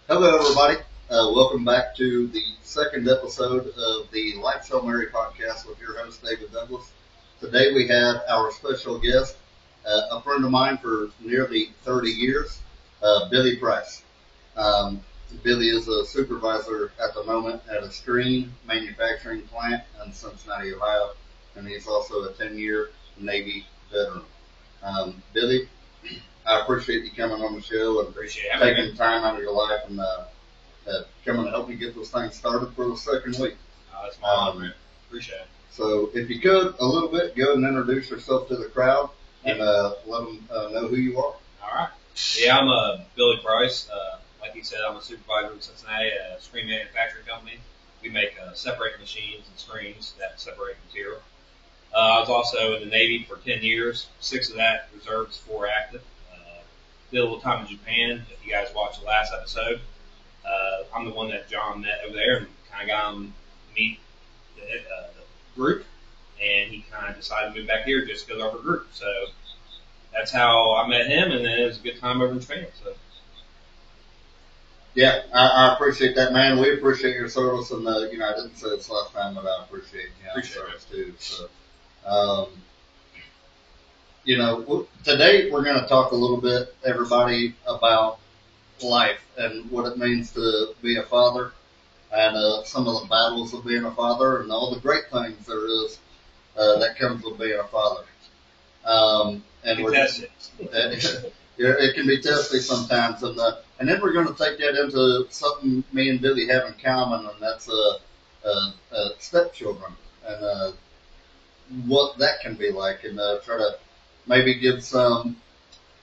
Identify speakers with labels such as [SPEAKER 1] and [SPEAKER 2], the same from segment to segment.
[SPEAKER 1] Hello, everybody. Welcome back to the second episode of the Life Shall Marry podcast with your host, David Douglas. Today we have our special guest, a friend of mine for nearly 30 years, Billy Price. Um, Billy is a supervisor at the moment at a screen manufacturing plant in Cincinnati, Ohio, and he's also a 10-year Navy veteran. Billy, I appreciate you coming on the show and
[SPEAKER 2] Appreciate
[SPEAKER 1] taking time out of your life and coming to help me get this thing started for the second week.
[SPEAKER 2] That's my honor, man. Appreciate it.
[SPEAKER 1] So if you could, a little bit, go and introduce yourself to the crowd and let them know who you are.
[SPEAKER 2] All right. Yeah, I'm Billy Price. Like you said, I'm a supervisor in Cincinnati at a screen manufacturing company. We make separating machines and screens that separate material. I was also in the Navy for 10 years, 6 of that reserves, 4 active. Did a little time in Japan. If you guys watched the last episode, I'm the one that John met over there and kind of got him to meet the group, and he kind of decided to move back here just because of our group. So that's how I met him, and then it was a good time over in Japan. So.
[SPEAKER 1] Yeah, I appreciate that, man. We appreciate your service, and I didn't say this last time, but I appreciate your service too. So, today we're going to talk a little bit, everybody, about life and what it means to be a father, and some of the battles of being a father, and all the great things there is that comes with being a father. And we're it can be testy sometimes, and then we're going to take that into something me and Billy have in common, and that's stepchildren and what that can be like, and try to maybe give some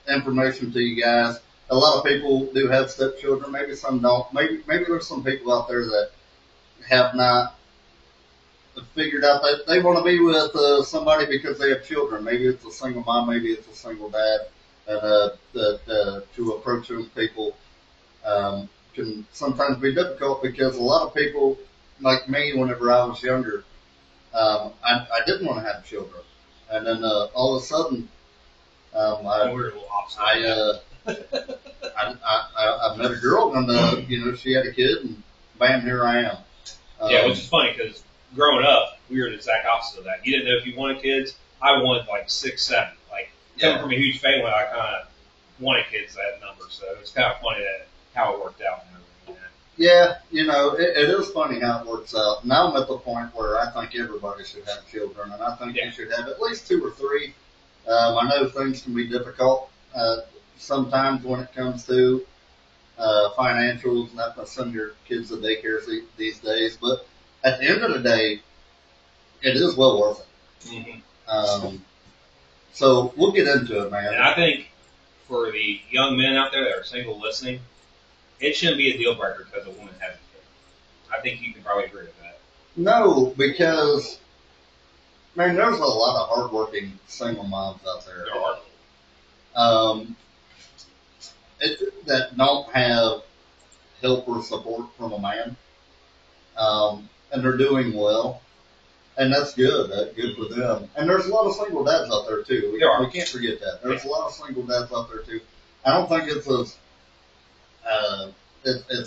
[SPEAKER 1] information to you guys. A lot of people do have stepchildren, maybe some don't. Maybe there's some people out there that have not figured out that they want to be with somebody because they have children. Maybe it's a single mom, maybe it's a single dad, and to approach those people can sometimes be difficult because a lot of people, like me, whenever I was younger, I didn't want to have children, and then all of a sudden, I met a girl, and she had a kid, and bam, here I am.
[SPEAKER 2] Yeah, which is funny because growing up, we were the exact opposite of that. You didn't know if you wanted kids. I wanted like 6, 7. Like coming from a huge family, I kind of wanted kids that number. So it's kind of funny that how it worked out.
[SPEAKER 1] Yeah, it is funny how it works out. Now I'm at the point where I think everybody should have children, and I think you should have at least 2 or 3. I know things can be difficult sometimes when it comes to financials, not to send your kids to daycare these days, but at the end of the day, it is well worth it.
[SPEAKER 2] Mm-hmm.
[SPEAKER 1] So we'll get into it, man.
[SPEAKER 2] And I think for the young men out there that are single listening, it shouldn't be a deal breaker because a woman has a kid. I think you can probably agree with that.
[SPEAKER 1] No, because, man, there's a lot of hardworking single moms out there.
[SPEAKER 2] There are.
[SPEAKER 1] That don't have help or support from a man, and they're doing well, and that's good. That's good for them. And there's a lot of single dads out there too. We can't forget that. There's a lot of single dads out there too. I don't think it's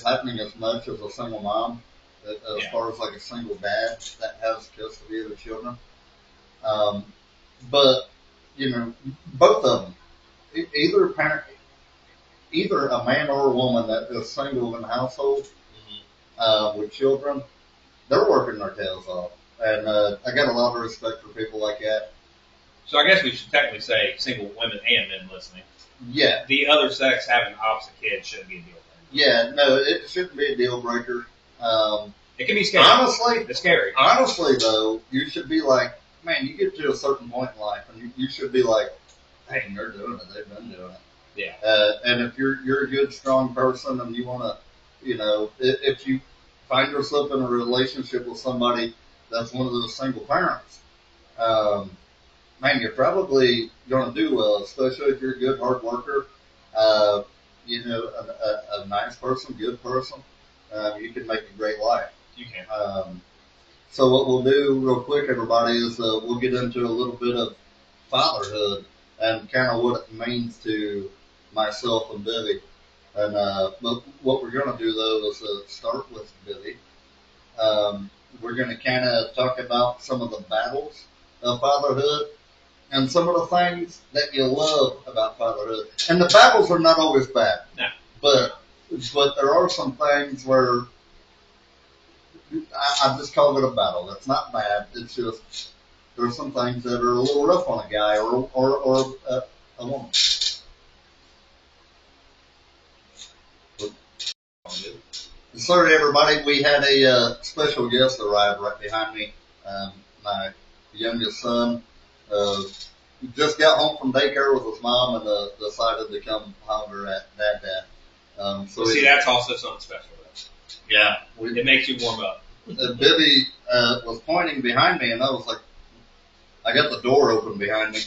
[SPEAKER 1] happening as much as a single mom, as far as like a single dad that has custody of the children. But both of them, either a man or a woman that is single in the household with children, they're working their tails off. And I got a lot of respect for people like that.
[SPEAKER 2] So I guess we should technically say single women and men listening.
[SPEAKER 1] Yeah.
[SPEAKER 2] The other sex having opposite kids shouldn't be a deal breaker.
[SPEAKER 1] Yeah, no, it shouldn't be a deal breaker.
[SPEAKER 2] It can be scary.
[SPEAKER 1] Honestly,
[SPEAKER 2] it's scary.
[SPEAKER 1] Honestly, though, you should be like, man, you get to a certain point in life, and you should be like, hey, they're doing it. They've been doing it.
[SPEAKER 2] Yeah.
[SPEAKER 1] And if you're a good, strong person, and you want to, if you find yourself in a relationship with somebody that's one of those single parents, man, you're probably going to do well, especially if you're a good hard worker, a nice person, good person. You can make a great life.
[SPEAKER 2] You can.
[SPEAKER 1] So what we'll do real quick, everybody, is we'll get into a little bit of fatherhood and kind of what it means to myself and Billy. And but what we're going to do though is start with Billy. We're going to kind of talk about some of the battles of fatherhood and some of the things that you love about fatherhood. And the battles are not always bad,
[SPEAKER 2] No.
[SPEAKER 1] but there are some things where I just call it a battle. That's not bad. It's just there's some things that are a little rough on a guy or a woman. Sorry, everybody. We had a special guest arrive right behind me. My youngest son just got home from daycare with his mom and decided to come holler at Dad.
[SPEAKER 2] See, that's also something special.
[SPEAKER 1] Yeah,
[SPEAKER 2] it makes you warm up.
[SPEAKER 1] Bibby was pointing behind me, and I was like, I got the door open behind me,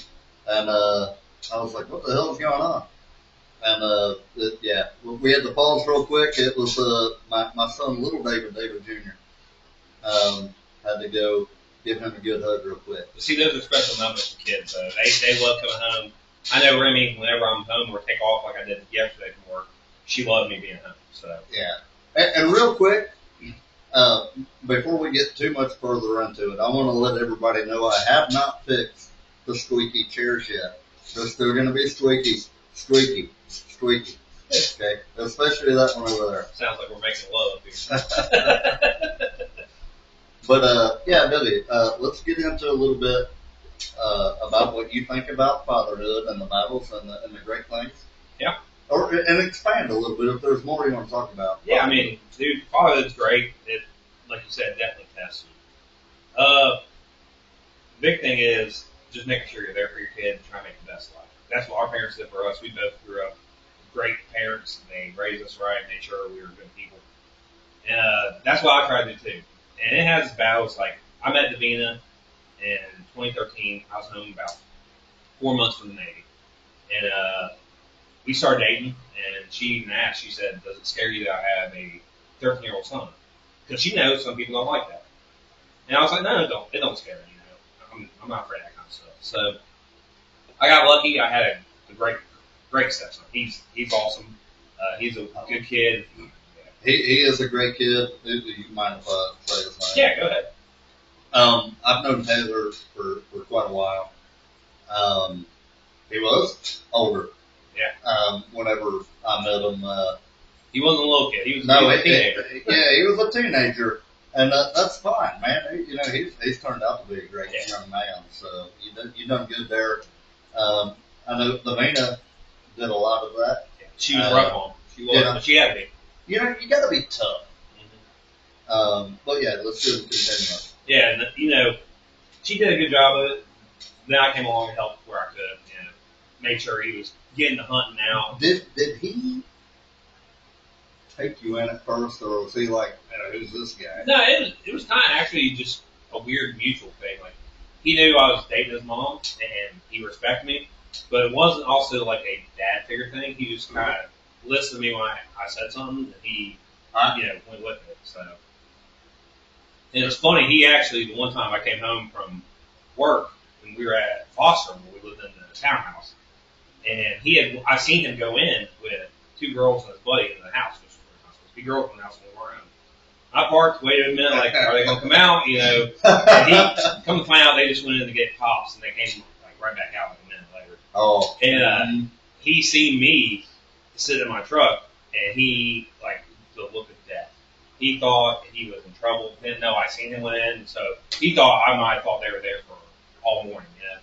[SPEAKER 1] and I was like, what the hell is going on? And yeah, we had to pause real quick. It was my son, little David Jr. Had to go give him a good hug real quick.
[SPEAKER 2] See, those are special moments for kids, though. They love coming home. I know Remy, whenever I'm home or take off like I did yesterday from work, she loved me being home. So
[SPEAKER 1] yeah, and real quick, before we get too much further into it, I want to let everybody know I have not fixed the squeaky chairs yet. They're still going to be squeaky. Okay, especially that one over there.
[SPEAKER 2] Sounds like we're making love here.
[SPEAKER 1] But yeah, Billy, let's get into a little bit about what you think about fatherhood and the battles and the great things.
[SPEAKER 2] Yeah.
[SPEAKER 1] And expand a little bit if there's more you want to talk about.
[SPEAKER 2] Yeah, I mean, dude, fatherhood's great. It, like you said, definitely tests you. Big thing is just making sure you're there for your kid and trying to make the best life. That's what our parents did for us. We both grew up with great parents. They raised us right, made sure we were good people. And that's what I try to do too. And it has battles. Like, I met Davina in 2013. I was home about 4 months from the Navy. And we started dating, and she even asked, she said, does it scare you that I have a 13-year-old son? Because she knows some people don't like that. And I was like, no, it don't scare me. I'm not afraid of that kind of stuff. So I got lucky. I had a great stepson. He's awesome. He's a good kid.
[SPEAKER 1] He is a great kid. You mind if I say his name?
[SPEAKER 2] Yeah, go ahead.
[SPEAKER 1] I've known Taylor for quite a while. He was older.
[SPEAKER 2] Yeah.
[SPEAKER 1] Whenever I met him,
[SPEAKER 2] he wasn't a little kid. He was a teenager.
[SPEAKER 1] Yeah, he was a teenager, and that's fine, man. You know, he's turned out to be a great young man. So you done good there. I know Lavina did a lot of that.
[SPEAKER 2] Yeah, she was rough on him. She was, but she had to be.
[SPEAKER 1] You know, you got to be tough. But yeah, let's do continue.
[SPEAKER 2] Yeah, and you know, she did a good job of it. Then I came along and helped where I could. You know, made sure he was getting the hunting out.
[SPEAKER 1] Did he take you in at first, or was he like, who's this guy?
[SPEAKER 2] No, it was kind of actually just a weird mutual thing. Like, he knew I was dating his mom, and he respected me, but it wasn't also like a dad figure thing. He just kind of listened to me when I said something, and he went with it. So, and it's funny. He actually, the one time I came home from work, and we were at Foster, where we lived in the townhouse, and I seen him go in with 2 girls and his buddy in the house, which were not supposed to be girls in the house when we were around. I parked, waited a minute, like, are they gonna come out? You know, and he come to find out they just went in to get pops, and they came like right back out like a minute later.
[SPEAKER 1] Oh,
[SPEAKER 2] and he seen me sit in my truck, and he like the look of death. He thought he was in trouble. Didn't know I seen him went in, so he thought I might have thought they were there for all morning. You know,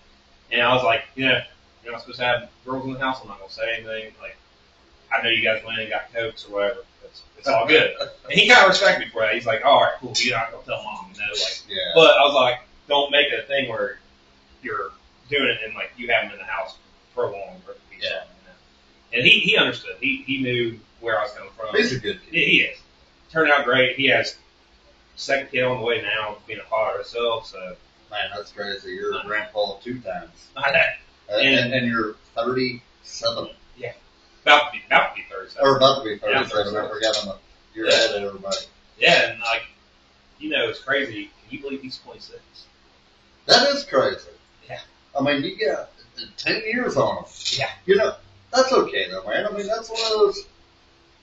[SPEAKER 2] and I was like, you're not supposed to have girls in the house. I'm not gonna say anything. Like, I know you guys went and got cokes or whatever. It's all good. And he kind of respected me for that. He's like, all right, cool. You're not gonna tell mom, like.
[SPEAKER 1] Yeah.
[SPEAKER 2] But I was like, don't make it a thing where you're doing it and like you have him in the house for a long time.
[SPEAKER 1] Yeah.
[SPEAKER 2] And he understood. He knew where I was coming from.
[SPEAKER 1] He's a good kid.
[SPEAKER 2] He is. Turned out great. He has second kid on the way now, being a father himself. So.
[SPEAKER 1] Man, that's crazy. You're a grandpa 2 times.
[SPEAKER 2] I know.
[SPEAKER 1] And you're 37.
[SPEAKER 2] Yeah. About to be 37.
[SPEAKER 1] Or about to be 37.
[SPEAKER 2] Yeah,
[SPEAKER 1] I forgot you're ahead of everybody.
[SPEAKER 2] Yeah, and like, it's crazy. Can you believe he's 26?
[SPEAKER 1] That is crazy.
[SPEAKER 2] Yeah.
[SPEAKER 1] I mean, you got 10 years on him.
[SPEAKER 2] Yeah.
[SPEAKER 1] That's okay though, man. I mean, that's one of those.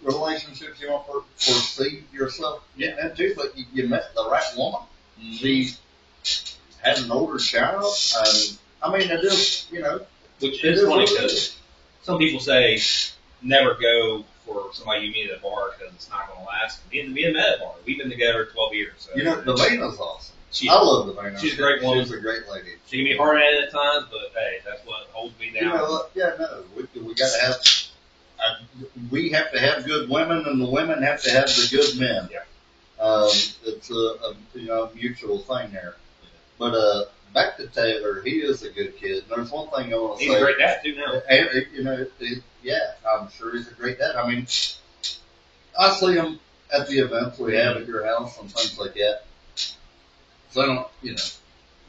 [SPEAKER 1] relationships you want to foresee yourself
[SPEAKER 2] Yeah.
[SPEAKER 1] into, but you met the right woman. She had an older child. I mean, it is,
[SPEAKER 2] Which
[SPEAKER 1] it
[SPEAKER 2] is
[SPEAKER 1] is
[SPEAKER 2] funny
[SPEAKER 1] what it
[SPEAKER 2] because
[SPEAKER 1] is.
[SPEAKER 2] some people say never go for somebody you meet at a bar because it's not going to last. Me and met at a bar. We've been together 12 years. So
[SPEAKER 1] Devanna's awesome.
[SPEAKER 2] She,
[SPEAKER 1] I love Devanna.
[SPEAKER 2] She's a great woman.
[SPEAKER 1] She's a great lady.
[SPEAKER 2] She can be hard at it at times, but hey, that's what holds me down.
[SPEAKER 1] We got to have. We have to have good women, and the women have to have the good men.
[SPEAKER 2] Yeah.
[SPEAKER 1] It's a mutual thing there. But back to Taylor, he is a good kid. And there's one thing I want to say.
[SPEAKER 2] He's a great dad too now.
[SPEAKER 1] And, I'm sure he's a great dad. I mean, I see him at the events we have at your house and things like that. So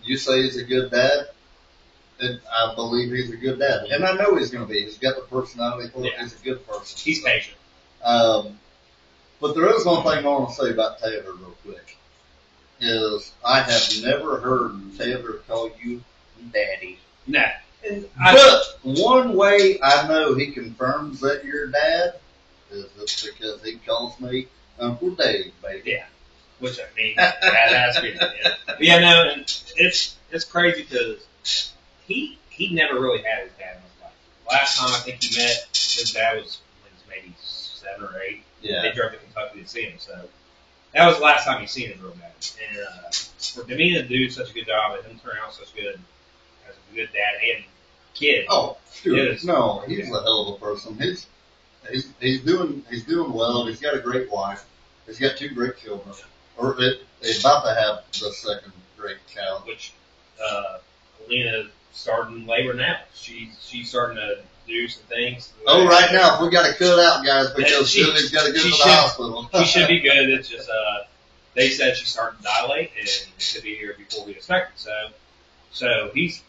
[SPEAKER 1] you say he's a good dad. And I believe he's a good dad, and I know he's going to be. He's got the personality for it.
[SPEAKER 2] Yeah.
[SPEAKER 1] He's a good person.
[SPEAKER 2] He's patient.
[SPEAKER 1] But there is one thing I want to say about Taylor real quick. Is I have never heard Taylor call you daddy.
[SPEAKER 2] Nah.
[SPEAKER 1] But one way I know he confirms that you're dad is it's because he calls me Uncle Dave, baby.
[SPEAKER 2] Yeah. Which I mean, that's good. Yeah. But yeah, no, and it's crazy because he never really had his dad in his life. Last time I think he met his dad was when he was maybe 7 or 8.
[SPEAKER 1] Yeah.
[SPEAKER 2] They drove to Kentucky to see him, so that was the last time he's seen his real dad. And for Devanna to do such a good job and him turn out such good as a good dad and kid.
[SPEAKER 1] Oh, sure.
[SPEAKER 2] He's
[SPEAKER 1] a hell of a person. He's doing well. He's got a great wife. He's got 2 great children. Or he's about to have the second great child.
[SPEAKER 2] Which Lena's starting labor now. She's starting to do some things.
[SPEAKER 1] Oh, right now, if we got to cut out, guys, because Lily's got to go to the hospital.
[SPEAKER 2] She should be good. It's just they said she's starting to dilate and it could be here before we expect it. So he's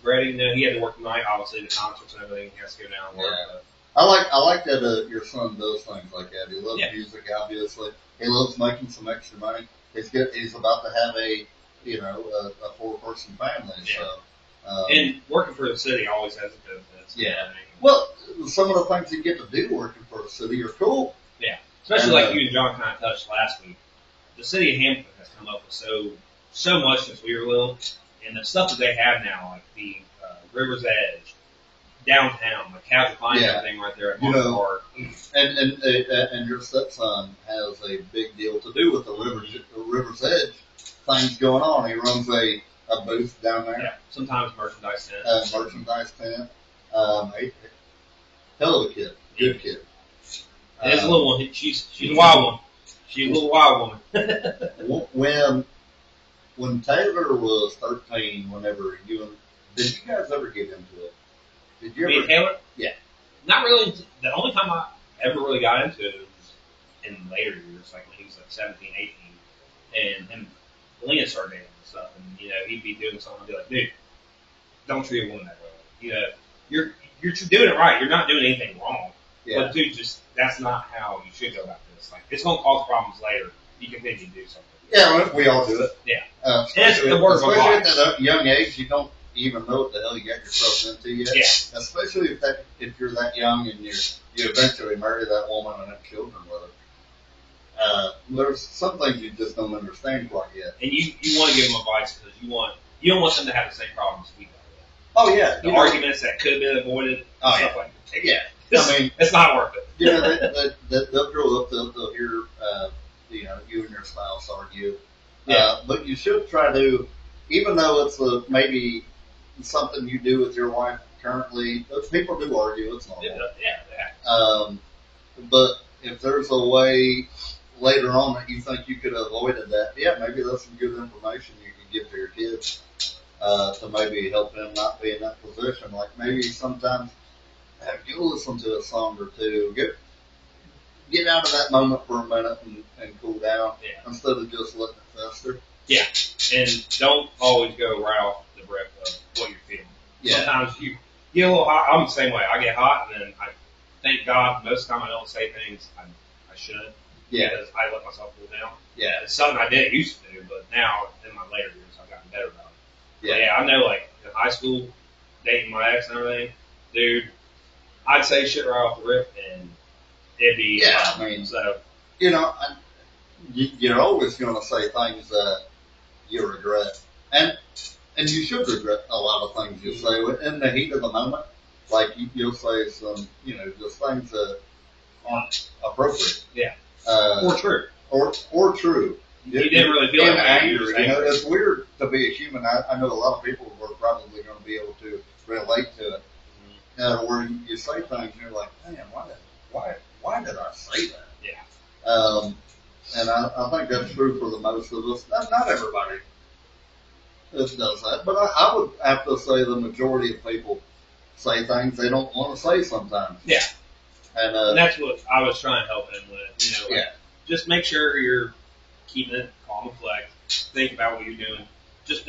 [SPEAKER 2] ready. He had to work tonight. Obviously, the concerts and everything. He has to go down and work.
[SPEAKER 1] Yeah. I like that your son does things like that. He loves music, obviously. He loves making some extra money. He's about to have a 4-person family.
[SPEAKER 2] Yeah.
[SPEAKER 1] So
[SPEAKER 2] and working for the city always has its benefits.
[SPEAKER 1] Yeah. Well, some of the things you get to do working for the city are cool.
[SPEAKER 2] Yeah. Especially like you and John kind of touched last week. The city of Hampton has come up with so much since we were little, and the stuff that they have now, like the River's Edge, downtown, like casual finding everything right there at Market Park.
[SPEAKER 1] And your stepson has a big deal to do with the River's Edge things going on. He runs a booth down there.
[SPEAKER 2] Yeah, sometimes merchandise tent.
[SPEAKER 1] Merchandise tent. Hell of a kid. Good kid.
[SPEAKER 2] There's a little one. She's a wild one. She's a little wild
[SPEAKER 1] woman. When Taylor was 13, did you guys ever get into it? Did you ever?
[SPEAKER 2] Me and Taylor?
[SPEAKER 1] Yeah.
[SPEAKER 2] Not really. The only time I ever really got into it was in later years, like when he was like 17, 18, and him, Lena started dating and stuff, and he'd be doing something, I'd be like, dude, don't treat a woman that way. You're doing it right. You're not doing anything wrong.
[SPEAKER 1] Yeah.
[SPEAKER 2] But dude, that's not how you should go about this. Like, it's gonna cause problems later. You continue to do something.
[SPEAKER 1] Yeah, we all do it.
[SPEAKER 2] Yeah.
[SPEAKER 1] Especially
[SPEAKER 2] especially
[SPEAKER 1] at that young age, you don't even know what the hell you got yourself into yet.
[SPEAKER 2] Yeah.
[SPEAKER 1] Especially if you're that young and you eventually marry that woman and have children with her. There's some things you just don't understand quite yet.
[SPEAKER 2] And you want to give them advice because you don't want them to have the same problems we got.
[SPEAKER 1] Oh yeah.
[SPEAKER 2] The arguments that could have been avoided. Stuff like that.
[SPEAKER 1] Yeah.
[SPEAKER 2] It's not worth it.
[SPEAKER 1] They'll grow up. They'll hear you and your spouse argue.
[SPEAKER 2] Yeah.
[SPEAKER 1] But you should try to, even though it's maybe something you do with your wife currently. People do argue. It's normal.
[SPEAKER 2] Yeah.
[SPEAKER 1] But if there's a way later on that you think you could have avoided that, maybe that's some good information you can give to your kids to maybe help them not be in that position. Like maybe sometimes you listen to a song or two, get out of that moment for a minute and cool down instead of just letting it fester.
[SPEAKER 2] Yeah, and don't always go right off the rip of what you're feeling. Yeah. Sometimes you get a little hot. I'm the same way. I get hot, and then I thank God most of the time I don't say things I shouldn't.
[SPEAKER 1] Yeah.
[SPEAKER 2] Because I let myself cool down.
[SPEAKER 1] Yeah.
[SPEAKER 2] It's something I didn't used to do, but now in my later years I've gotten better about it.
[SPEAKER 1] Yeah.
[SPEAKER 2] I know, like in high school, dating my ex and everything, dude, I'd say shit right off the rip, and it'd be
[SPEAKER 1] Yeah, I mean,
[SPEAKER 2] so.
[SPEAKER 1] You know, you're always going to say things that you regret, and you should regret a lot of things you say in the heat of the moment. Like you'll say some, just things that aren't appropriate.
[SPEAKER 2] Yeah.
[SPEAKER 1] Or
[SPEAKER 2] true.
[SPEAKER 1] Or true.
[SPEAKER 2] You didn't really feel
[SPEAKER 1] in
[SPEAKER 2] that way.
[SPEAKER 1] anger. It's weird to be a human. I know a lot of people were probably going to be able to relate to it. Where you say things and you're like, man, why did I say that?
[SPEAKER 2] Yeah.
[SPEAKER 1] And I think that's true for the most of us. Not everybody does that, but I would have to say the majority of people say things they don't want to say sometimes.
[SPEAKER 2] Yeah.
[SPEAKER 1] And
[SPEAKER 2] that's what I was trying to help him with. Just make sure you're keeping it calm and collect. Think about what you're doing. Just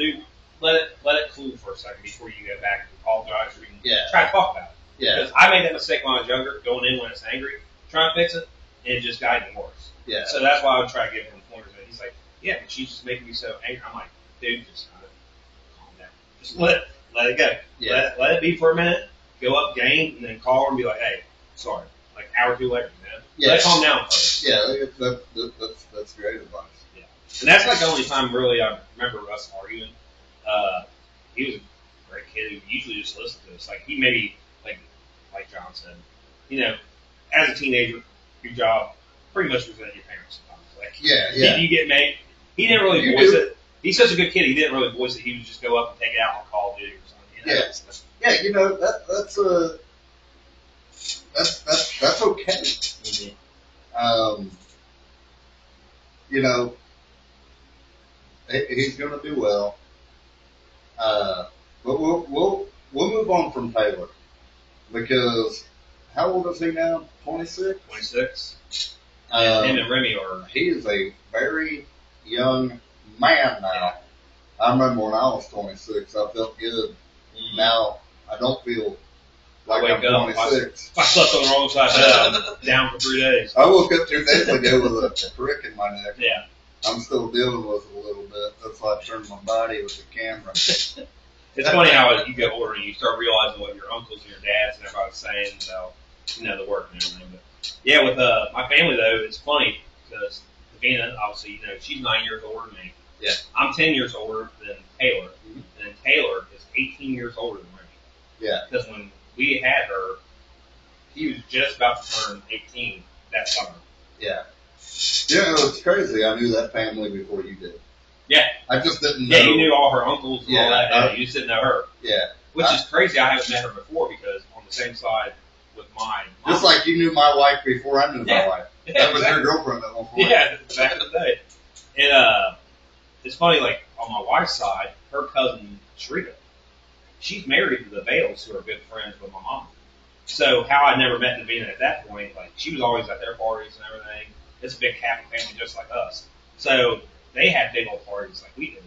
[SPEAKER 2] let it cool for a second before you go back and apologize or even try to talk about it.
[SPEAKER 1] Yeah.
[SPEAKER 2] Because I made that mistake when I was younger, going in when it's angry, trying to fix it, and it just got even worse.
[SPEAKER 1] Yeah.
[SPEAKER 2] So that's why I would try to give him pointers. And he's like, yeah, but she's just making me so angry. I'm like, dude, just kind of calm down. Just let it go.
[SPEAKER 1] Yeah.
[SPEAKER 2] Let it be for a minute. Go up game and then call her and be like, hey, sorry. Like an hour or two later, Let it calm down first.
[SPEAKER 1] Yeah, that's great advice.
[SPEAKER 2] Yeah. And that's like the only time really I remember us arguing. He was a great kid who usually just listened to us. Like he maybe like John said, as a teenager, your job pretty much resent your parents sometimes. Like you get made. He didn't really voice it. He's such a good kid. He didn't really voice it. He would just go up and take it out on Call of Duty or something.
[SPEAKER 1] That's okay.
[SPEAKER 2] Mm-hmm.
[SPEAKER 1] He's going to do well. But we'll move on from Taylor because how old is he now? 26.
[SPEAKER 2] 26. Him and Remy are.
[SPEAKER 1] He is a very young man now.
[SPEAKER 2] Yeah.
[SPEAKER 1] I remember when I was 26, I felt good.
[SPEAKER 2] Mm-hmm.
[SPEAKER 1] Now I don't feel like
[SPEAKER 2] I'm
[SPEAKER 1] 26.
[SPEAKER 2] I slept on the wrong side down for 3 days.
[SPEAKER 1] I woke up 2 days ago with a prick in my neck.
[SPEAKER 2] Yeah.
[SPEAKER 1] I'm still dealing with it a little bit. That's why I turned my body with the camera.
[SPEAKER 2] It's funny how as you get older, you start realizing what your uncles and your dads and everybody's saying about, the work and everything. But yeah, with my family though, it's funny because Davina, obviously, she's 9 years older than me.
[SPEAKER 1] Yeah.
[SPEAKER 2] I'm 10 years older than Taylor, and Taylor is 18 years older than Remy.
[SPEAKER 1] Yeah.
[SPEAKER 2] Because when we had her, he was just about to turn 18 that summer.
[SPEAKER 1] Yeah. It's crazy. I knew that family before you did.
[SPEAKER 2] Yeah.
[SPEAKER 1] I just didn't know.
[SPEAKER 2] Yeah, you knew all her uncles and all that. You just didn't know her.
[SPEAKER 1] Yeah.
[SPEAKER 2] Which is crazy. I haven't met her before because on the same side with mine.
[SPEAKER 1] Just like you knew my wife before I knew my wife.
[SPEAKER 2] Yeah,
[SPEAKER 1] that was your girlfriend at one point.
[SPEAKER 2] Yeah, back in the day. And it's funny, like on my wife's side, her cousin Shrita, she's married to the Bales, who are good friends with my mom. So how I never met Davina at that point, like she was always at their parties and everything. It's a big Catholic family just like us. So they had big old parties like we did.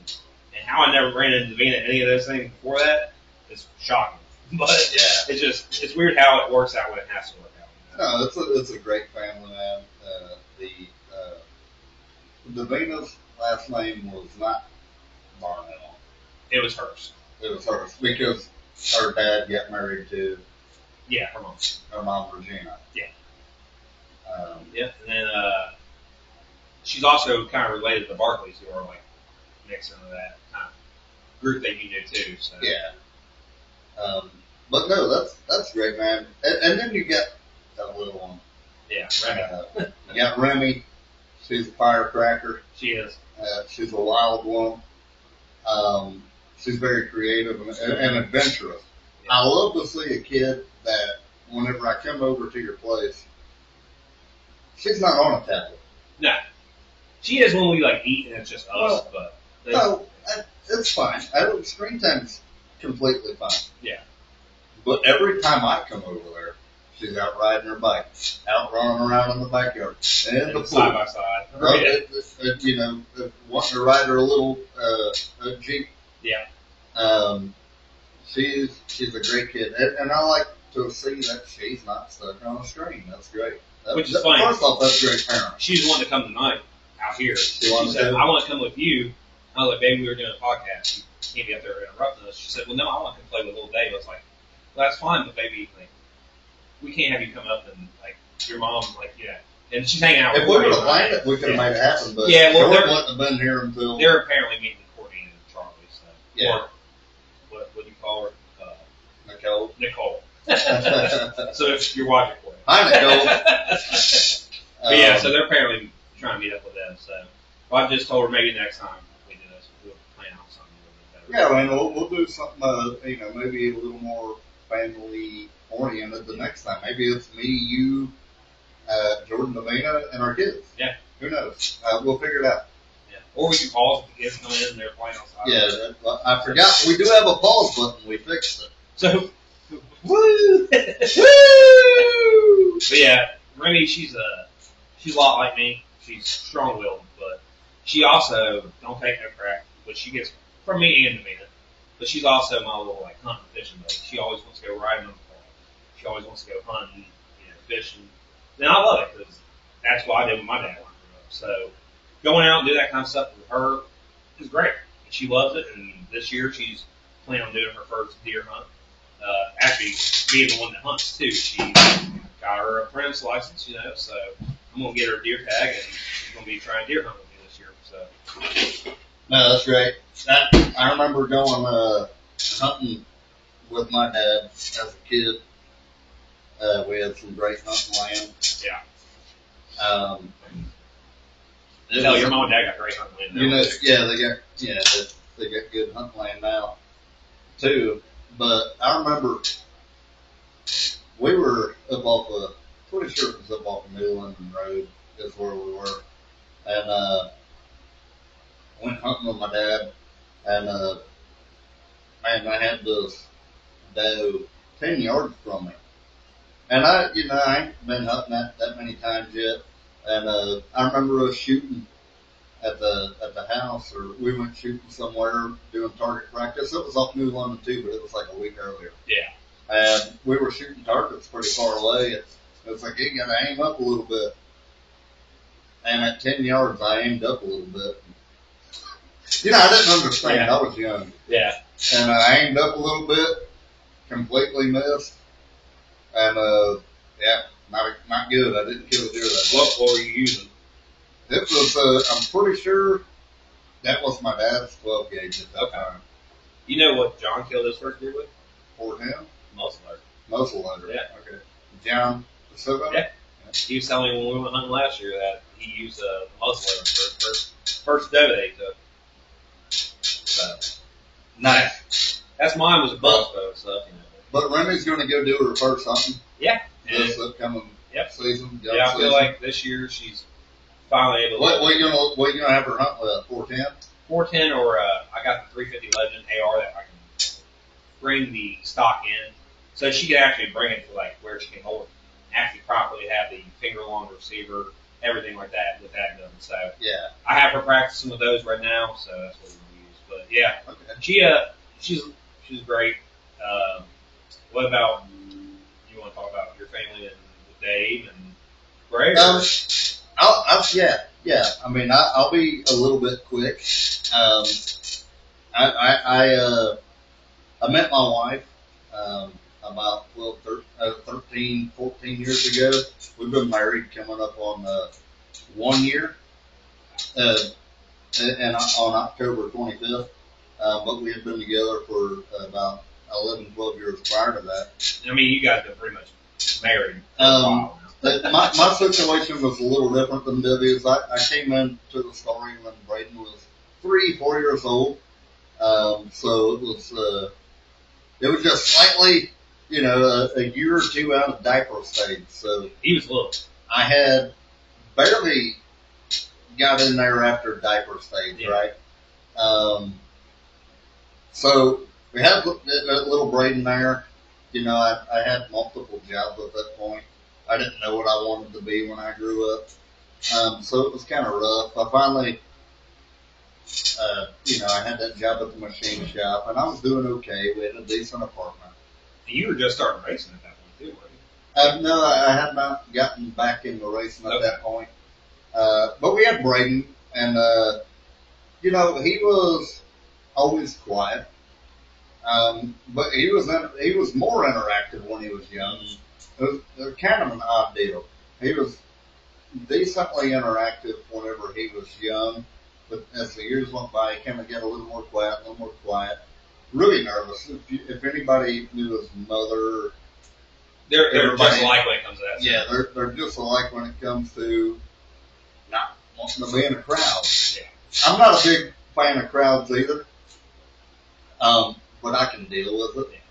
[SPEAKER 2] And how I never ran into Davina at any of those things before that is shocking. But it's weird how it works out when it has to work out.
[SPEAKER 1] No, it's a great family, man. Davina's last name was not Barnell.
[SPEAKER 2] It was hers.
[SPEAKER 1] It was hers because her dad got married to
[SPEAKER 2] her mom.
[SPEAKER 1] Her mom, Regina.
[SPEAKER 2] Yeah. And then she's also kind of related to the Barclays, who are like mixed into that kind of group that you knew too. So.
[SPEAKER 1] Yeah. But no, that's great, man. And then you get that little one.
[SPEAKER 2] Yeah, Remy.
[SPEAKER 1] You got Remy. She's a firecracker.
[SPEAKER 2] She is.
[SPEAKER 1] She's a wild one. She's very creative and adventurous. Yeah. I love to see a kid that whenever I come over to your place, she's not on a tablet.
[SPEAKER 2] No. She is when we eat and it's just us, but.
[SPEAKER 1] No, it's fine. Screen time's completely fine.
[SPEAKER 2] Yeah.
[SPEAKER 1] But every time I come over there, she's out riding her bike, out running around in the backyard, and the pool.
[SPEAKER 2] Side by side.
[SPEAKER 1] Wanting to ride her little Jeep.
[SPEAKER 2] Yeah.
[SPEAKER 1] She's a great kid, and I like to see that she's not stuck on a screen. That's great.
[SPEAKER 2] Which is funny.
[SPEAKER 1] First off, that's great parenting.
[SPEAKER 2] She's wanting to come tonight out here. She
[SPEAKER 1] said,
[SPEAKER 2] I want to come with you. I was like, baby, we were doing a podcast. You can't be up there interrupting us. She said, well, no, I want to play with little Dave. I was like, well, that's fine, but baby, we can't have you come up and your mom, like, yeah. And she's hanging out with
[SPEAKER 1] If we would
[SPEAKER 2] Courtney
[SPEAKER 1] have
[SPEAKER 2] and
[SPEAKER 1] planned it, we could have
[SPEAKER 2] yeah.
[SPEAKER 1] made it happen. But
[SPEAKER 2] Yeah, well,
[SPEAKER 1] Jordan wouldn't have been here until.
[SPEAKER 2] They're apparently meeting Courtney and Charlie. So.
[SPEAKER 1] Yeah.
[SPEAKER 2] Or what do you call her?
[SPEAKER 1] Nicole.
[SPEAKER 2] Nicole. So if you're watching for it.
[SPEAKER 1] Hi, Nicole.
[SPEAKER 2] But yeah, so they're apparently trying to meet up with them. So well, I just told her maybe next time we do this, we'll plan out something a little bit better.
[SPEAKER 1] Yeah, I mean, we'll do something, maybe a little more family oriented the next time. Maybe it's me, you, Jordan, Davina, and our kids.
[SPEAKER 2] Yeah.
[SPEAKER 1] Who knows? We'll figure it out.
[SPEAKER 2] Yeah. Or we can pause if the kids come in and they're playing outside.
[SPEAKER 1] Yeah, I forgot. We do have a pause button. We fixed it.
[SPEAKER 2] So,
[SPEAKER 1] Woo! Woo!
[SPEAKER 2] But yeah, Remy, she's a lot like me. She's strong-willed, but she also don't take no crap, which she gets from me and Davina. But she's also my little like hunting, fishing buddy. She always wants to go riding on the car. She always wants to go hunting, fishing. And I love it because that's what I did with my dad when I grew up. So going out and do that kind of stuff with her is great. And she loves it. And this year she's planning on doing her first deer hunt. Actually, being the one that hunts too. She got her apprentice license, so I'm going to get her a deer tag and she's going to be trying deer hunt with me this year. So.
[SPEAKER 1] No, that's great. I remember going hunting with my dad as a kid. We had some great hunting land.
[SPEAKER 2] Yeah. Hell, your mom and dad got great hunting land now.
[SPEAKER 1] They got good hunting land now too. But I remember we were up off pretty sure it was up off of New London Road is where we were. And went hunting with my dad, and I had this doe 10 yards from me. And I ain't been hunting that many times yet. And I remember us shooting at the house, or we went shooting somewhere doing target practice. It was off New London too, but it was like a week earlier.
[SPEAKER 2] Yeah.
[SPEAKER 1] And we were shooting targets pretty far away. It was like, you gotta aim up a little bit. And at 10 yards, I aimed up a little bit. I didn't understand.
[SPEAKER 2] Yeah.
[SPEAKER 1] I was young.
[SPEAKER 2] Yeah.
[SPEAKER 1] And I aimed up a little bit, completely missed. And, not good. I didn't kill a deer that day.
[SPEAKER 2] What were you using?
[SPEAKER 1] It was, I'm pretty sure that was my dad's 12 gauge at that time.
[SPEAKER 2] You know what John killed his first deer with?
[SPEAKER 1] For him?
[SPEAKER 2] Muzzleloader.
[SPEAKER 1] Yeah.
[SPEAKER 2] Okay.
[SPEAKER 1] John Pacifico?
[SPEAKER 2] Yeah. He was telling me when we went hunting last year that he used a muzzleloader for his first doe that he took. So,
[SPEAKER 1] Nice.
[SPEAKER 2] that's mine was a crossbow and stuff,
[SPEAKER 1] But Remy's going to go do her first hunting
[SPEAKER 2] Yeah.
[SPEAKER 1] this upcoming season.
[SPEAKER 2] Yeah, I feel like this year she's finally able to.
[SPEAKER 1] What are you gonna have her hunt with? 410?
[SPEAKER 2] 410 or I got the 350 Legend AR that I can bring the stock in, so she can actually bring it to like where she can hold it, actually properly have the finger long receiver, everything like that with that gun. So
[SPEAKER 1] yeah,
[SPEAKER 2] I have her practicing with those right now, so that's what we're gonna use. But yeah,
[SPEAKER 1] okay.
[SPEAKER 2] she's great. What about you? Want to talk about your family and Dave and Greg?
[SPEAKER 1] Yeah. I mean, I'll be a little bit quick. I met my wife about 13, 14 years ago. We've been married coming up on 1 year, and on October 25th. But we had been together for about 11, 12 years prior to that.
[SPEAKER 2] I mean, you guys have been pretty much married for a while now.
[SPEAKER 1] My situation was a little different than Vivi's. I came into the story when Braden was 3, 4 years old. So it was just slightly, a year or two out of diaper stage. So
[SPEAKER 2] he was little.
[SPEAKER 1] I had barely got in there after diaper stage, right? So we had that little Braden there. I had multiple jobs at that point. I didn't know what I wanted to be when I grew up. So it was kind of rough. I finally, I had that job at the machine shop, and I was doing okay. We had a decent apartment.
[SPEAKER 2] You were just starting racing at that point, too, weren't you?
[SPEAKER 1] No, I had not gotten back into racing at that point. But we had Braden, and, he was always quiet. But he was more interactive when he was young. It was kind of an odd deal. he was decently interactive whenever he was young, but as the years went by, he kind of got a little more quiet. Really nervous. If anybody knew his mother,
[SPEAKER 2] they're just alike when it comes to that.
[SPEAKER 1] Yeah, they're just alike when it comes to not wanting to be in a crowd.
[SPEAKER 2] Yeah.
[SPEAKER 1] I'm not a big fan of crowds either, but I can deal with it.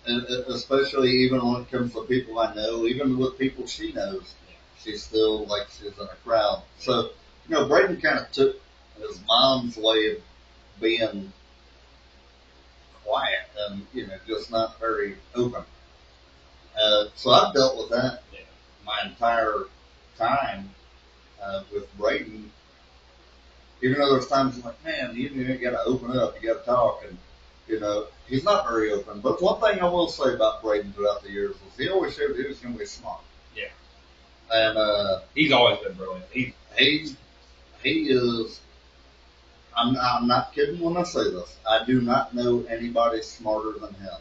[SPEAKER 1] And especially even when it comes to people I know, even with people she knows, she's still like she's in a crowd. So, Braden kind of took his mom's way of being quiet and, just not very open. So I've dealt with that my entire time with Braden. Even though there's times I'm like, man, you got to open up, you got to talk, and he's not very open. But one thing I will say about Braden throughout the years was he always showed he was going to be smart.
[SPEAKER 2] Yeah.
[SPEAKER 1] And
[SPEAKER 2] he's always been brilliant. He
[SPEAKER 1] is. I'm not kidding when I say this. I do not know anybody smarter than him.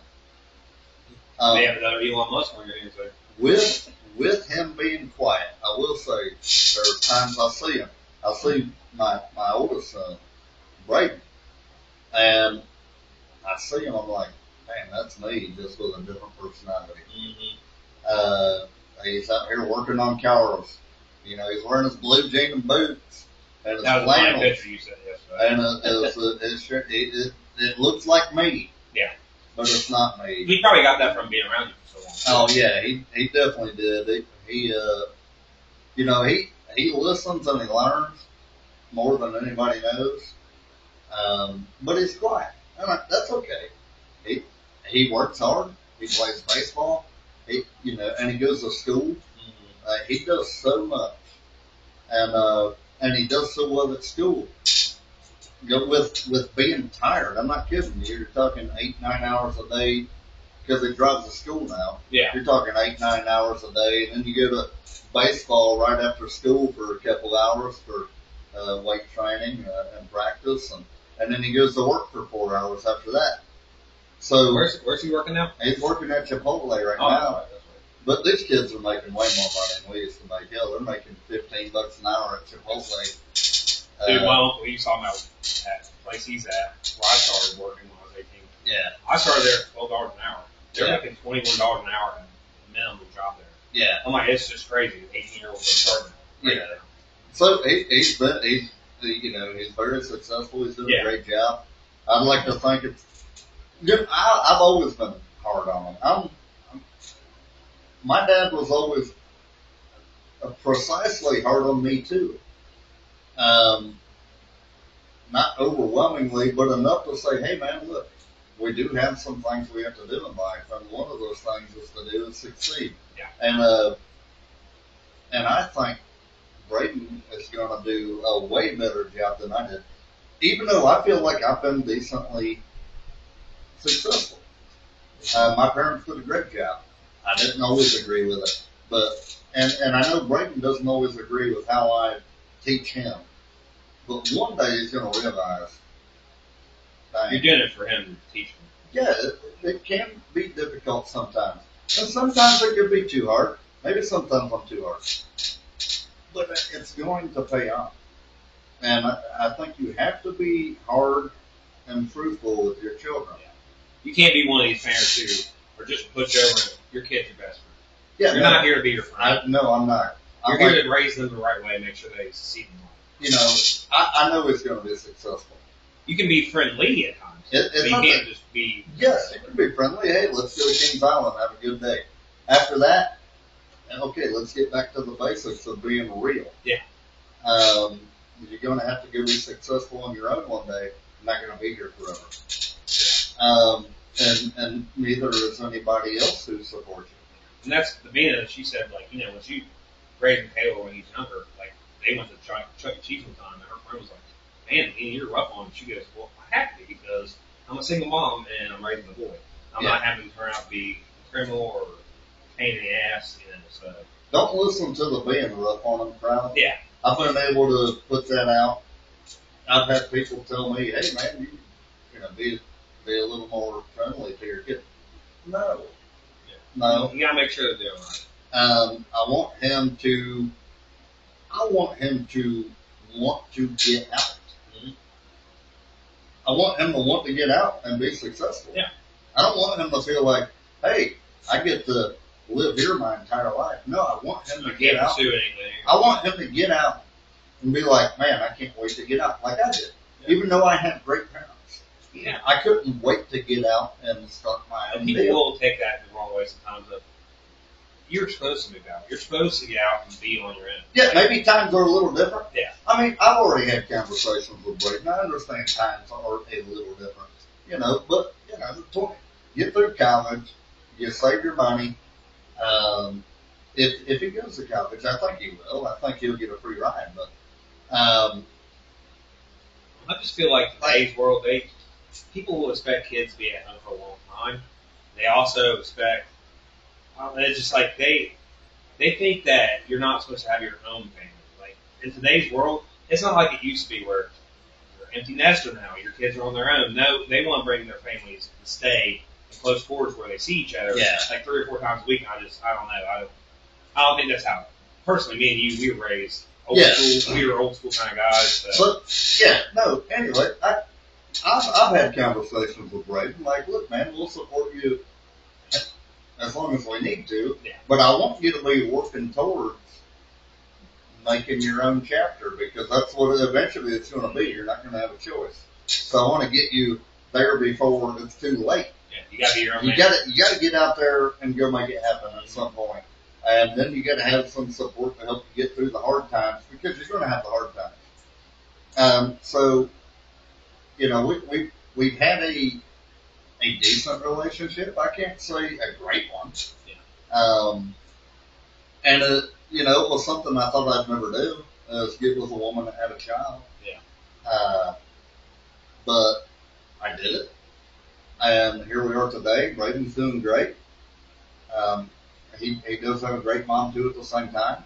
[SPEAKER 2] They have another Elon Musk on your hands there.
[SPEAKER 1] With him being quiet, I will say there's times I see him. I see my oldest son, Braden, and I see him. I'm like, man, that's me, just with a different personality.
[SPEAKER 2] Mm-hmm.
[SPEAKER 1] He's out here working on cars. He's wearing his blue jean and boots and his
[SPEAKER 2] that was a
[SPEAKER 1] flannels.
[SPEAKER 2] picture you said yesterday.
[SPEAKER 1] And his shirt. It looks like me.
[SPEAKER 2] Yeah.
[SPEAKER 1] But it's not me.
[SPEAKER 2] He probably got that from being around you for so long.
[SPEAKER 1] Oh yeah, he definitely did. He listens and he learns more than anybody knows. But he's quiet. That's okay. He works hard. He plays baseball. And he goes to school.
[SPEAKER 2] Mm-hmm.
[SPEAKER 1] He does so much, and he does so well at school. With being tired, I'm not kidding you. You're talking 8-9 hours a day because he drives to school now.
[SPEAKER 2] Yeah.
[SPEAKER 1] You're talking 8-9 hours a day, and then you go to baseball right after school for a couple hours for weight training and practice, and then he goes to work for 4 hours after that. So
[SPEAKER 2] where's he working now?
[SPEAKER 1] He's working at Chipotle right now.
[SPEAKER 2] Right, that's right.
[SPEAKER 1] But these kids are making way more money than we used to make. Hell, they're making $15 an hour at Chipotle.
[SPEAKER 2] Dude, we saw him at the place he's at, where I started working when I was 18.
[SPEAKER 1] Yeah.
[SPEAKER 2] I started there at $12 an hour. They're
[SPEAKER 1] Yeah.
[SPEAKER 2] making $21 an hour at a minimum job there.
[SPEAKER 1] Yeah.
[SPEAKER 2] I'm like, it's just crazy. 18-year-olds are starting.
[SPEAKER 1] Yeah. So he's very successful. He's doing a great job. I'd like to think it's good. I've always been hard on him. My dad was always precisely hard on me too. Not overwhelmingly, but enough to say, hey man, look, we do have some things we have to do in life, and one of those things is to do is succeed.
[SPEAKER 2] Yeah.
[SPEAKER 1] And I think Braden is going to do a way better job than I did, even though I feel like I've been decently successful. My parents did a great job. I didn't always agree with it, and I know Braden doesn't always agree with how I teach him. But one day he's going to realize.
[SPEAKER 2] You're doing it for him to teach him.
[SPEAKER 1] Yeah, it can be difficult sometimes. And sometimes it can be too hard. Maybe sometimes I'm too hard. But it's going to pay off. And I think you have to be hard and truthful with your children.
[SPEAKER 2] Yeah. You can't be one of these parents who are just put you over and your kid's your best friend.
[SPEAKER 1] Yeah,
[SPEAKER 2] You're not here to be your friend.
[SPEAKER 1] No, I'm not.
[SPEAKER 2] You're here to raise them the right way and make sure they succeed in life.
[SPEAKER 1] I know he's going to be successful.
[SPEAKER 2] You can be friendly at times. But you can't just be.
[SPEAKER 1] Yes, you can be friendly. Hey, let's go to Kings Island. Have a good day. After that, okay, let's get back to the basics of being real.
[SPEAKER 2] Yeah.
[SPEAKER 1] You're going to have to go be successful on your own one day. You're not going to be here forever. And neither is anybody else who supports you.
[SPEAKER 2] And that's the being that she said, like, when she raised Taylor when he was younger, like, they went to Chuck E. Cheese one time, and her friend was like, man, you're rough on him. She goes, well, I have to because I'm a single mom and I'm raising a boy. I'm not having to turn out to be a criminal or a pain in the ass. So.
[SPEAKER 1] Don't listen to the being rough on them crowd.
[SPEAKER 2] Yeah.
[SPEAKER 1] I've been able to put that out. I've had people tell me, hey, man, be a little more friendly to your kid. No.
[SPEAKER 2] Yeah. No. You got to make sure that they're all right.
[SPEAKER 1] I want him to. I want him to want to get out.
[SPEAKER 2] Mhm.
[SPEAKER 1] I want him to want to get out and be successful.
[SPEAKER 2] Yeah.
[SPEAKER 1] I don't want him to feel like, hey, I get to live here my entire life. No, I want him to
[SPEAKER 2] You
[SPEAKER 1] get
[SPEAKER 2] can't
[SPEAKER 1] out.
[SPEAKER 2] pursue anything.
[SPEAKER 1] I want him to get out and be like, man, I can't wait to get out, like I did.
[SPEAKER 2] Yeah.
[SPEAKER 1] Even though I had great parents.
[SPEAKER 2] Yeah.
[SPEAKER 1] I couldn't wait to get out and start my own
[SPEAKER 2] And people
[SPEAKER 1] deal.
[SPEAKER 2] will take that the wrong way sometimes. Of you're supposed to move out. You're supposed to get out and be on your own.
[SPEAKER 1] Yeah, maybe times are a little different.
[SPEAKER 2] Yeah.
[SPEAKER 1] I mean, I've already had conversations with Braden. I understand times are a little different, but, get through college, you save your money. If he goes to college, I think he will. I think he'll get a free ride. But
[SPEAKER 2] I just feel like today's world, people will expect kids to be at home for a long time. They also expect, it's just like they think that you're not supposed to have your own family. Like in today's world, it's not like it used to be where you're an empty nester now. Your kids are on their own. No, they want to bring their families to stay in close quarters where they see each other like 3 or 4 times a week. And I don't know. I don't think that's how. Personally, me and you, we were raised old school. We were old school kind of guys. So.
[SPEAKER 1] But anyway, I've had conversations with Braden. Like, look, man, we'll support you as long as we need to.
[SPEAKER 2] Yeah.
[SPEAKER 1] But I want you to be working towards making your own chapter because that's what eventually it's going to be. You're not going to have a choice. So I want to get you there before it's too late.
[SPEAKER 2] Yeah, you got to be your own man.
[SPEAKER 1] You got to get out there and go make it happen at some point. And then you got to have some support to help you get through the hard times because you're going to have the hard times. So, we've had a decent relationship. I can't say a great one.
[SPEAKER 2] Yeah.
[SPEAKER 1] And it was something I thought I'd never do is get with a woman that had a child.
[SPEAKER 2] Yeah.
[SPEAKER 1] But I did it. And here we are today. Braden's doing great. He does have a great mom too at the same time.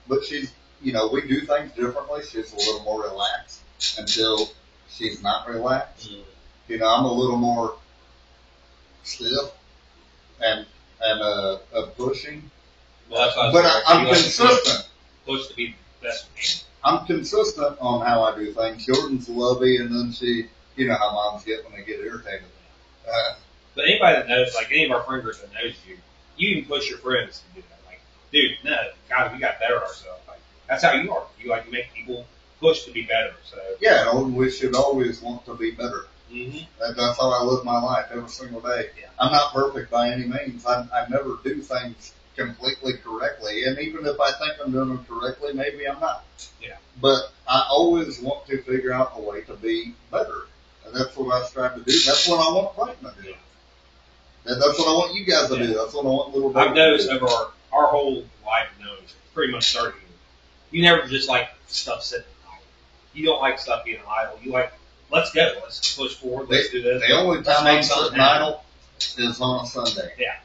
[SPEAKER 1] But she's, we do things differently. She's a little more relaxed until she's not relaxed. I'm a little more stiff and pushing.
[SPEAKER 2] Well, that's what
[SPEAKER 1] but I'm consistent.
[SPEAKER 2] Push to be the best.
[SPEAKER 1] I'm consistent on how I do things. Jordan's lovey, and then she, how moms get when they get irritated.
[SPEAKER 2] But anybody that knows, like any of our friend groups that knows you can push your friends to do that. Like, dude, no, God, we got to better ourselves. Like, that's how you are. You like to make people push to be better. So
[SPEAKER 1] yeah, and we should always want to be better.
[SPEAKER 2] Mm-hmm.
[SPEAKER 1] That's how I live my life every single day.
[SPEAKER 2] Yeah.
[SPEAKER 1] I'm not perfect by any means. I never do things completely correctly, and even if I think I'm doing them correctly, maybe I'm not.
[SPEAKER 2] Yeah.
[SPEAKER 1] But I always want to figure out a way to be better, and that's what I strive to do. That's what I want Clayton to do. That's what I want you guys to do. That's what I want little baby
[SPEAKER 2] I've noticed
[SPEAKER 1] to do.
[SPEAKER 2] over our whole life of knowing, pretty much starting, you never just like stuff sitting idle. You don't like stuff being idle. You like, let's go. Let's push forward. Let's do this.
[SPEAKER 1] The only time I'm sitting idle is on a Sunday.
[SPEAKER 2] Yeah.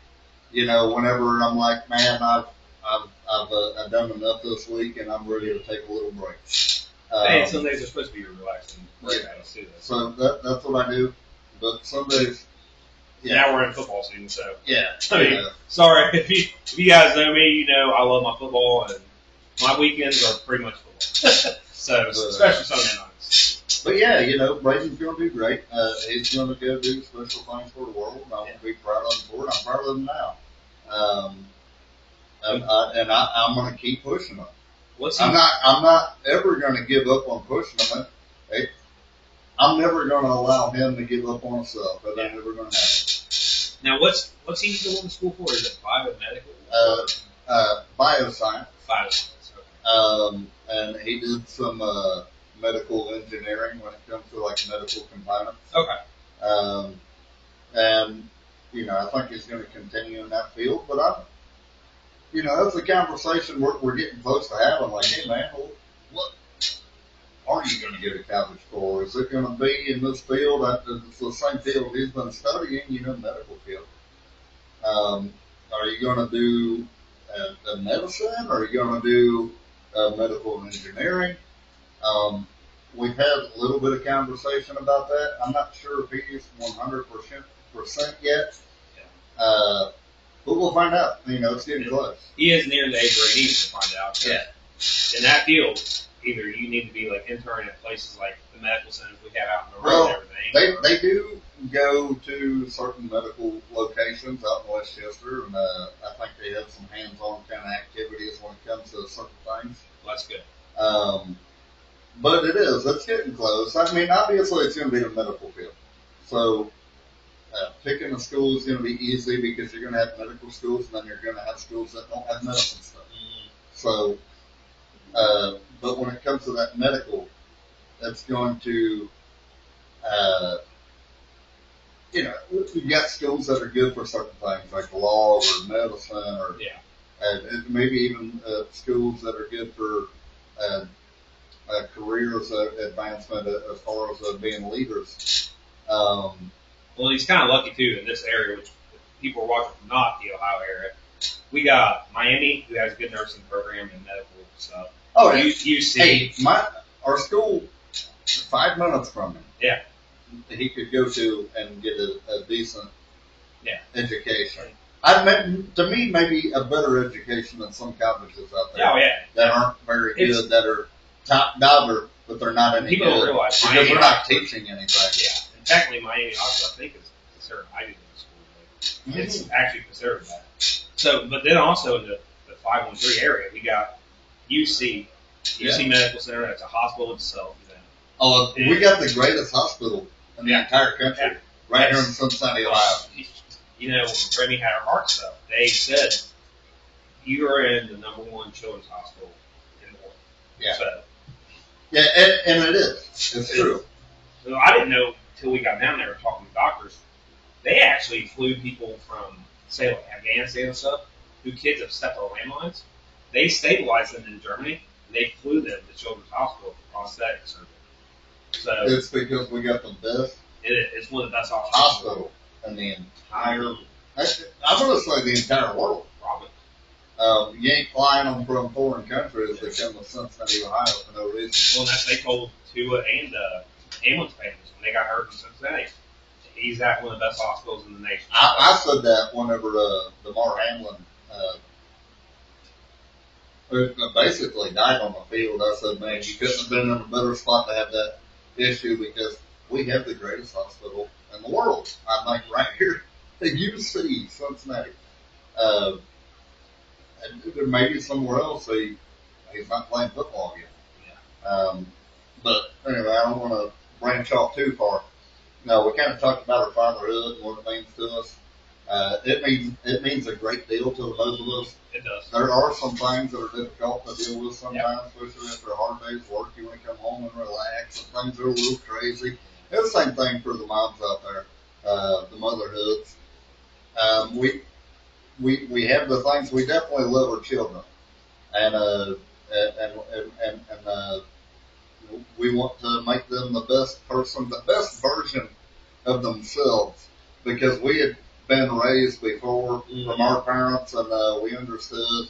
[SPEAKER 1] Whenever I'm like, man, I've done enough this week, and I'm ready to take a little break.
[SPEAKER 2] Hey, Sundays are supposed to be your relaxing break.
[SPEAKER 1] Yeah.
[SPEAKER 2] Let's do this.
[SPEAKER 1] So that's what I do. But Sundays.
[SPEAKER 2] Yeah. Now we're in football season, so
[SPEAKER 1] yeah.
[SPEAKER 2] I mean, sorry if you guys know me, you know I love my football, and my weekends are pretty much football. So especially Sunday nights.
[SPEAKER 1] But yeah, Braden's going to do great. He's going to go do special things for the world. And I want to be proud of him for it. I'm proud of him now. I'm going to keep pushing him. I'm not ever going to give up on pushing him. I'm never going to allow him to give up on himself. That ain't never going to happen.
[SPEAKER 2] Now, what's he going to school for? Is it biomedical?
[SPEAKER 1] Bioscience.
[SPEAKER 2] Bioscience. Okay.
[SPEAKER 1] And he did some medical engineering when it comes to like medical components.
[SPEAKER 2] Okay.
[SPEAKER 1] And I think he's going to continue in that field. But that's a conversation we're getting close to having. Like, hey man, what are you going to go to college for? Is it going to be in this field? It's the same field he's been studying, medical field. Are you going to do a medicine? Or are you going to do medical engineering? We've had a little bit of conversation about that. I'm not sure if he's 100% yet. But we'll find out. It's getting close.
[SPEAKER 2] He is near the age where he needs to find out.
[SPEAKER 1] Yeah.
[SPEAKER 2] In that field, either you need to be like intern at places like the medical centers we have out in the road
[SPEAKER 1] Well,
[SPEAKER 2] and everything.
[SPEAKER 1] they do go to certain medical locations out in Westchester, and I think they have some hands-on kind of activities when it comes to certain things.
[SPEAKER 2] Well, that's good.
[SPEAKER 1] But it's getting close. I mean, obviously it's going to be the medical field. So picking a school is going to be easy because you're going to have medical schools, and then you're going to have schools that don't have medicine stuff.
[SPEAKER 2] Mm-hmm.
[SPEAKER 1] So, but when it comes to that medical, that's going to, you got schools that are good for certain things like law or medicine, or maybe even schools that are good for careers advancement as far as being leaders.
[SPEAKER 2] Well, he's kind of lucky too in this area, which people are watching from not the Ohio area. We got Miami, who has a good nursing program and medical stuff.
[SPEAKER 1] Oh, yeah.
[SPEAKER 2] UC.
[SPEAKER 1] Hey, our school, 5 minutes from him.
[SPEAKER 2] Yeah.
[SPEAKER 1] He could go to and get a decent education. To me, maybe a better education than some colleges out there.
[SPEAKER 2] Oh, yeah.
[SPEAKER 1] That aren't very good, that are top dollar, but they're not any
[SPEAKER 2] people
[SPEAKER 1] good.
[SPEAKER 2] Don't realize
[SPEAKER 1] because they're not teaching anything.
[SPEAKER 2] Yeah. And technically, Miami also, I think, is considered Ivy League school. Mm-hmm. It's actually considered that. So, but then also in the 513 area, we got UC Medical Center. That's a hospital itself.
[SPEAKER 1] Oh, we got the greatest hospital in the entire country, right here in Cincinnati, Ohio.
[SPEAKER 2] When Remy had her heart stuff, they said you are in the #1 children's hospital in the world.
[SPEAKER 1] Yeah.
[SPEAKER 2] So,
[SPEAKER 1] and it is. It's true.
[SPEAKER 2] So I didn't know until we got down there talking to doctors. They actually flew people from, say, like Afghanistan and stuff, who kids have stepped on landmines. They stabilized them in Germany, and they flew them to Children's Hospital for prosthetic surgery. So
[SPEAKER 1] it's because we got the best.
[SPEAKER 2] It's one of the best
[SPEAKER 1] hospitals in the entire. I'm going to say the entire world.
[SPEAKER 2] Probably.
[SPEAKER 1] You ain't flying them from foreign countries that come to Cincinnati, Ohio for no reason.
[SPEAKER 2] Well, that's they told Tua and ambulance patients when they got hurt in Cincinnati. He's at one of the best hospitals in the nation.
[SPEAKER 1] I said that whenever DeMar Hamlin basically died on the field. I said, man, you couldn't have been in a better spot to have that issue because we have the greatest hospital in the world. I think right here at UC Cincinnati. And maybe somewhere else he's not playing football yet. Yeah. But anyway, I don't want to branch off too far. No, we kind of talked about our fatherhood and what it means to us. It means a great deal to the both of us.
[SPEAKER 2] It does.
[SPEAKER 1] There are some things that are difficult to deal with sometimes, especially after a hard day's work. You want to come home and relax, and things are a little crazy. It's the same thing for the moms out there, the motherhoods. We have the things. We definitely love our children, and we want to make them the best person, the best version of themselves, because we had been raised before from our parents, and we understood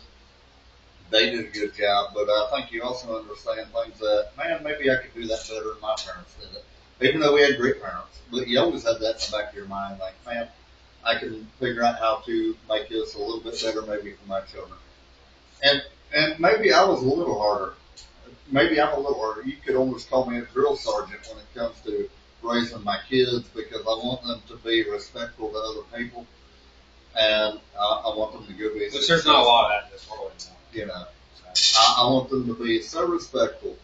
[SPEAKER 1] they did a good job. But I think you also understand things that, man, maybe I could do that better than my parents did it. Even though we had great parents, but you always have that in the back of your mind, like, man, I can figure out how to make this a little bit better, maybe for my children. And maybe I was a little harder. Maybe I'm a little harder. You could almost call me a drill sergeant when it comes to raising my kids, because I want them to be respectful to other people, and I want them to go be successful.
[SPEAKER 2] Which there's not a lot of that in this world anymore.
[SPEAKER 1] You know, I want them to be so respectful,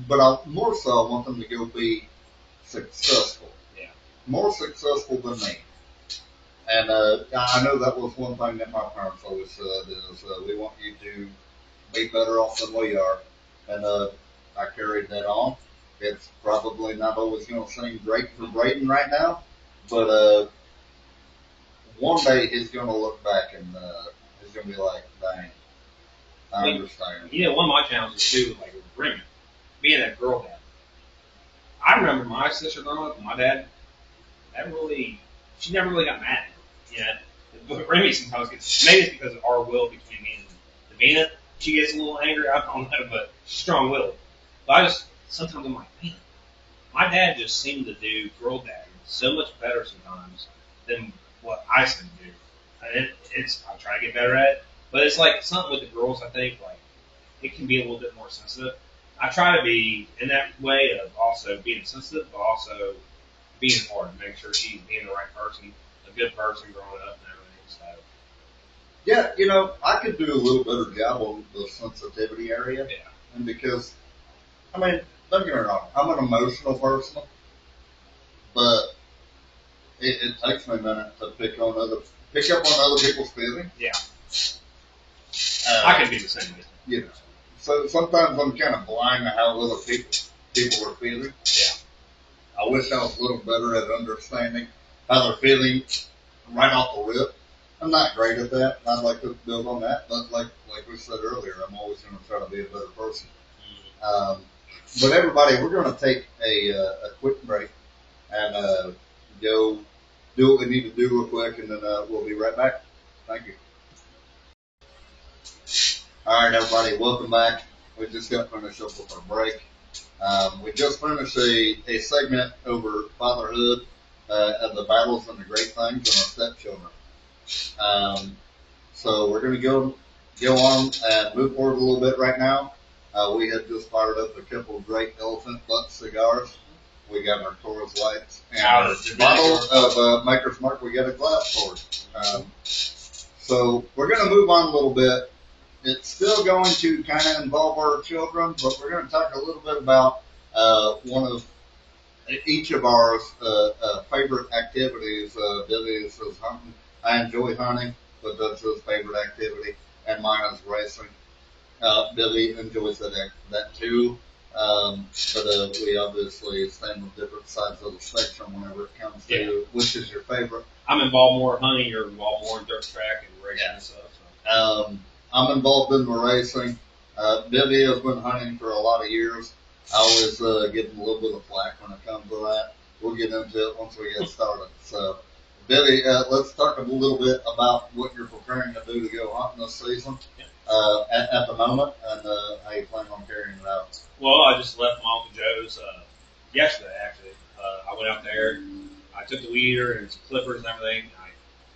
[SPEAKER 1] but more so I want them to go be successful.
[SPEAKER 2] Yeah.
[SPEAKER 1] More successful than me. And I know that was one thing that my parents always said is we want you to be better off than we are, and I carried that on. It's probably not always going to seem great for Braden right now, but one day he's going to look back and he's going to be like, dang, I understand.
[SPEAKER 2] One of my challenges too, like with Remy, being that girl dad. I remember my sister growing up, and my dad, she never really got mad. But Remy sometimes gets, maybe it's because of our will between me and Davina. She gets a little angry, I don't know, but she's strong-willed. But sometimes I'm like, man, my dad just seemed to do girl dad so much better sometimes than what I seem to do. And I try to get better at it, but it's like something with the girls. I think like it can be a little bit more sensitive. I try to be in that way of also being sensitive, but also being hard and making sure she's being the right person, a good person growing up and everything. So
[SPEAKER 1] Yeah, you know, I could do a little better job on the sensitivity area.
[SPEAKER 2] yeah,
[SPEAKER 1] And because, I mean, don't get me wrong, I'm an emotional person, but it takes me a minute to pick up on other people's feelings.
[SPEAKER 2] yeah, I
[SPEAKER 1] Uh,
[SPEAKER 2] can be the same way.
[SPEAKER 1] you know, so sometimes I'm kind of blind to how other people are feeling.
[SPEAKER 2] Yeah,
[SPEAKER 1] I wish I was a little better at understanding how they're feeling right off the rip. I'm not great at that. I'd like to build on that, but like we said earlier, I'm always going to try to be a better person. But everybody, we're going to take a quick break and go do what we need to do real quick, and then we'll be right back. Thank you. All right, everybody, welcome back. We just got finished up with our break. We just finished a segment over fatherhood and the battles and the great things and our stepchildren. So we're going to go on and move forward a little bit right now. We had just fired up a couple of great elephant butt cigars. We got our Taurus lights and our bottle of Maker's Mark. We got a glass for it. So we're going to move on a little bit. It's still going to kind of involve our children, but we're going to talk a little bit about one of each of our favorite activities. Billy says hunting. I enjoy hunting, but that's his favorite activity, and mine is racing. Billy enjoys that too. But we obviously stand on different sides of the spectrum whenever it comes to which is your favorite.
[SPEAKER 2] I'm involved more in hunting. You're involved more in dirt track and racing and stuff. So.
[SPEAKER 1] I'm involved in the racing. Billy has been hunting for a lot of years. I always give him a little bit of flack when it comes to that. We'll get into it once we get started. So, Billy, let's talk a little bit about what you're preparing to do to go hunting this season at the moment, and how you plan on carrying it out.
[SPEAKER 2] Well, I just left my Uncle Joe's yesterday, actually. I went out there. I took the weed eater and some clippers and everything. I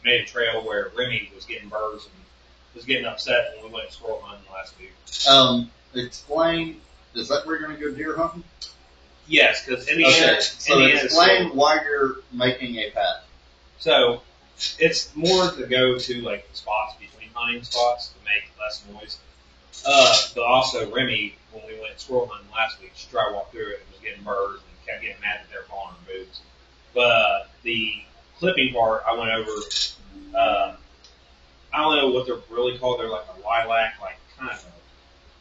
[SPEAKER 2] made a trail where Remy was getting birds and was getting upset when we went squirrel hunting last week.
[SPEAKER 1] Explain, is that where you're going to go deer hunting?
[SPEAKER 2] Yes, because Indiana.
[SPEAKER 1] Okay, so explain why you're making a path.
[SPEAKER 2] So it's more to go to like spots between hunting spots to make less noise. But also Remy, when we went squirrel hunting last week, she tried to walk through it and was getting birds and kept getting mad that they're falling on her boots. But the clipping part, I went over. I don't know what they're really called. They're like a lilac, like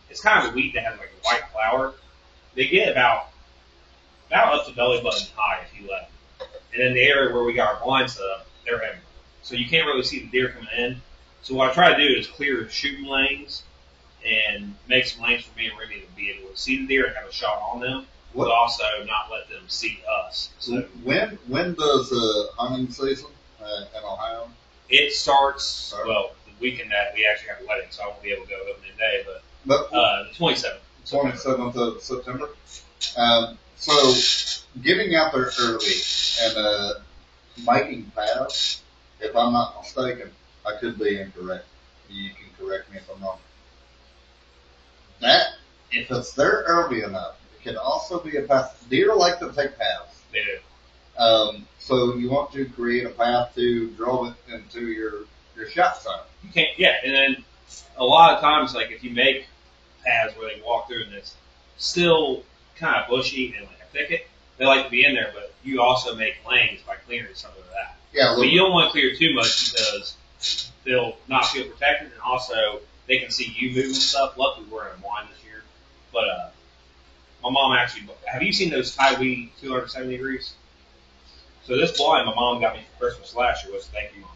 [SPEAKER 2] it's kind of a weed that has like a white flower. They get about up to belly button high if you let them. And in the area where we got our blinds set up, they're everywhere. So you can't really see the deer coming in. So what I try to do is clear shooting lanes and make some lanes for me and Remy to be able to see the deer and have a shot on them, but also not let them see us. So
[SPEAKER 1] when does hunting season in Ohio?
[SPEAKER 2] It starts, well, the weekend that we actually have a wedding, so I won't be able to go opening day, but the 27th.
[SPEAKER 1] 27th of September. So getting out there early and making paths, if I'm not mistaken, I could be incorrect. You can correct me if I'm wrong. That, if it's there early enough, it can also be a path. Deer like to take paths.
[SPEAKER 2] They do.
[SPEAKER 1] So you want to create a path to draw it into your shot zone.
[SPEAKER 2] You can't, yeah, and then a lot of times, like if you make paths where they walk through and it's still kind of bushy and like a thicket, they like to be in there, but you also make lanes by clearing some of that.
[SPEAKER 1] Yeah,
[SPEAKER 2] but you don't want to clear too much because they'll not feel protected, and also they can see you moving stuff. Luckily, we're in a blind this year, but my mom actually. Have you seen those tie weed 270 degrees? So this blind my mom got me for Christmas last year was thank you, Mom.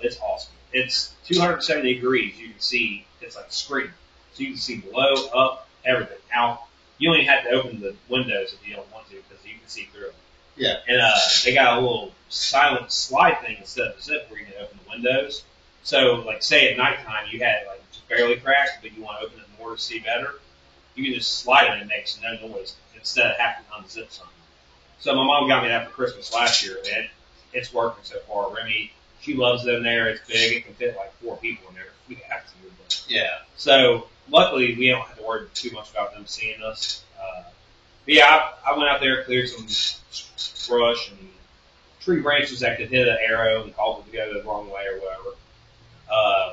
[SPEAKER 2] It's awesome. It's 270 degrees. You can see it's like a screen, so you can see below, up, everything. Now you only have to open the windows if you don't want to because you can see through them.
[SPEAKER 1] Yeah.
[SPEAKER 2] And they got a little silent slide thing instead of a zip where you can open the windows. So like say at nighttime you had it like just barely cracked, but you want to open it more to see better. You can just slide it and it makes no noise instead of having to unzip something. So my mom got me that for Christmas last year, and it's working so far. Remy, she loves it in there. It's big. It can fit like 4 people in there. We have to. But.
[SPEAKER 1] Yeah.
[SPEAKER 2] So luckily, we don't have to worry too much about them seeing us. But yeah, I went out there, cleared some brush and tree branches that could hit an arrow and cause it to go the wrong way or whatever.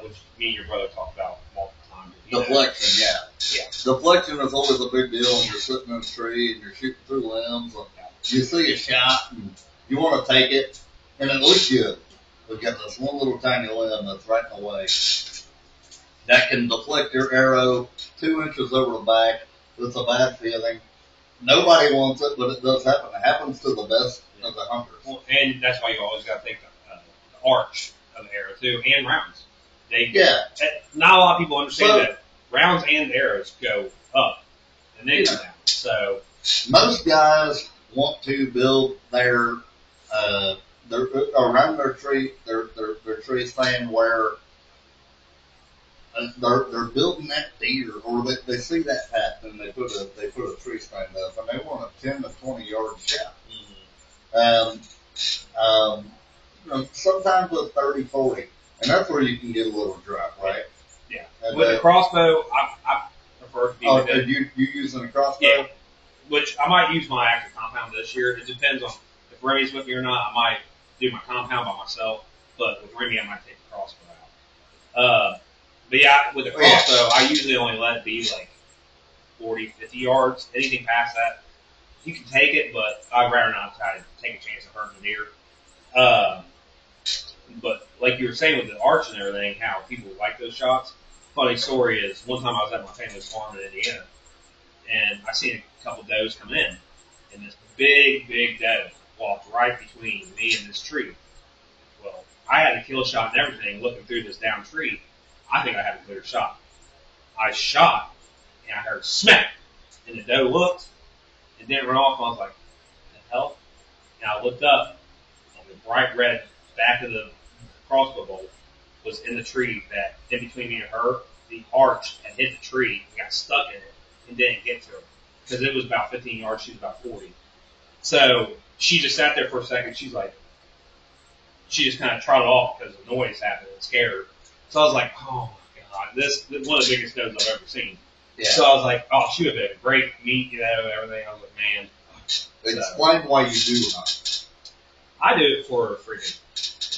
[SPEAKER 2] Which me and your brother talked about multiple times.
[SPEAKER 1] Deflection, yeah. Deflection is always a big deal when you're sitting in a tree and you're shooting through limbs. And you see a shot and you want to take it, and it looks good. We've got this one little tiny limb that's right in the way. That can deflect your arrow 2 inches over the back. It's a bad feeling. Nobody wants it, but it does happen. It happens to the best of the hunters.
[SPEAKER 2] Well, and that's why you always got to take the arch of the arrow too, and rounds. Not a lot of people understand that rounds and arrows go up and then go down. So
[SPEAKER 1] most guys want to build their around their tree stand where they're building that deer, or they see that path and they put a tree stand up, and they want a 10 to 20 yard shot. Sometimes with 30, 40, and that's where you can get a little drop, right?
[SPEAKER 2] Yeah. And with a crossbow, I prefer to be.
[SPEAKER 1] Oh, are you using a crossbow?
[SPEAKER 2] Yeah. Which I might use my active compound this year. It depends on if Remy's with me or not. I might do my compound by myself, but with Remy, I might take the crossbow out. But yeah, with a crossbow, I usually only let it be like 40, 50 yards. Anything past that, you can take it, but I'd rather not try to take a chance of hurting the deer. But like you were saying with the arch and everything, how people like those shots. Funny story is, one time I was at my family's farm in Indiana, and I seen a couple does come in, and this big doe walked right between me and this tree. Well, I had a kill shot and everything looking through this down tree. I think I had a clear shot. I shot, and I heard smack, and the doe looked, and didn't run off, and I was like, what the hell? And I looked up, and the bright red back of the crossbow bolt was in the tree that, in between me and her, the arch had hit the tree and got stuck in it and didn't get to her. Because it was about 15 yards, she was about 40. So she just sat there for a second. She's like, she just kind of trotted off because the noise happened and scared her. So I was like, oh my God, this is one of the biggest does I've ever seen. Yeah. So I was like, oh, she would have been a great meat, everything. I was like, man.
[SPEAKER 1] Explain why you do not.
[SPEAKER 2] I do it for freaking.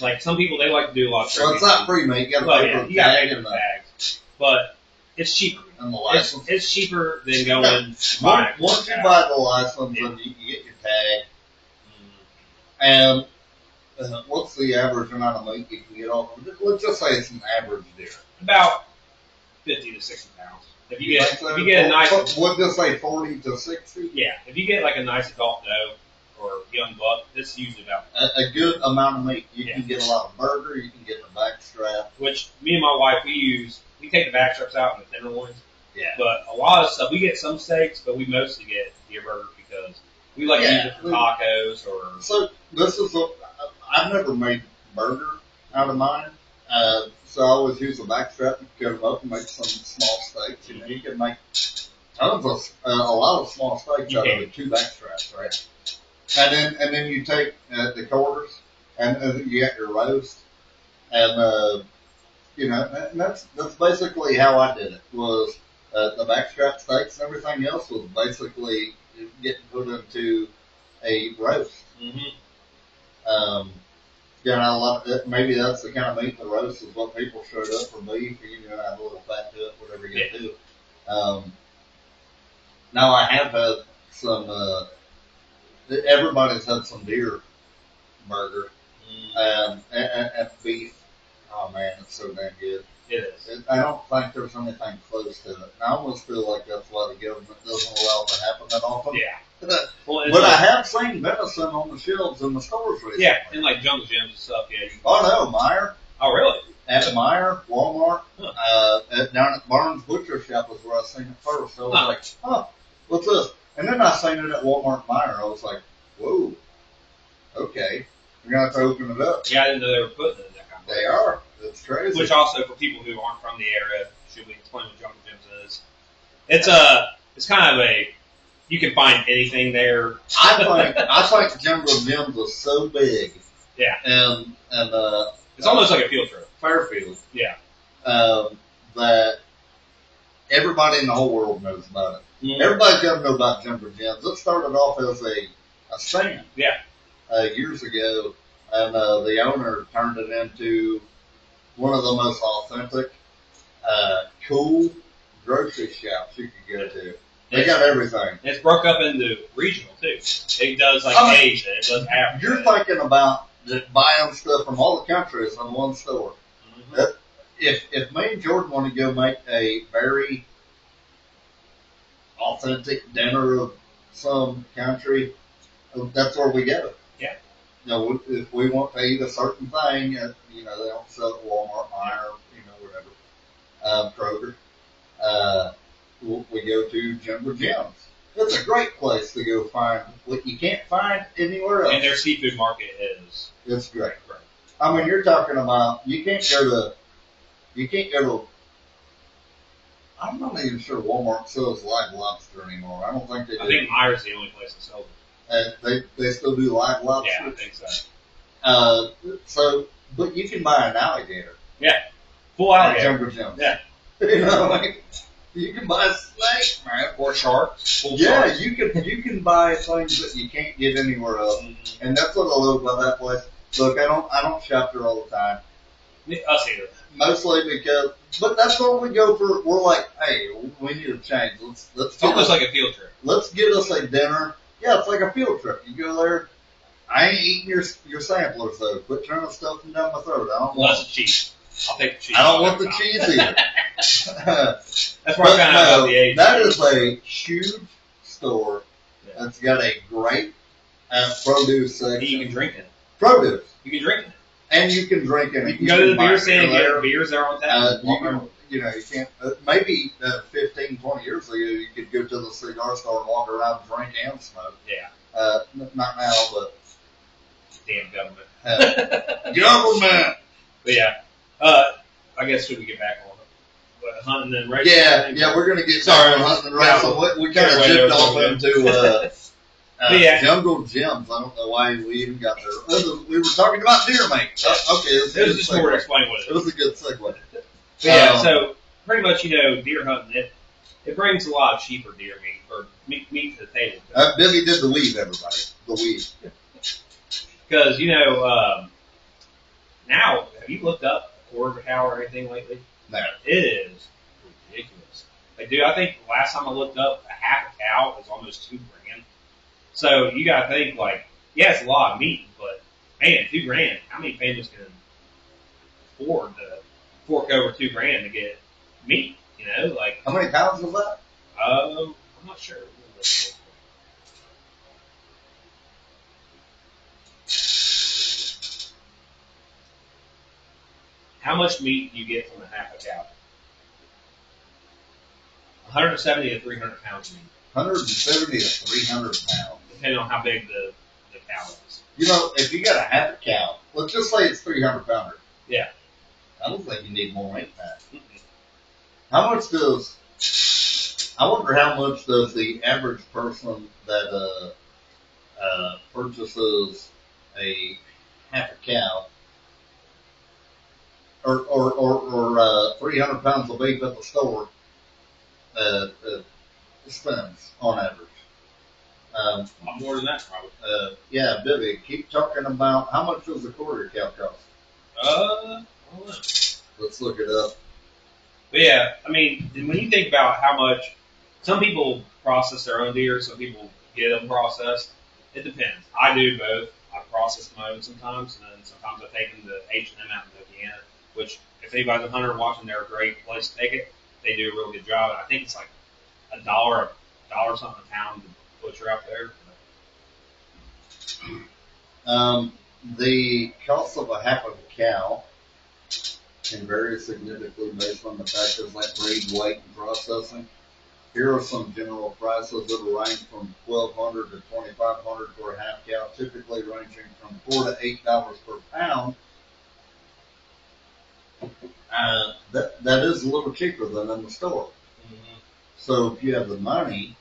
[SPEAKER 2] Like some people, they like to do a lot of.
[SPEAKER 1] Well, it's not free, mate. You got to pay for the tag and the
[SPEAKER 2] tags, but it's cheaper.
[SPEAKER 1] And the license.
[SPEAKER 2] It's cheaper than going.
[SPEAKER 1] Once you buy the license, and you get your tag, and what's the average amount of meat you can get off of it? Let's just say it's an average deer.
[SPEAKER 2] About 50 to 60 pounds. If you get a nice.
[SPEAKER 1] We'll just say 40 to 60.
[SPEAKER 2] Yeah, if you get like a nice adult doe or young buck, this is usually about
[SPEAKER 1] a good amount of meat. You can get a lot of burger. You can get the back strap.
[SPEAKER 2] Which me and my wife we take the back straps out and the tenderloins.
[SPEAKER 1] Yeah.
[SPEAKER 2] But a lot of stuff we get some steaks, but we mostly get deer burger because we like to use it for tacos or.
[SPEAKER 1] So this is I've never made burger out of mine. So I always use the back strap and cut them up and make some small steaks. You know, you can make tons of a lot of small steaks out of the 2 back straps, right? And then you take the quarters and you got your roast, and and that's basically how I did it. Was the backstrap steaks and everything else was basically getting put into a roast.
[SPEAKER 2] Mm-hmm.
[SPEAKER 1] Maybe that's the kind of meat the roast is what people showed up for beef, or you add a little fat to it, whatever you do. Now I have had some. Everybody's had some deer burger and beef. Oh man, it's so damn good.
[SPEAKER 2] It is.
[SPEAKER 1] I don't think there's anything close to it. I almost feel like that's why the government doesn't allow it to happen that often.
[SPEAKER 2] Yeah.
[SPEAKER 1] But I have seen venison on the shelves in the stores recently.
[SPEAKER 2] Yeah, in like jungle gyms and stuff. Yeah.
[SPEAKER 1] Oh no, Meijer.
[SPEAKER 2] Oh really?
[SPEAKER 1] At Meijer, Walmart, down at Barnes Butcher Shop was where I seen it first. So I was like, what's this? And then I seen it at Walmart Meijer. I was like, whoa, okay, we're gonna have to open it up.
[SPEAKER 2] Yeah, I didn't know they were putting it in that kind of place.
[SPEAKER 1] They are. It's crazy.
[SPEAKER 2] Which also, for people who aren't from the area, should we explain what jungle gyms is? It's kind of you can find anything there.
[SPEAKER 1] I think jungle gyms are so big
[SPEAKER 2] Yeah.
[SPEAKER 1] And
[SPEAKER 2] it's almost like a field trip.
[SPEAKER 1] Fairfield.
[SPEAKER 2] Yeah.
[SPEAKER 1] That everybody in the whole world knows about it.
[SPEAKER 2] Mm-hmm.
[SPEAKER 1] Everybody's got to know about Jumper Jim's. It started off as a stand.
[SPEAKER 2] Yeah.
[SPEAKER 1] Years ago, and the owner turned it into one of the most authentic, cool grocery shops you could go to. They got everything.
[SPEAKER 2] It's broke up into regional too. It does like Asia, it does Africa.
[SPEAKER 1] You're thinking about buying stuff from all the countries in one store. Mm-hmm. If me and Jordan want to go make a very authentic dinner of some country, that's where we go.
[SPEAKER 2] Yeah.
[SPEAKER 1] You know, if we want to eat a certain thing, they don't sell at Walmart, Meijer, whatever, Kroger. We go to Jumper Jim's. It's a great place to go find what you can't find anywhere else.
[SPEAKER 2] And their seafood market is.
[SPEAKER 1] It's great. I mean, you're talking about you can't go to. I'm not even sure Walmart sells live lobster anymore. I don't think they do.
[SPEAKER 2] I think Meijer's the only place that sells it.
[SPEAKER 1] They still do live lobster.
[SPEAKER 2] Yeah, I think so.
[SPEAKER 1] But you can buy an alligator.
[SPEAKER 2] Yeah, full alligator.
[SPEAKER 1] Jumper Jim's.
[SPEAKER 2] Yeah.
[SPEAKER 1] You can buy a snake, man.
[SPEAKER 2] Or sharks.
[SPEAKER 1] Sharks. You can buy things that you can't get anywhere else, and that's what I love about that place. Look, I don't shop there all the time.
[SPEAKER 2] Us either.
[SPEAKER 1] Mostly but that's what we go for. We're like, hey, we need a change. Let's.
[SPEAKER 2] It's almost like a field trip.
[SPEAKER 1] Let's get us a dinner. Yeah, it's like a field trip. You go there. I ain't eating your samplers though. Quit trying to stuff them down my throat. I don't want
[SPEAKER 2] the cheese. I'll take the cheese.
[SPEAKER 1] I don't want the cheese either.
[SPEAKER 2] That's where I found out about the age.
[SPEAKER 1] That is a huge store that's got a great produce section.
[SPEAKER 2] And you can drink it.
[SPEAKER 1] Produce.
[SPEAKER 2] You can drink it.
[SPEAKER 1] And you can drink it.
[SPEAKER 2] You can go to the beer stand and get beers there on tap.
[SPEAKER 1] You can't. Maybe 15, 20 years ago, you could go to the cigar store and walk around, drink and smoke.
[SPEAKER 2] Yeah.
[SPEAKER 1] Not now, but
[SPEAKER 2] damn government.
[SPEAKER 1] Government.
[SPEAKER 2] But yeah. I guess should we get back on it? What, hunting and racing?
[SPEAKER 1] Yeah, we're gonna get back on hunting and racing. We kind of dipped off into Jungle Jim's. I don't know why we even got there. We were talking about deer meat. Okay,
[SPEAKER 2] it was just more to explain what it is.
[SPEAKER 1] It was a good segue.
[SPEAKER 2] But yeah, so pretty much, deer hunting, it brings a lot of sheep or deer meat or meat to the table.
[SPEAKER 1] Billy did the weave, everybody. The weave.
[SPEAKER 2] Because now, have you looked up a quarter of a cow or anything lately?
[SPEAKER 1] No.
[SPEAKER 2] It is ridiculous. I think the last time I looked up, a half a cow is almost $2,000. So you gotta think it's a lot of meat, but man, $2,000. How many families can afford to fork over $2,000 to get meat?
[SPEAKER 1] How many pounds was that?
[SPEAKER 2] I'm not sure. How much meat do you get from a half a cow? 170 to 300 pounds of meat.
[SPEAKER 1] 170 to 300 pounds.
[SPEAKER 2] Depending on how big the cow is.
[SPEAKER 1] If you got a half a cow, let's just say it's 300 pounder.
[SPEAKER 2] Yeah.
[SPEAKER 1] I don't think you need more meat than that. How much I wonder how much does the average person that purchases a half a cow or 300 pounds of beef at the store spends on average?
[SPEAKER 2] A lot more than that, probably.
[SPEAKER 1] Yeah, Billy, keep talking about how much does a quarter cow cost?
[SPEAKER 2] I don't know.
[SPEAKER 1] Let's look it up.
[SPEAKER 2] But yeah, when you think about how much, some people process their own deer, some people get them processed. It depends. I do both. I process my own sometimes, and then sometimes I take them to H&M out in Indiana, which, if anybody's a hunter watching, they're a great place to take it. They do a real good job. I think it's like $1 something a pound to butcher out there.
[SPEAKER 1] The cost of a half of a cow can vary significantly based on the factors like breed, weight, and processing. Here are some general prices that will range from $1,200 to $2,500 for a half cow, typically ranging from $4 to $8 per pound. That is a little cheaper than in the store.
[SPEAKER 2] Mm-hmm.
[SPEAKER 1] So if you have the money,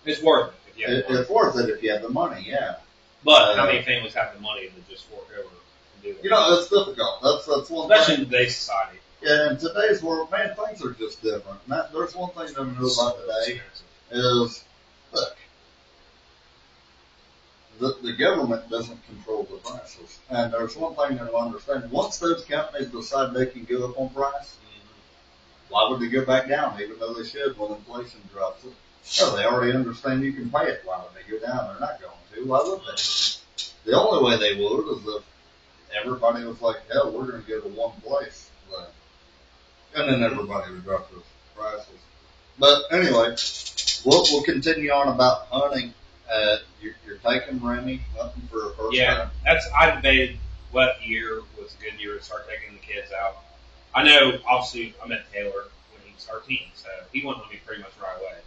[SPEAKER 2] it's worth it.
[SPEAKER 1] It's worth it if you have the money, yeah.
[SPEAKER 2] But how many families have the money to just fork over and do that?
[SPEAKER 1] You know, it's difficult. That's one
[SPEAKER 2] Especially
[SPEAKER 1] thing.
[SPEAKER 2] in today's society.
[SPEAKER 1] Yeah, in today's world, man, things are just different. And there's one thing that I know about today is, look, the government doesn't control the prices. And there's one thing that I understand. Once those companies decide they can go up on price, why would they go back down, even though they should when inflation drops it? Oh, they already understand you can pay it. Why would they go down? They're not going to. Why would they? The only way they would is if everybody was like, hell, we're going to go to one place. And then everybody would drop those prices. But anyway, we'll continue on about hunting. You're taking Remy hunting for a first time.
[SPEAKER 2] I debated what year was a good year to start taking the kids out. I know, obviously, I met Taylor when he was 13, so he went with me pretty much right away.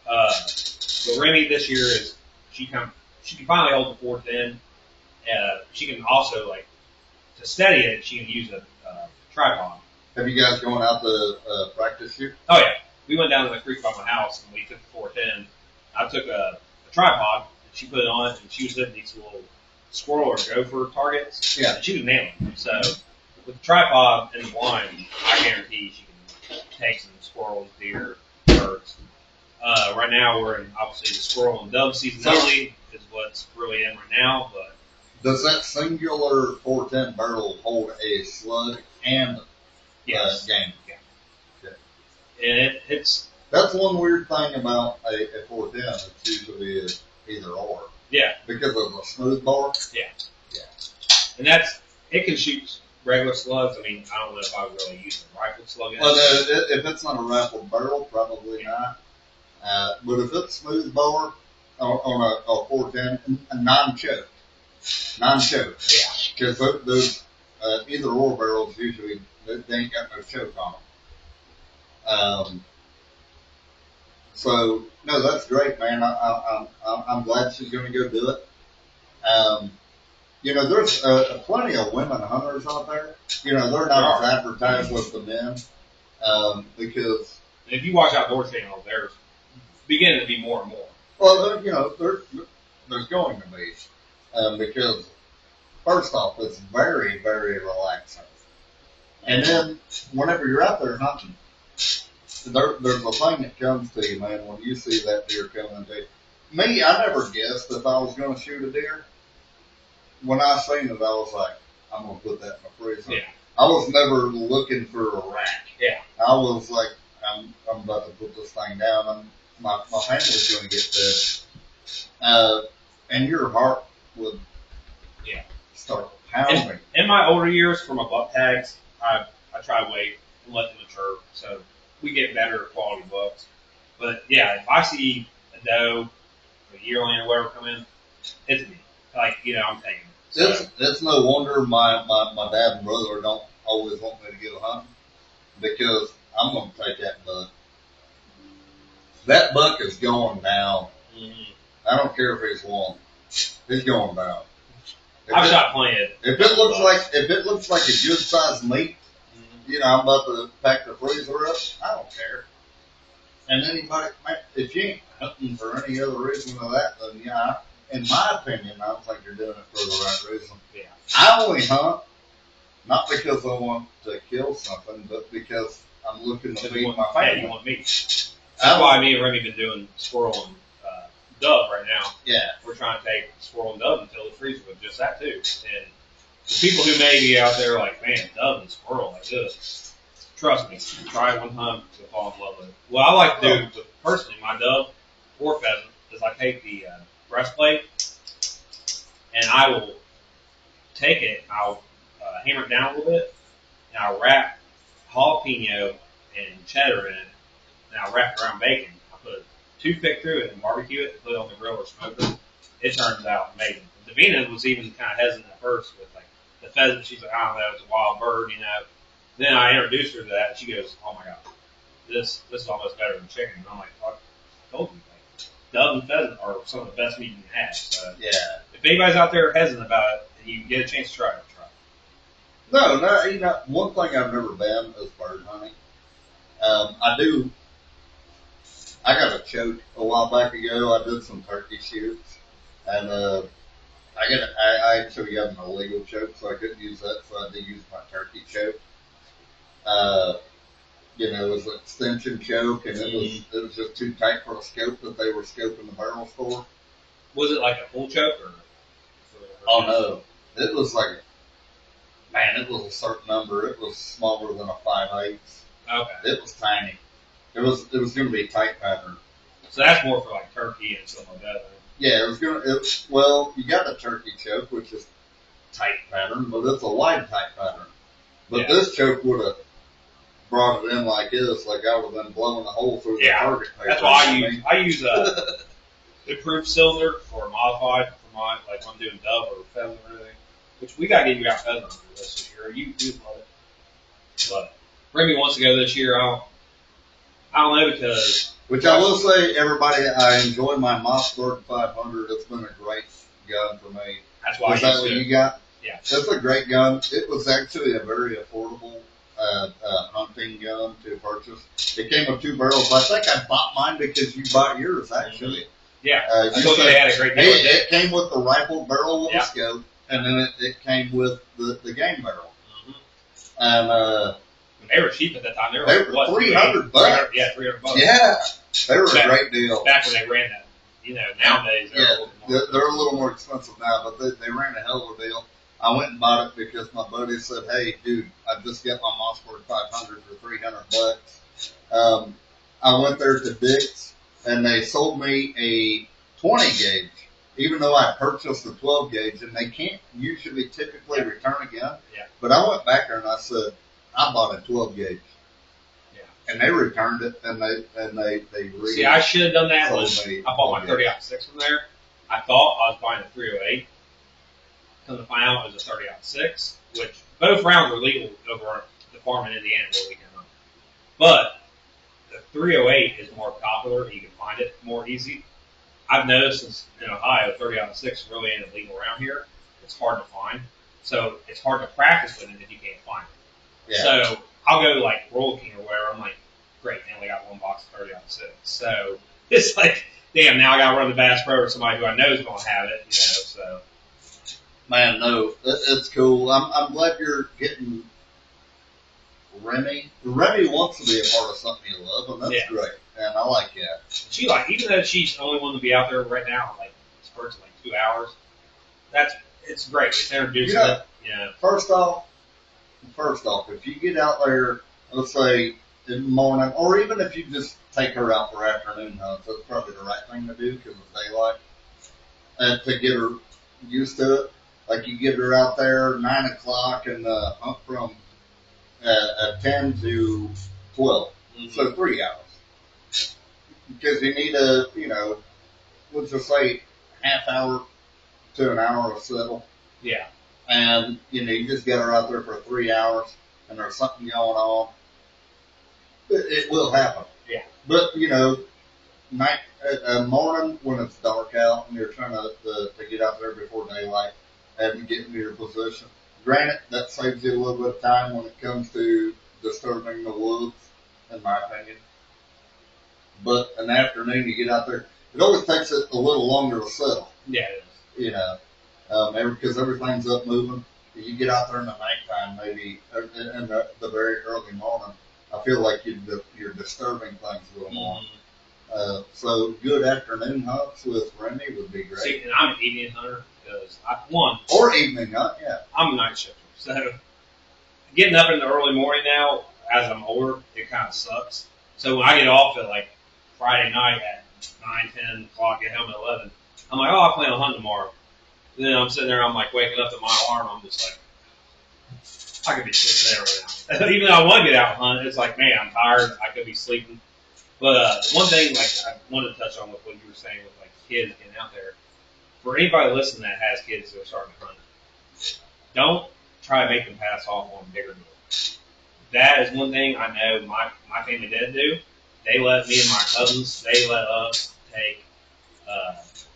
[SPEAKER 2] But Remy this year she can finally hold the 410. She can also, like, to steady it, she can use a tripod.
[SPEAKER 1] Have you guys gone out to practice shoot?
[SPEAKER 2] Oh yeah, we went down to the creek by my house and we took the 410. I took a tripod and she put it on it and she was hitting these little squirrel or gopher targets.
[SPEAKER 1] Yeah.
[SPEAKER 2] And she was nailing them. So with the tripod and the blind, I guarantee she can take some squirrels, deer, birds. Right now we're in obviously the squirrel and dove season only is what's really in right now. But
[SPEAKER 1] does that singular 410 barrel hold a slug and game?
[SPEAKER 2] Yeah.
[SPEAKER 1] Okay.
[SPEAKER 2] And it's
[SPEAKER 1] that's one weird thing about a 410. It's usually either or.
[SPEAKER 2] Yeah.
[SPEAKER 1] Because of the smooth bore.
[SPEAKER 2] Yeah. And it can shoot regular slugs. I mean, I don't know if I would really use a rifle slug in it.
[SPEAKER 1] Well, if it's not a rifled barrel, probably not. But if it's smooth bore on a 410, non-choked. Yeah. Because those either or barrels usually they ain't got no choke on them. So no, that's great, man. I'm glad she's going to go do it. You know, there's plenty of women hunters out there. You know, they're not as advertised as the men because
[SPEAKER 2] if you watch Outdoor Channel, there's beginning to be more and more.
[SPEAKER 1] Well, you know, there's going to be because first off, it's very, very relaxing, and then whenever you're out there hunting, there's a thing that comes to you, man, when you see that deer coming to you. Me, I never guessed if I was going to shoot a deer. When I seen it, I was like, I'm going to put that in the freezer.
[SPEAKER 2] Yeah.
[SPEAKER 1] I was never looking for a rack.
[SPEAKER 2] Yeah.
[SPEAKER 1] I was like, I'm about to put this thing down, and my family's going to get fed. And your heart would start pounding.
[SPEAKER 2] In my older years, for my buck tags, I try to wait and let them mature, so we get better quality bucks. But yeah, if I see a doe, a yearling or whatever come in, it's me. Like, you know, I'm taking it. So,
[SPEAKER 1] it's no wonder my dad and brother don't always want me to go hunting because I'm going to take that buck. That buck is going down.
[SPEAKER 2] Mm-hmm.
[SPEAKER 1] I don't care if he's one. He's going down.
[SPEAKER 2] I've shot plenty of.
[SPEAKER 1] If it looks like a good sized meat, you know, I'm about to pack the freezer up. I don't care. And anybody, if you ain't hunting for any other reason than that, then yeah, in my opinion, I don't think you're doing it for the right reason.
[SPEAKER 2] Yeah.
[SPEAKER 1] I only hunt not because I want to kill something, but because I'm looking to feed my family.
[SPEAKER 2] Yeah, you want meat. That's why me and Remy been doing squirrel and dove right now.
[SPEAKER 1] Yeah.
[SPEAKER 2] We're trying to take squirrel and dove and fill the freezer with just that too. And the people who may be out there like, man, dove and squirrel like this, trust me, try it one time to fall in love with it. What I like to do, personally, my dove or pheasant, is I take the breastplate and I will take it, I'll hammer it down a little bit, and I'll wrap jalapeno and cheddar in it, and I'll wrap it around bacon. I'll put a toothpick through it and barbecue it, and put it on the grill or smoker. It turns out amazing. Davina was even kind of hesitant at first with like the pheasant. She's like, I don't know, it's a wild bird, you know. Then I introduced her to that, and she goes, oh my god, this is almost better than chicken. And I'm like, I told you, like, dove and pheasant are some of the best meat you can have. So
[SPEAKER 1] yeah.
[SPEAKER 2] If anybody's out there hesitant about it, and you get a chance to try it, try it.
[SPEAKER 1] No, you know, one thing I've never been is bird hunting. I got a choke a while back ago. I did some turkey shoots, and I actually got an illegal choke, so I couldn't use that. So I had to use my turkey choke. Uh, it was an extension choke, and it was just too tight for a scope that they were scoping the barrels for.
[SPEAKER 2] Was it like a full choke or?
[SPEAKER 1] Oh no, it was like, man, it was a certain number. It was smaller than a 5/8.
[SPEAKER 2] Okay.
[SPEAKER 1] It was tiny. It was going to be a tight pattern.
[SPEAKER 2] So that's more for like turkey and stuff like that. Right?
[SPEAKER 1] Yeah, it was going to. Well, you got a turkey choke, which is tight pattern, but it's a wide tight pattern. But this choke would have brought it in like this, like I would have been blowing a hole through the target paper.
[SPEAKER 2] That's why I use improved cylinder for modified for my like when I'm doing dove or pheasant or anything. Which we gotta get you out pheasant for this year. You love it. But Remy wants to go this year. I don't know because.
[SPEAKER 1] Which I will say, everybody, I enjoy my Mossberg 500. It's been a great gun for me.
[SPEAKER 2] That's why.
[SPEAKER 1] Is that what you got?
[SPEAKER 2] Yeah.
[SPEAKER 1] It's a great gun. It was actually a very affordable hunting gun to purchase. It came with 2 barrels. I think I bought mine because you bought yours, actually.
[SPEAKER 2] Yeah. I thought they had a great deal.
[SPEAKER 1] It came with the rifle barrel with a scope, and then it came with the game barrel.
[SPEAKER 2] Mm-hmm.
[SPEAKER 1] And
[SPEAKER 2] they were cheap at that time. They were
[SPEAKER 1] $300. $300.
[SPEAKER 2] Yeah, $300.
[SPEAKER 1] Yeah, they were a great deal.
[SPEAKER 2] Back when they ran that, nowadays
[SPEAKER 1] they're a little more expensive now, but they ran a hell of a deal. I went and bought it because my buddy said, "Hey, dude, I just got my Mossberg 500 for $300." I went there to Dick's, and they sold me a 20 gauge, even though I purchased a 12 gauge, and they can't usually typically return a gun.
[SPEAKER 2] Yeah.
[SPEAKER 1] But I went back there and I said, "I bought a 12 gauge."
[SPEAKER 2] Yeah.
[SPEAKER 1] And they returned it, and they
[SPEAKER 2] See, I should have done that. I bought my 30-06 from there. I thought I was buying a 308. Come to find out, it was a 30-06, which both rounds were legal over the farm in Indiana where we can hunt. But the 308 is more popular. You can find it more easy. I've noticed since in Ohio, 30-06 really ain't illegal around here. It's hard to find. So it's hard to practice with it if you can't find it. Yeah. So I'll go to like Royal King or whatever. I'm like, great, I only got 1 box of 30-06. So it's like, damn, now I got to run the Bass Pro or somebody who I know is going to have it, so.
[SPEAKER 1] Man, no, it's cool. I'm glad you're getting Remy. Remy wants to be a part of something you love, and that's great. And I like that.
[SPEAKER 2] She even though she's only one to be out there right now, like spurts of like 2 hours. It's great. It's introducing it. Yeah.
[SPEAKER 1] First off, if you get out there, let's say in the morning, or even if you just take her out for afternoon hunts, that's probably the right thing to do because it's daylight, and to get her used to it. Like you get her out there 9 o'clock and hunt from 10 to 12, so 3 hours. Because you need let's just say half hour to an hour to settle.
[SPEAKER 2] Yeah.
[SPEAKER 1] And you just get her out there for 3 hours, and there's something going on. It will happen.
[SPEAKER 2] Yeah.
[SPEAKER 1] But morning when it's dark out and you're trying to get out there before daylight and get into your position. Granted, that saves you a little bit of time when it comes to disturbing the woods, in my opinion. But in the afternoon, you get out there. It always takes it a little longer to settle.
[SPEAKER 2] Yeah, it is.
[SPEAKER 1] Because everything's up moving. You get out there in the nighttime, maybe in the very early morning. I feel like you're disturbing things a little more. So good afternoon hunts with Remy would be great.
[SPEAKER 2] See, and I'm an evening hunter because
[SPEAKER 1] or evening hunt, yeah.
[SPEAKER 2] I'm a night shifter, so getting up in the early morning now, as I'm older, it kind of sucks. So when I get off at like Friday night at 9, 10 o'clock, get home at 11, I'm like, I plan on hunting tomorrow. And then I'm sitting there, I'm like waking up to my alarm, I'm just like, I could be sleeping there right now. Even though I want to get out and hunt, it's like, man, I'm tired, I could be sleeping. But one thing, like I wanted to touch on with what you were saying with like kids getting out there. For anybody listening that has kids who are starting to hunt, don't try to make them pass off on bigger deals. That is one thing I know my family did do. They let me and my cousins, they let us take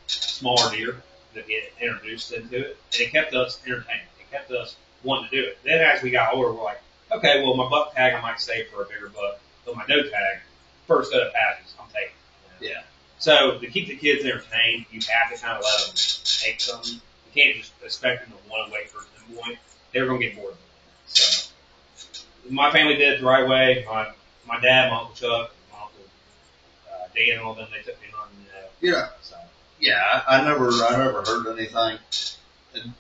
[SPEAKER 2] smaller deer to get introduced into it, and it kept us entertained. It kept us wanting to do it. Then as we got older, we're like, okay, well my buck tag I might save for a bigger buck, but my doe tag, first set of passes, I'm taking. Yeah. So to keep the kids entertained, you have to kind of let them take something. You can't just expect them to want to wait for a point. They're going to get bored. So my family did it the right way. My dad, my Uncle Chuck, my Uncle Dan, and all them, they took me hunting.
[SPEAKER 1] Yeah.
[SPEAKER 2] So.
[SPEAKER 1] Yeah, I never heard anything. And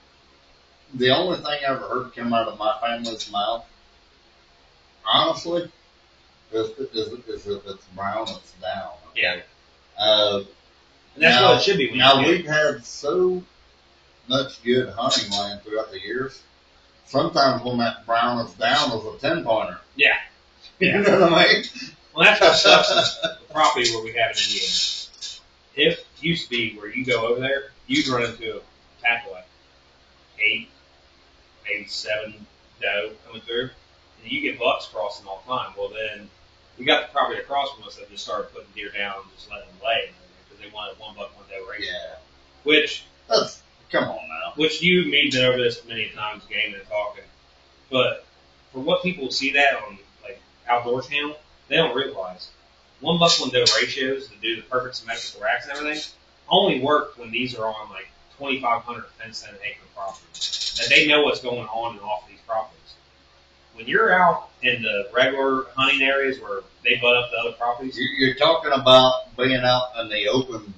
[SPEAKER 1] the only thing I ever heard come out of my family's mouth, honestly, is if it's brown, it's down.
[SPEAKER 2] Yeah.
[SPEAKER 1] Uh,
[SPEAKER 2] and that's what it should be.
[SPEAKER 1] Now we've had so much good hunting land throughout the years. Sometimes when that brown is down, is a 10-pointer.
[SPEAKER 2] Yeah.
[SPEAKER 1] You know what I mean?
[SPEAKER 2] Well, that's what sucks is the property where we have in Indiana. It used to be where you go over there, you'd run into a tackle like 8, maybe 7 doe coming through, and you get bucks crossing all the time. Well, then we got the property across from us that just started putting deer down and just letting them lay because they wanted 1 buck, 1 doe ratio.
[SPEAKER 1] Yeah.
[SPEAKER 2] Which
[SPEAKER 1] come on now.
[SPEAKER 2] Which you and me been over this many times, gaming and talking, but for what people see that on like Outdoor Channel, they don't realize 1 buck, 1 doe ratios to do the perfect symmetrical racks and everything only work when these are on like 2,500 fenced in acre property. That they know what's going on and off these properties. When you're out in the regular hunting areas where they butt up to other properties,
[SPEAKER 1] You're talking about being out in the open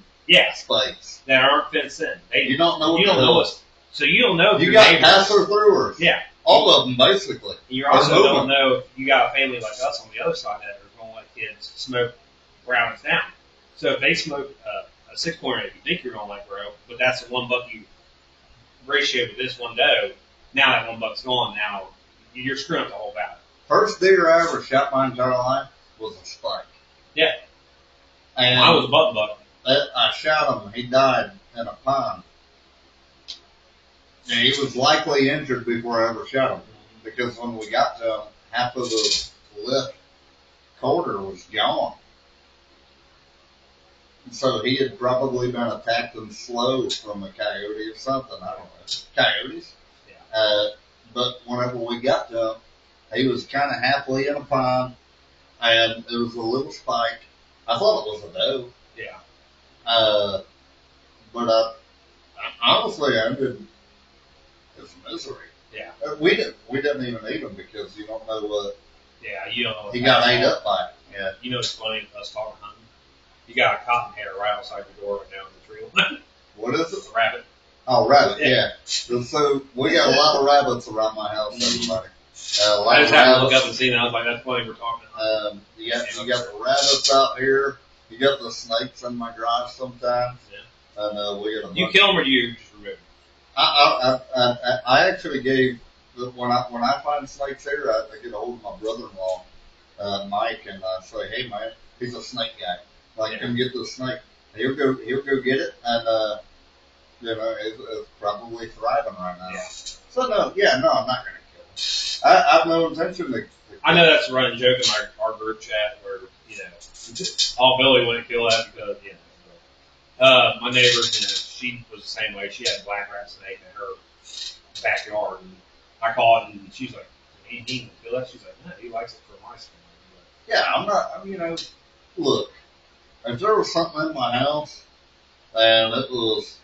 [SPEAKER 1] space
[SPEAKER 2] that aren't fenced in.
[SPEAKER 1] You don't know.
[SPEAKER 2] You don't know what's. So you don't know if
[SPEAKER 1] you
[SPEAKER 2] your
[SPEAKER 1] got
[SPEAKER 2] neighbors.
[SPEAKER 1] passer-throughers.
[SPEAKER 2] Yeah.
[SPEAKER 1] All of them, basically.
[SPEAKER 2] You also don't know if you got a family like us on the other side that are going to let kids smoke browns down. So if they smoke a 6-pointer that you think you're going to let grow, but that's a 1 buck you ratio with this 1 doe, now that 1 buck's gone, now you're screwing up the whole valley.
[SPEAKER 1] First deer I ever shot my entire life was a spike.
[SPEAKER 2] Yeah.
[SPEAKER 1] And
[SPEAKER 2] I was a buck.
[SPEAKER 1] I shot him. He died in a pond. And he was likely injured before I ever shot him. Because when we got to him, half of the left quarter was gone. So he had probably been attacked and slow from a coyote or something. I don't know. Coyotes.
[SPEAKER 2] Yeah.
[SPEAKER 1] But whenever we got to him, he was kind of halfway in a pond, and it was a little spike. I thought it was a doe.
[SPEAKER 2] Yeah.
[SPEAKER 1] But honestly, I ended his misery.
[SPEAKER 2] Yeah.
[SPEAKER 1] We didn't even eat him because you don't know what.
[SPEAKER 2] Yeah, you don't know.
[SPEAKER 1] He got ate up by it. Yeah.
[SPEAKER 2] You know what's funny? Us talking hunting. You got a cotton hair right outside your door right now in the tree line.
[SPEAKER 1] What is it?
[SPEAKER 2] A rabbit.
[SPEAKER 1] Oh, rabbit. Yeah. So we got a lot of rabbits around my house. Everybody.
[SPEAKER 2] I just had to look up and see that. I was like, that's funny we're talking.
[SPEAKER 1] You got the rabbits out here. You got the snakes in my garage sometimes.
[SPEAKER 2] Yeah.
[SPEAKER 1] And we got a.
[SPEAKER 2] You kill them or do you just remove them?
[SPEAKER 1] I actually gave when I find snakes here, I get a hold of my brother-in-law, Mike, and I say, hey man, he's a snake guy. Like, come get this snake. And he'll go get it, and it's probably thriving right now.
[SPEAKER 2] Yeah.
[SPEAKER 1] So I'm not gonna kill him. I have no intention to.
[SPEAKER 2] I know that's a running joke in our group chat where all Billy wouldn't kill that because my neighbor, she was the same way. She had a black rat snake in her backyard, and I called it, and she's like, he didn't kill that. She's like, no, he likes it for my skin.
[SPEAKER 1] Yeah, I'm not. Look, if there was something in my house and it was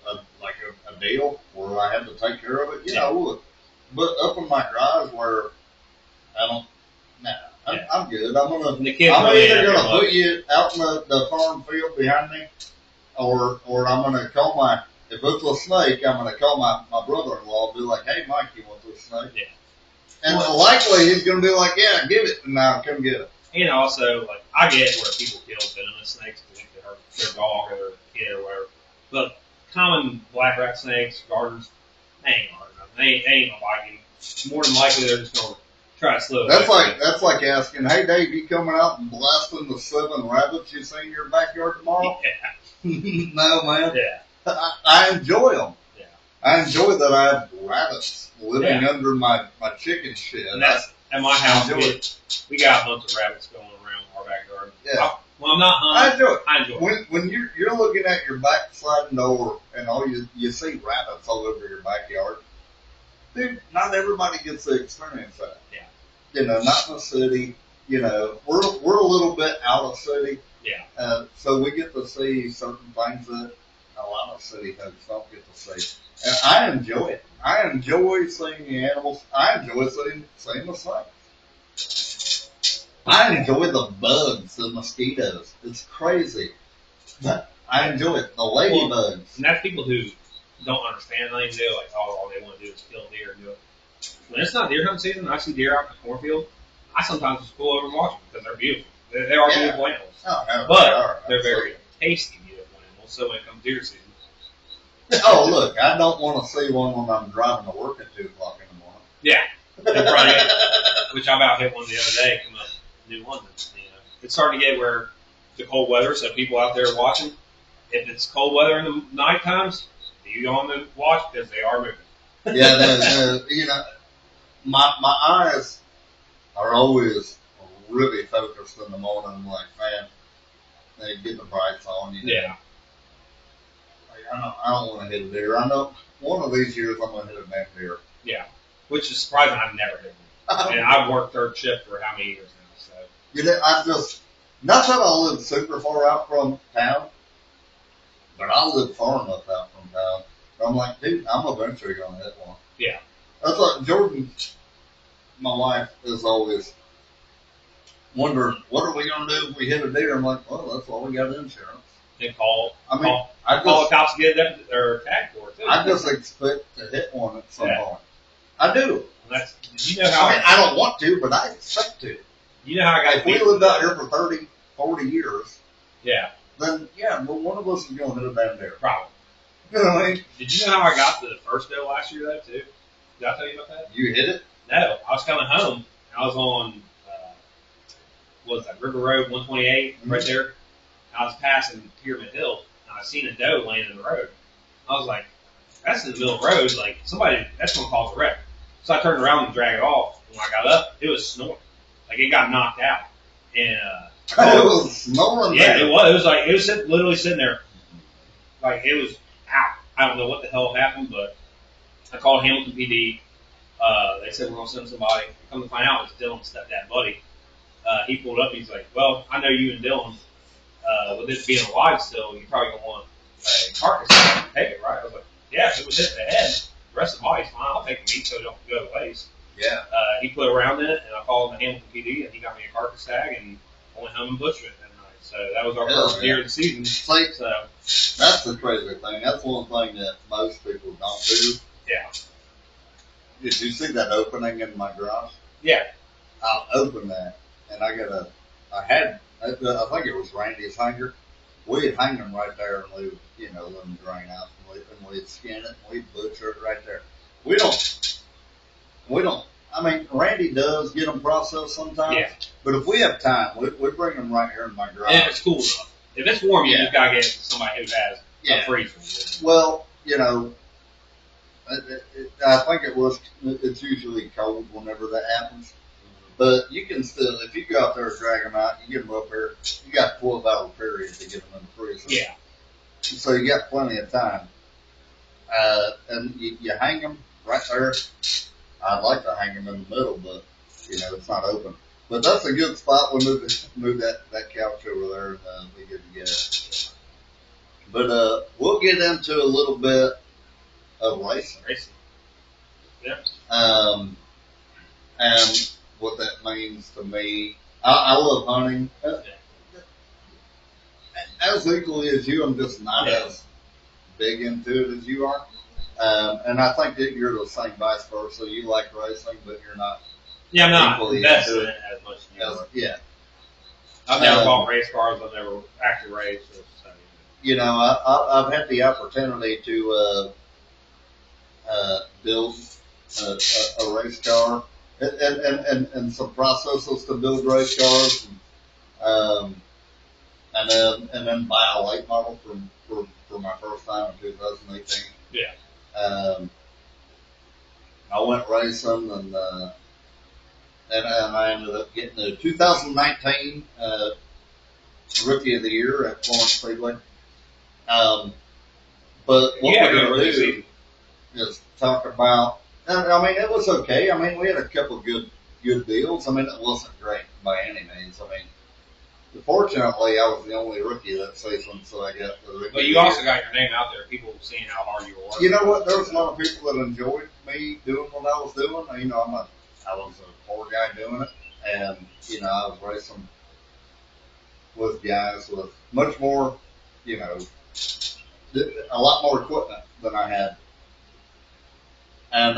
[SPEAKER 1] a deal where I had to take care of it, I would. But up in my garage where I don't, I'm good. I'm either gonna put you out in the farm field behind me, or I'm gonna call if it's a snake, I'm gonna call my brother-in-law and be like, hey Mike, you want this snake?
[SPEAKER 2] Yeah.
[SPEAKER 1] And likely he's gonna be like, yeah, give it, and now come get it.
[SPEAKER 2] And also, like, I get where people kill venomous snakes to think they hurt their dog or their kid or whatever. But common black rat snakes, garters, they ain't gonna hurt nothing. They ain't gonna bite you. More than likely, they're just gonna try to slow it.
[SPEAKER 1] That's like asking, hey Dave, you coming out and blasting the 7 rabbits you see in your backyard tomorrow?
[SPEAKER 2] Yeah.
[SPEAKER 1] No, man.
[SPEAKER 2] Yeah.
[SPEAKER 1] I enjoy them.
[SPEAKER 2] Yeah.
[SPEAKER 1] I enjoy that I have rabbits living under my chicken shed.
[SPEAKER 2] And that's at my house. We got a bunch of rabbits going around our backyard.
[SPEAKER 1] Yeah.
[SPEAKER 2] When I'm not hunting,
[SPEAKER 1] I enjoy it. When you're looking at your back sliding door and all you see rabbits all over your backyard, dude, not everybody gets to experience that.
[SPEAKER 2] Yeah.
[SPEAKER 1] Not in the city. We're a little bit out of city.
[SPEAKER 2] Yeah.
[SPEAKER 1] So we get to see certain things that a lot lot of city folks don't get to see. And I enjoy it. I enjoy seeing the animals. I enjoy seeing the snakes. I enjoy the bugs, the mosquitoes. It's crazy. But I enjoy it. The ladybugs.
[SPEAKER 2] Well, and that's people who don't understand anything. They're like, oh, all they want to do is kill deer and do it. When it's not deer hunting season, I see deer out in the cornfield. I sometimes just pull over and watch them because they're beautiful. They are beautiful animals.
[SPEAKER 1] Oh, no,
[SPEAKER 2] But they're very tasty, beautiful animals. So when it comes deer season.
[SPEAKER 1] Oh, look, I don't want to see one when I'm driving to work at 2 o'clock in the morning.
[SPEAKER 2] Yeah. In front of you. Which I about hit one the other day coming up New London. You know, it's starting to get where the cold weather, so people out there watching, if it's cold weather in the night times, you on the watch because they are moving.
[SPEAKER 1] Yeah, you know, my eyes are always really focused in the morning. I'm like, man, they get the brights on. You know?
[SPEAKER 2] Yeah.
[SPEAKER 1] Like, I don't want to hit a deer. I know one of these years I'm going to hit a damn deer.
[SPEAKER 2] Yeah. Which is surprising. I've never hit one. And I've worked third shift for how many years now? So.
[SPEAKER 1] You know, not that I live super far out from town, but I live far enough out from town. I'm like, dude, I'm eventually going to hit one.
[SPEAKER 2] Yeah.
[SPEAKER 1] That's like Jordan, my wife, is always wondering, what are we going to do if we hit a deer? I'm like, well, that's why we got insurance.
[SPEAKER 2] Then call
[SPEAKER 1] I
[SPEAKER 2] the cops to get them or tag for it too.
[SPEAKER 1] I just expect to hit one at some point. I do.
[SPEAKER 2] You know how
[SPEAKER 1] I don't want to, but I expect to.
[SPEAKER 2] You know how I got.
[SPEAKER 1] If we lived out here for 30, 40 years,
[SPEAKER 2] yeah,
[SPEAKER 1] then yeah, well, one of us is going to hit a damn deer.
[SPEAKER 2] Probably.
[SPEAKER 1] You know what I mean?
[SPEAKER 2] Did you know how I got to the first doe last year though too? Did I tell you about that?
[SPEAKER 1] You hit it?
[SPEAKER 2] No, I was coming home. And I was on what was that, River Road 128 right there. I was passing Pyramid Hill and I seen a doe laying in the road. I was like, that's in the middle of the road. Like that's gonna cause a wreck. So I turned around and dragged it off. When I got up, it was snoring. Like it got knocked out. And
[SPEAKER 1] it was snoring.
[SPEAKER 2] Yeah, it was. It was like it was literally sitting there. Like it was out. I don't know what the hell happened, but I called Hamilton PD. They said we're gonna send somebody. Come to find out, it's Dylan's stepdad buddy. He pulled up. He's like, "Well, I know you and Dylan. With this being alive still, you're probably gonna want a carcass to take it, right?" I was like, "Yeah, if it was hit in the head, the rest of the body's fine. I'll take the meat so it don't go to waste."
[SPEAKER 1] Yeah.
[SPEAKER 2] He put a round in it, and I called the Hamilton PD, and he got me a carcass tag, and I went home and butchered it that night. So that was our first deer of the season.
[SPEAKER 1] Like,
[SPEAKER 2] so
[SPEAKER 1] that's the crazy thing. That's one thing that most people don't do.
[SPEAKER 2] Yeah.
[SPEAKER 1] Did you see that opening in my garage?
[SPEAKER 2] Yeah.
[SPEAKER 1] I'll open that, and I think it was Randy's hanger. We'd hang them right there, and we would, let them drain out, and we'd skin it, and we'd butcher it right there. We don't, I mean, Randy does get them processed sometimes,
[SPEAKER 2] yeah.
[SPEAKER 1] But if we have time, we bring them right here in my garage.
[SPEAKER 2] And if it's cool enough. If it's warm, you just got to get somebody who has a freezer.
[SPEAKER 1] Well, I think it's usually cold whenever that happens. But you can still, if you go out there and drag them out, you get them up here, you got 12-hour period to get them in the freezer.
[SPEAKER 2] Yeah.
[SPEAKER 1] So you got plenty of time. And you hang them right there. I'd like to hang them in the middle, but, it's not open. But that's a good spot. We move that couch over there and we get to it. But we'll get into a little bit of racing.
[SPEAKER 2] Yeah.
[SPEAKER 1] And what that means to me. I love hunting. As equally as you, I'm just not as big into it as you are. And I think that you're the same vice versa. You like racing, but you're not.
[SPEAKER 2] Yeah, I'm not invested in it as much as you are.
[SPEAKER 1] Yeah.
[SPEAKER 2] I've never bought race cars. I've never actually raced.
[SPEAKER 1] I've had the opportunity to build a race car and some processes to build race cars, and then buy a late model for my first time in 2018.
[SPEAKER 2] Yeah.
[SPEAKER 1] I went racing and I ended up getting the 2019 Rookie of the Year at Florence Speedway. But what we're going to do is talk about. I mean, it was okay. I mean, we had a couple good deals. I mean, it wasn't great by any means. I mean, fortunately, I was the only rookie that season, so I got the rookie.
[SPEAKER 2] But you also got your name out there. People seeing how hard you were working.
[SPEAKER 1] You know what? There was a lot of people that enjoyed me doing what I was doing. You know, I was a poor guy doing it, and you know, I was racing with guys with much more, you know, a lot more equipment than I had. And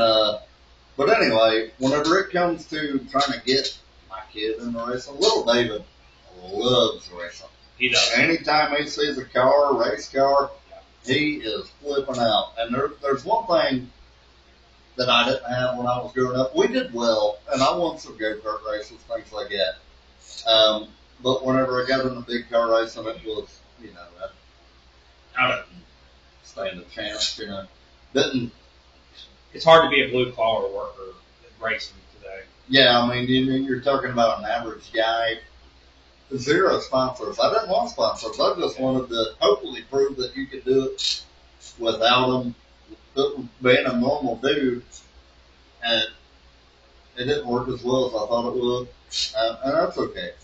[SPEAKER 1] but anyway, whenever it comes to trying to get my kid in the racing, little David loves racing.
[SPEAKER 2] He does.
[SPEAKER 1] Anytime he sees a car, a race car, he is flipping out. And there's one thing that I didn't have when I was growing up. We did well, and I won some go-kart races, things like that. But whenever I got in the big car racing, it was, you know, I didn't stand a chance, you know. Didn't.
[SPEAKER 2] It's hard to be a blue collar worker racing today.
[SPEAKER 1] Yeah, I mean, you're talking about an average guy. Zero sponsors. I didn't want sponsors. I just wanted to hopefully prove that you could do it without them being a normal dude. And it didn't work as well as I thought it would. And that's okay.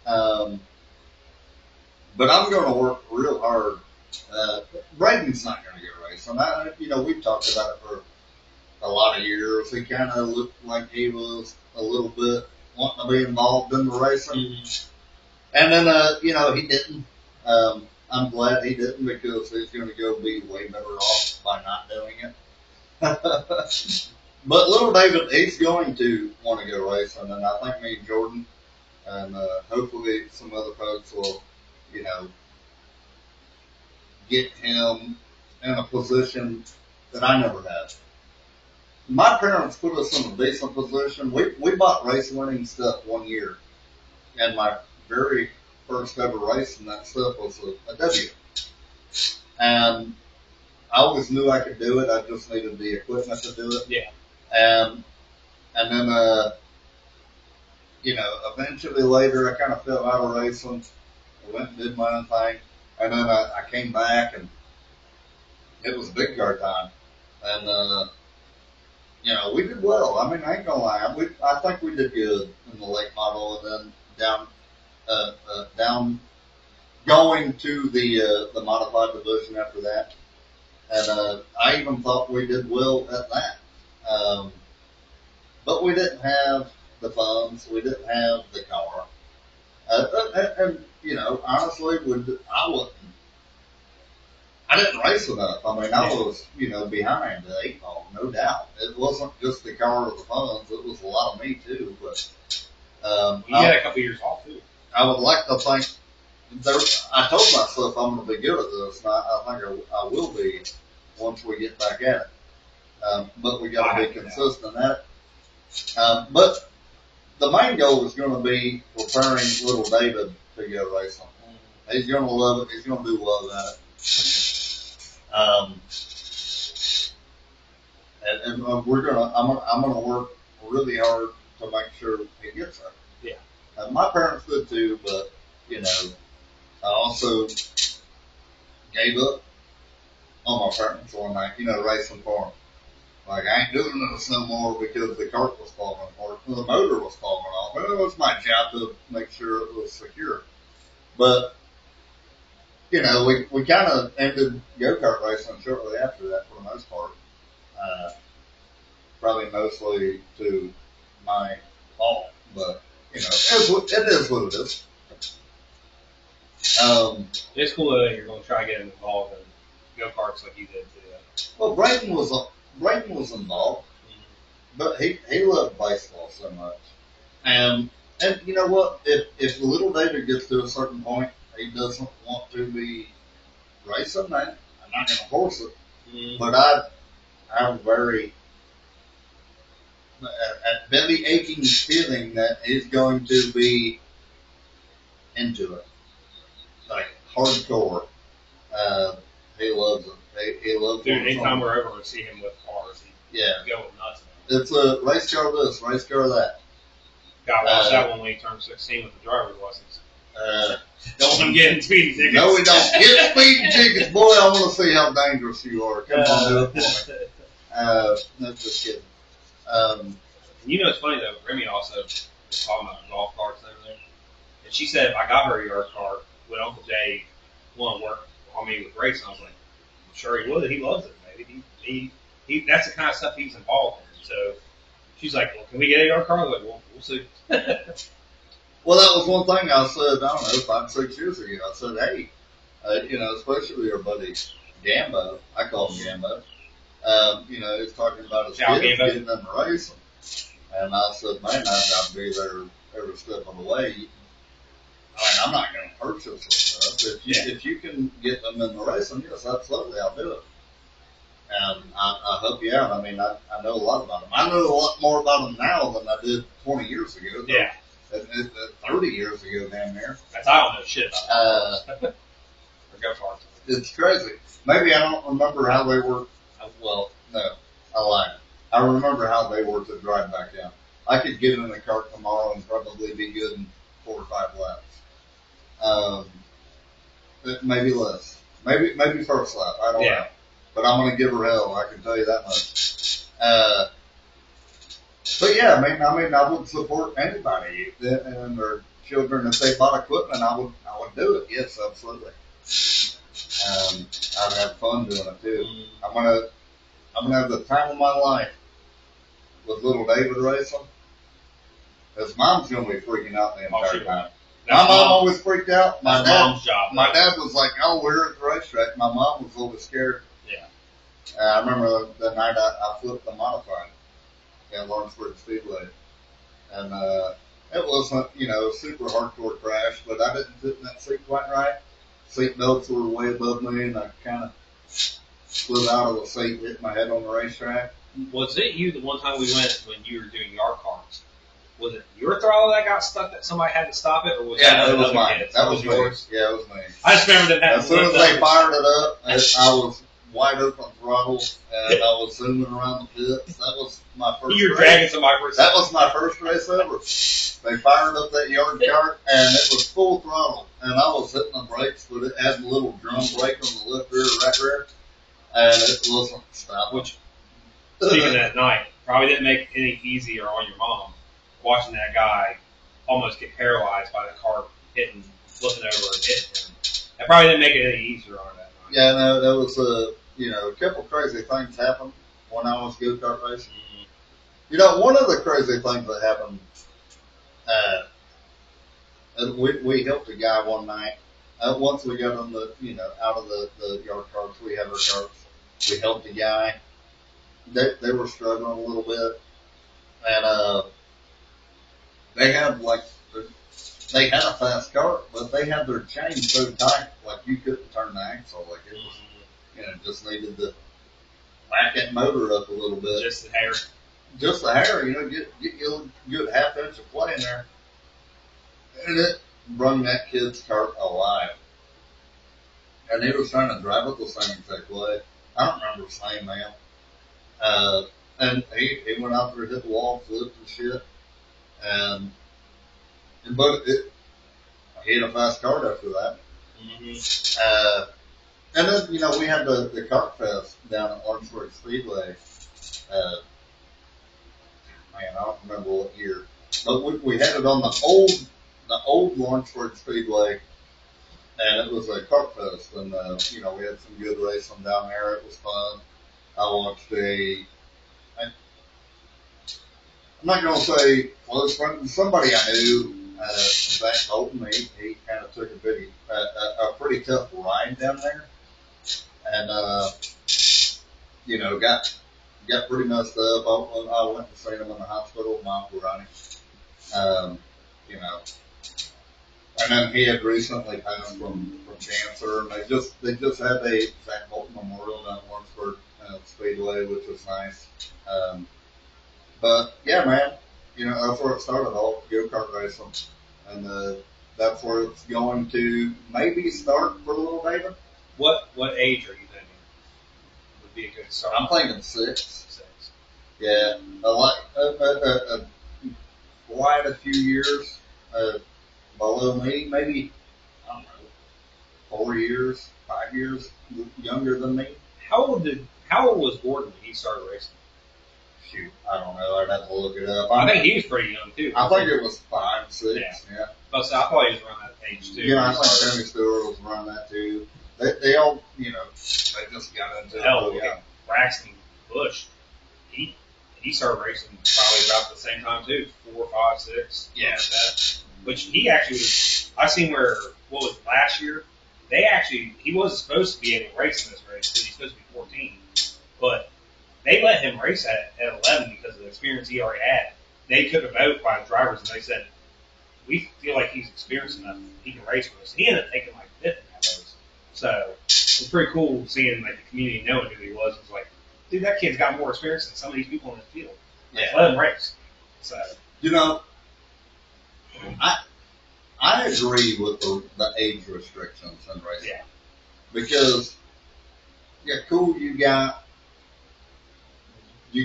[SPEAKER 1] But I'm going to work real hard. Braden's not going to go racing. You know, we've talked about it for a lot of years. He kind of looked like he was a little bit wanting to be involved in the racing.
[SPEAKER 2] Mm-hmm.
[SPEAKER 1] And then, you know, he didn't. I'm glad he didn't because he's going to go be way better off by not doing it. But little David, he's going to want to go racing, and I think me and Jordan and hopefully some other folks will, you know, get him in a position that I never had. My parents put us in a decent position. We bought race winning stuff one year, and my very first ever race and that stuff was a W. And I always knew I could do it. I just needed the equipment to do it.
[SPEAKER 2] Yeah.
[SPEAKER 1] And then, you know, eventually later I kind of fell out of racing. I went and did my own thing. And then I came back and it was big car time. And, you know, we did well. I mean, I ain't gonna lie. I think we did good in the late model and then down going to the modified division after that. And I even thought we did well at that. But we didn't have the funds. We didn't have the car. And you know, honestly, I didn't race enough. I mean, I was, you know, behind the eight ball, no doubt. It wasn't just the car or the funds. It was a lot of me, too. But
[SPEAKER 2] you had a couple years off, too.
[SPEAKER 1] I would like to think I told myself I'm going to be good at this, and I think I will be once we get back at it. But we got to be consistent at it. But the main goal is going to be preparing little David to go racing. He's going to love it. He's going to do well at it. And I'm gonna work really hard to make sure he gets there.
[SPEAKER 2] Yeah.
[SPEAKER 1] My parents did too, but you know, I also gave up on my parents one night. You know, racing for them. Like I ain't doing this no more because the cart was falling apart, the motor was falling off. It was my job to make sure it was secure. But you know, we kind of ended go-kart racing shortly after that for the most part. Probably mostly to my fault, but, you know, it is what it is.
[SPEAKER 2] It's cool that you're going to try to get him involved in go-karts like you did too.
[SPEAKER 1] Well, Brayden was involved, but he loved baseball so much. And you know what? If little David gets to a certain point, he doesn't want to be racing, man, I'm not going to force it.
[SPEAKER 2] Mm-hmm.
[SPEAKER 1] But I'm very a belly aching feeling that he's going to be into it, like hardcore. He loves it. He loves it.
[SPEAKER 2] Dude, anytime we're over and see him with cars, he's going nuts. Man.
[SPEAKER 1] It's a race car this, race car that.
[SPEAKER 2] Got watch that one when he turned 16 with the driver's license. Don't want him getting speeding tickets.
[SPEAKER 1] No, we don't. Get speeding tickets, boy. I want to see how dangerous you are. Come on, do it for me. No, just kidding.
[SPEAKER 2] You know, it's funny though. Remy also was talking about golf carts over there, And she said if I got her a yard cart, would Uncle Jay want to work on me with racing? I was like, I'm sure he would. He loves it, baby. He that's the kind of stuff he's involved in. So she's like, well, can we get a yard cart? I was like, well, we'll see.
[SPEAKER 1] Well, that was one thing I said, I don't know, 5, 6 years ago. I said, hey, especially your buddy Gambo, I call him Gambo, he's talking about his
[SPEAKER 2] Ciao,
[SPEAKER 1] kids
[SPEAKER 2] Gambo.
[SPEAKER 1] getting them racing. And I said, man, I've got to be there every step of the way. I mean, I'm not going to purchase this stuff. If you can get them in the racing, yes, absolutely, I'll do it. And I help you out. I mean, I know a lot about them. I know a lot more about them now than I did 20 years ago.
[SPEAKER 2] Yeah.
[SPEAKER 1] 30 years ago, damn near.
[SPEAKER 2] That's I don't know shit about it. Or go karts.
[SPEAKER 1] It's crazy. Maybe I don't remember how they were. Well, no, I lied. I remember how they were to drive back down. I could get in a cart tomorrow and probably be good in 4 or 5 laps. Maybe less. Maybe first lap. I don't know. But I'm going to give her hell. I can tell you that much. But yeah, I mean, I would support anybody and their children if they bought equipment. I would do it. Yes, absolutely. I'd have fun doing it too. I'm gonna have the time of my life with little David racing. His mom's gonna be freaking out the entire time. My mom always freaked out. My dad was like, "Oh, we're at the racetrack." My mom was a little scared.
[SPEAKER 2] Yeah.
[SPEAKER 1] I remember the night I flipped the modified at Lawrenceburg Speedway, and it wasn't a super hardcore crash, but I didn't fit in that seat quite right. Seat belts were way above me, and I kind of slid out of the seat, hit my head on the racetrack.
[SPEAKER 2] Was it you the one time we went when you were doing yard carts? Was it your throttle that got stuck that somebody had to stop it, or was
[SPEAKER 1] it was mine?
[SPEAKER 2] Kids?
[SPEAKER 1] That was
[SPEAKER 2] yours.
[SPEAKER 1] Yeah, it was me.
[SPEAKER 2] I just remember that.
[SPEAKER 1] As soon as they fired it up, I was wide open throttle, and I was zooming around the pits. That was my first.
[SPEAKER 2] You were dragging somebody for a
[SPEAKER 1] That was my first race ever. They fired up that yard cart, and it was full throttle, and I was hitting the brakes, but it had a little drum brake on the left rear, right rear, and it wasn't stopping.
[SPEAKER 2] Which, speaking of that night, probably didn't make it any easier on your mom watching that guy almost get paralyzed by the car hitting, flipping over and hitting him. That probably didn't make it any easier on her that night.
[SPEAKER 1] Yeah, no, there was a couple crazy things happened when I was go-kart racing. Mm-hmm. One of the crazy things that happened, we helped a guy one night. Once we got on out of the yard carts, we had our carts. We helped a guy. They were struggling a little bit, and they had a fast cart, but they had their chain so tight, like you couldn't turn the axle. Like it was, just needed to back that motor up a little bit.
[SPEAKER 2] Just the hair.
[SPEAKER 1] Just the hair, get you a good half inch of play in there. And it brung that kid's cart alive. And he was trying to drive it the same exact way. I don't remember his name now. And he went out there, hit the wall, flipped and shit. But he had a fast cart after that. Mm-hmm. And then, we had the kart fest down at Lawrenceburg Speedway. Man, I don't remember what year. But we had it on the old Lawrenceburg Speedway, and it was a kart fest. And, we had some good racing down there. It was fun. I watched I'm not going to say close friend, somebody I knew, Zach Bolton, he kind of took a pretty tough ride down there. And, got pretty messed up. I went to see him in the hospital. My uncle Ronnie. And then he had recently passed from cancer, and they just had a Zach Bolton Memorial down at Lawrenceburg Speedway, which was nice. But yeah, man, that's where it started all, go-kart racing, and that's where it's going to maybe start for little David.
[SPEAKER 2] What age are you thinking would be a good start?
[SPEAKER 1] I'm thinking 6. Yeah, quite a few years below me, maybe, I don't know, 4 years, 5 years younger than me.
[SPEAKER 2] How old was Gordon when he started racing?
[SPEAKER 1] Shoot, I don't know. I'd have to look it up.
[SPEAKER 2] I think he was pretty young too.
[SPEAKER 1] I think it was 5, 6. Yeah.
[SPEAKER 2] I thought he was around that age too.
[SPEAKER 1] I think Tony Stewart was around that too. They all, they just got into
[SPEAKER 2] Hell,
[SPEAKER 1] it.
[SPEAKER 2] look at Braxton Bush. He started racing probably about the same time too, 4, 5, 6.
[SPEAKER 1] Yeah.
[SPEAKER 2] Like that. Which he actually was. I seen what was it, last year? He wasn't supposed to be able to race in this race because he's supposed to be 14, but they let him race at 11 because of the experience he already had. They took a vote by the drivers and they said, we feel like he's experienced enough. He can race with us. He ended up taking like 5th in that race. So it's pretty cool seeing like the community knowing who he was. It's like, dude, that kid's got more experience than some of these people in the field. Like, let him race. So
[SPEAKER 1] I agree with the age restrictions in racing.
[SPEAKER 2] Yeah.
[SPEAKER 1] Because cool, you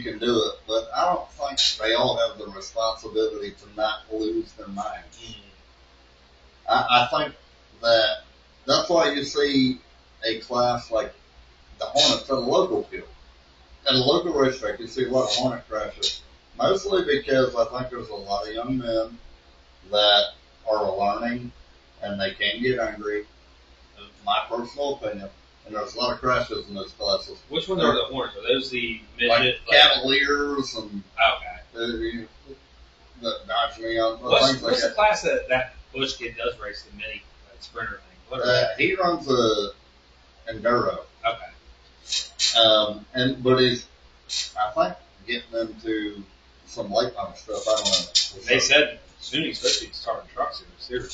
[SPEAKER 1] can do it, but I don't think they all have the responsibility to not lose their minds.
[SPEAKER 2] Mm-hmm.
[SPEAKER 1] I think that's why you see a class like the Hornets at a local field. At a local racetrack, you see a lot of Hornet crashes, mostly because I think there's a lot of young men that are learning and they can get angry. That's my personal opinion. And there's a lot of crashes in those classes.
[SPEAKER 2] Which ones are the Hornets? Are those the midget?
[SPEAKER 1] Cavaliers and
[SPEAKER 2] okay.
[SPEAKER 1] The Dodge Neon.
[SPEAKER 2] What's
[SPEAKER 1] things like
[SPEAKER 2] the class that Bush kid does race, the mini sprinter thing? What are they?
[SPEAKER 1] He runs a Enduro.
[SPEAKER 2] Okay.
[SPEAKER 1] But he's, I think, getting into some late model stuff. I don't know.
[SPEAKER 2] They said soon he's supposed to be starting trucks here.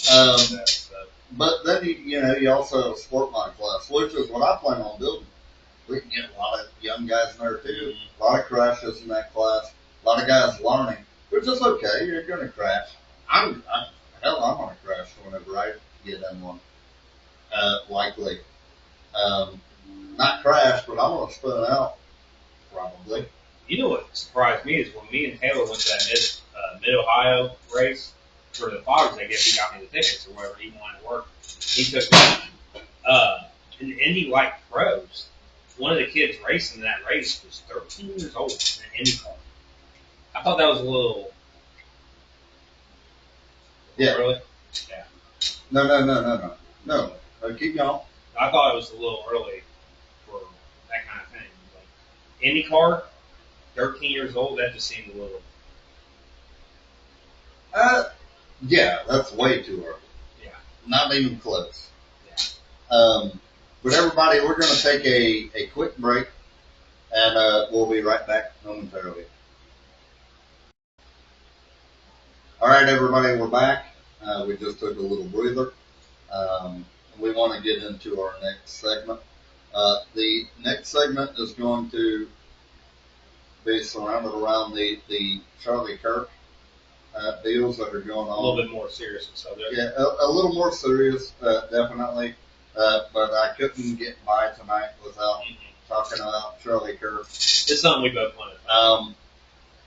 [SPEAKER 1] But then you also have a sport mod class, which is what I plan on building. We can get a lot of young guys in there too. A lot of crashes in that class. A lot of guys learning, which is okay. You're going to crash. I'm going to crash whenever I get in one. Likely. Not crash, but I'm going to spin out probably.
[SPEAKER 2] You know what surprised me is when me and Taylor went to that mid Ohio race for the Foggers. I guess he got me the tickets or whatever he wanted to work. He took me. In the Indy Light Pros, one of the kids racing that race was 13 years old in an Indy car. I thought that was a little.
[SPEAKER 1] Yeah.
[SPEAKER 2] Really? Yeah.
[SPEAKER 1] No. Keep going.
[SPEAKER 2] I thought it was a little early for that kind of thing. Like, IndyCar, 13 years old, that just seemed a little.
[SPEAKER 1] Yeah, that's way too early.
[SPEAKER 2] Yeah.
[SPEAKER 1] Not even close.
[SPEAKER 2] Yeah.
[SPEAKER 1] But everybody, we're going to take a quick break, and we'll be right back momentarily. All right, everybody, we're back. We just took a little breather. We want to get into our next segment. The next segment is going to be surrounded around the Charlie Kirk deals that are going on.
[SPEAKER 2] A little bit more serious and stuff.
[SPEAKER 1] Yeah, a little more serious, definitely. But I couldn't get by tonight without talking about Charlie Kirk.
[SPEAKER 2] It's something we both wanted.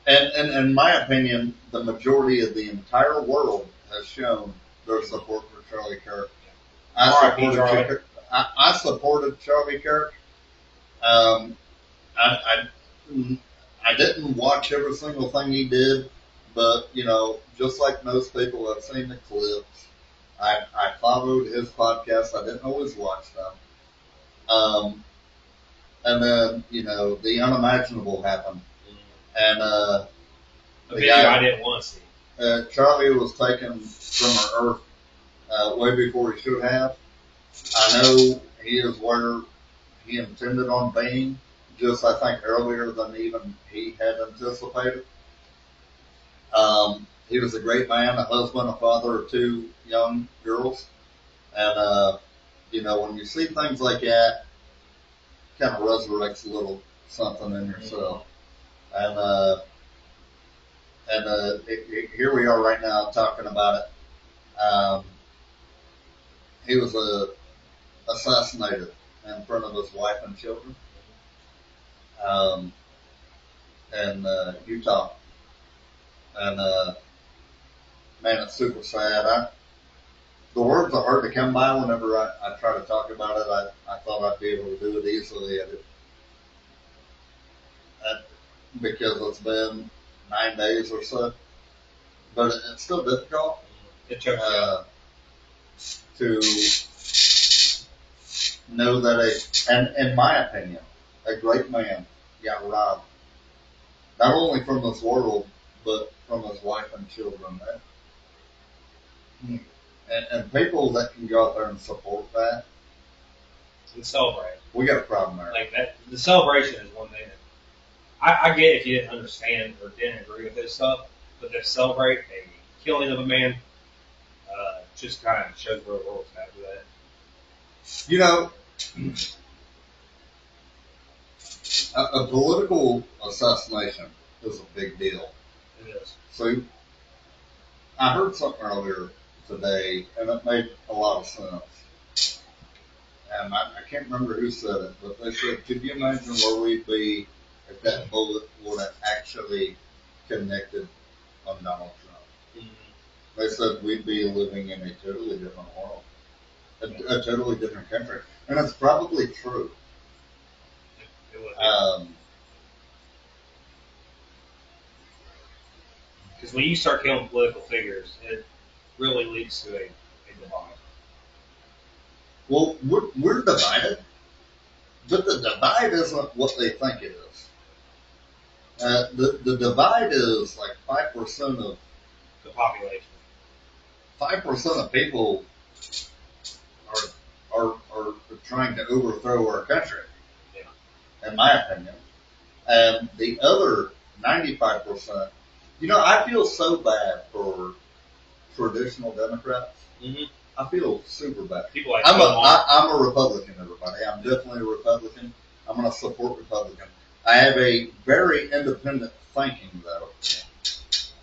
[SPEAKER 1] And in my opinion, the majority of the entire world has shown their support for Charlie Kirk. I supported Charlie Kirk. I didn't watch every single thing he did, but just like most people, I've seen the clips. I followed his podcast. I didn't always watch them. And then the unimaginable happened, and
[SPEAKER 2] the video I didn't want to see.
[SPEAKER 1] Charlie was taken from our earth way before he should have. I know he is where he intended on being, just I think earlier than even he had anticipated. He was a great man, a husband, a father of 2 young girls, and when you see things like that, it kind of resurrects a little something in yourself. And here we are right now talking about it. He was assassinated in front of his wife and children in Utah. And man, it's super sad. The words are hard to come by whenever I try to talk about it. I thought I'd be able to do it easily because it's been 9 days or so. But it's still difficult.
[SPEAKER 2] It chokes you up.
[SPEAKER 1] To know that and in my opinion, a great man got robbed, not only from this world, but from his wife and children. And people that can go out there and support that,
[SPEAKER 2] And celebrate.
[SPEAKER 1] we got a problem there.
[SPEAKER 2] Like that, the celebration is one thing that I get if you didn't understand or didn't agree with this stuff, but to celebrate a killing of a man just kind of shows where the world's at with that.
[SPEAKER 1] You know, a political assassination is a big deal.
[SPEAKER 2] It is.
[SPEAKER 1] So I heard something earlier today, and it made a lot of sense. And I can't remember who said it, but they said, could you imagine where we'd be if that bullet would have actually connected on Donald Trump?
[SPEAKER 2] Mm-hmm.
[SPEAKER 1] They said we'd be living in a totally different world, a totally different country. And it's probably true.
[SPEAKER 2] It would be. Because when you start killing political figures, it really leads to a divide.
[SPEAKER 1] Well, we're divided, but the divide isn't what they think it is. The divide is like 5% of
[SPEAKER 2] The population.
[SPEAKER 1] 5% of people are trying to overthrow our country, in my opinion. And the other 95%, I feel so bad for traditional Democrats.
[SPEAKER 2] Mm-hmm.
[SPEAKER 1] I feel super bad.
[SPEAKER 2] People like
[SPEAKER 1] I'm a Republican, everybody. I'm definitely a Republican. I'm going to support Republican. I have a very independent thinking, though.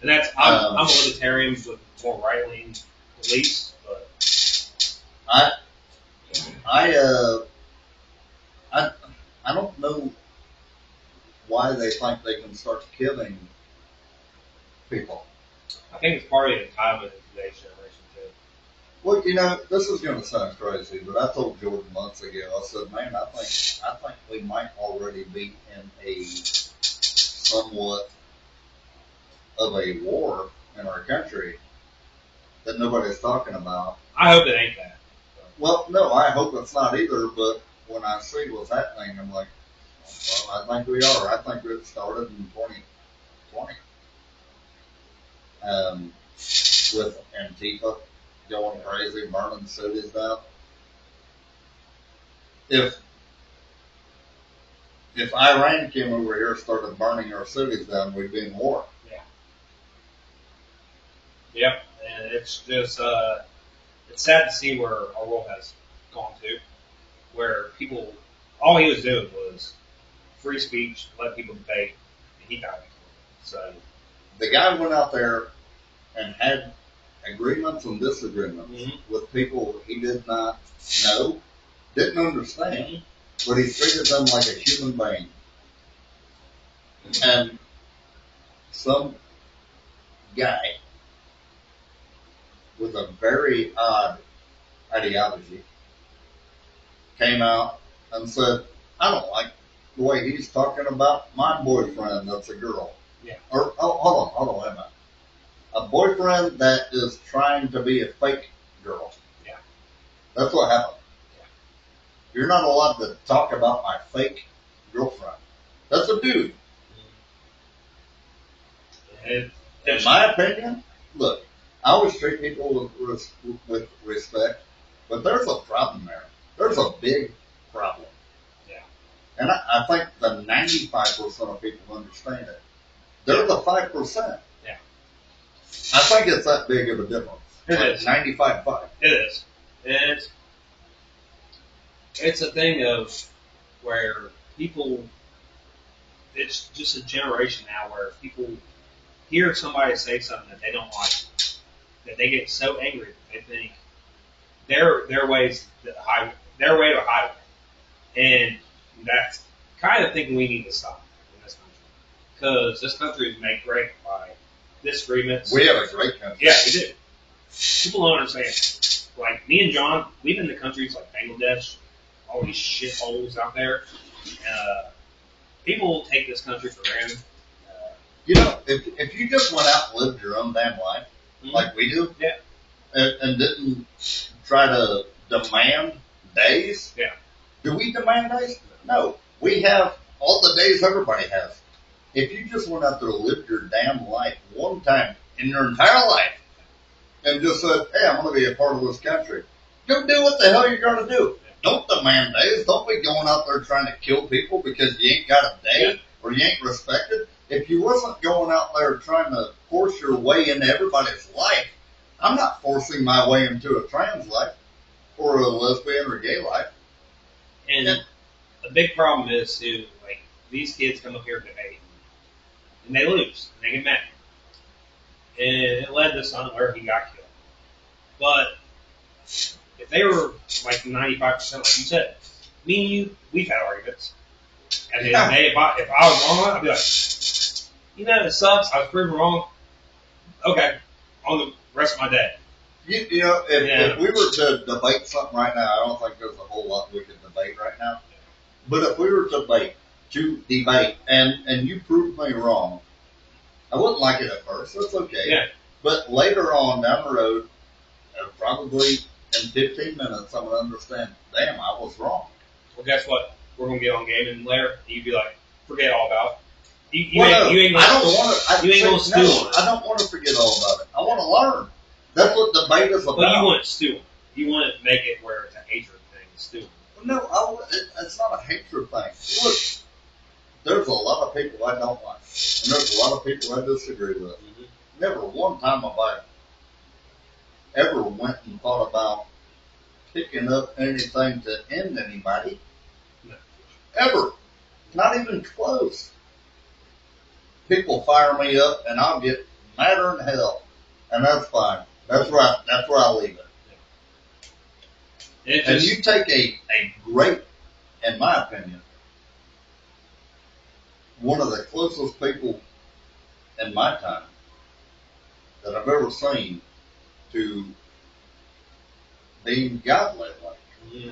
[SPEAKER 2] And that's I'm a libertarian with more right-wing beliefs, but
[SPEAKER 1] I don't know why they think they can start killing people.
[SPEAKER 2] I think it's part of the entitlement in today's generation too.
[SPEAKER 1] Well, this is going to sound crazy, but I told Jordan months ago. I said, "Man, I think we might already be in a somewhat of a war in our country that nobody's talking about."
[SPEAKER 2] I hope it ain't that.
[SPEAKER 1] Well, no, I hope it's not either. But when I see what's happening, I'm like, well, I think we are. I think it started in 2020 with Antifa going crazy, burning cities down. If Iran came over here and started burning our cities down, we'd be in war.
[SPEAKER 2] Yeah. Yep. And it's just it's sad to see where our world has gone to, where people, all he was doing was free speech, let people debate, and he died. So
[SPEAKER 1] the guy went out there and had agreements and disagreements with people he did not know, didn't understand, but he treated them like a human being. And some guy with a very odd ideology came out and said, I don't like the way he's talking about my boyfriend that's a girl.
[SPEAKER 2] Yeah.
[SPEAKER 1] Or, hold on, wait a minute. A boyfriend that is trying to be a fake girl.
[SPEAKER 2] Yeah.
[SPEAKER 1] That's what happened.
[SPEAKER 2] Yeah.
[SPEAKER 1] You're not allowed to talk about my fake girlfriend. That's a dude. In my opinion, look, I always treat people with respect, but there's a problem there. There's a big problem.
[SPEAKER 2] Yeah.
[SPEAKER 1] And I think the 95% of people understand it. They're the 5%.
[SPEAKER 2] Yeah.
[SPEAKER 1] I think it's that big of a difference.
[SPEAKER 2] It is.
[SPEAKER 1] 95-5.
[SPEAKER 2] It is. And it's a thing of where people, it's just a generation now where people hear somebody say something that they don't like, that they get so angry that they think their way to hide it. And that's kind of thing we need to stop in this country. Because this country is made great by disagreements.
[SPEAKER 1] We have a great country.
[SPEAKER 2] Yeah, we do. People don't understand. Like, me and John, we've been to countries like Bangladesh, all these shitholes out there. People take this country for granted.
[SPEAKER 1] If you just went out and lived your own damn life, like we do,
[SPEAKER 2] yeah,
[SPEAKER 1] and didn't try to demand days.
[SPEAKER 2] Yeah.
[SPEAKER 1] Do we demand days? No. We have all the days everybody has. If you just went out there and lived your damn life one time in your entire life and just said, hey, I'm going to be a part of this country, go do what the hell you're going to do. Don't demand days. Don't be going out there trying to kill people because you ain't got a day or you ain't respected. If you wasn't going out there trying to force your way into everybody's life, I'm not forcing my way into a trans life or a lesbian or gay life.
[SPEAKER 2] And the big problem is too, like, these kids come up here and debate, and they lose, and they get mad. And it led to something where he got killed. But if they were like 95%, like you said, me and you, we've had arguments. At the end of the day, if I was wrong, I'd be like, it sucks. I was proven wrong. Okay, on the rest of my day.
[SPEAKER 1] If we were to debate something right now, I don't think there's a whole lot we could debate right now. But if we were to debate, and you proved me wrong, I wouldn't like it at first. That's okay.
[SPEAKER 2] Yeah.
[SPEAKER 1] But later on down the road, probably in 15 minutes, I'm going to understand, damn, I was wrong.
[SPEAKER 2] Well, guess what? We're going to get on gaming later, and you'd be like, forget all about it. You
[SPEAKER 1] I
[SPEAKER 2] ain't going to stew on it.
[SPEAKER 1] I don't want to forget all about it. I want to learn. That's what debate is about.
[SPEAKER 2] But you want to stew on it. You want to make it where it's a hatred thing, stew.
[SPEAKER 1] No, it's not a hatred thing. Look, there's a lot of people I don't like, and there's a lot of people I disagree with. Mm-hmm. Never one time have I ever went and thought about picking up anything to end anybody.
[SPEAKER 2] No.
[SPEAKER 1] Ever. Not even close. People fire me up, and I'll get madder than hell, and that's fine. That's where I leave it. And you take a great, in my opinion, one of the closest people in my time that I've ever seen to being godly.
[SPEAKER 2] Yeah.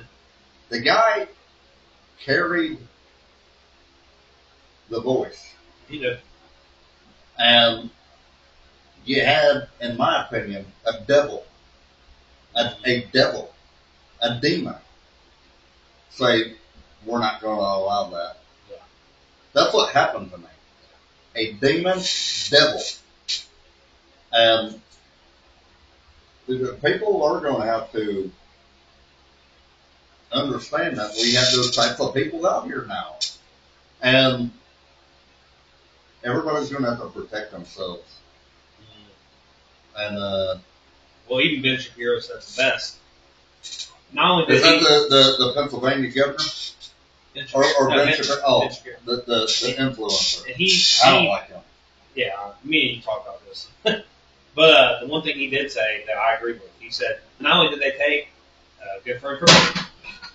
[SPEAKER 1] The guy carried the voice.
[SPEAKER 2] He did.
[SPEAKER 1] And you had, in my opinion, a devil, a demon say, we're not going to allow that.
[SPEAKER 2] Yeah.
[SPEAKER 1] That's what happened to me. A demon, devil. And people are going to have to understand that we have those types of people out here now. And everybody's going to have to protect themselves. And
[SPEAKER 2] well, even Ben Shapiro said the best. Not only did
[SPEAKER 1] is that the Pennsylvania governor? Or Ben Shapiro? Oh, Ben Shapiro. The influencer.
[SPEAKER 2] And
[SPEAKER 1] I don't like him.
[SPEAKER 2] Yeah, me and you talked about this. But the one thing he did say that I agree with, he said, not only did they take good for information,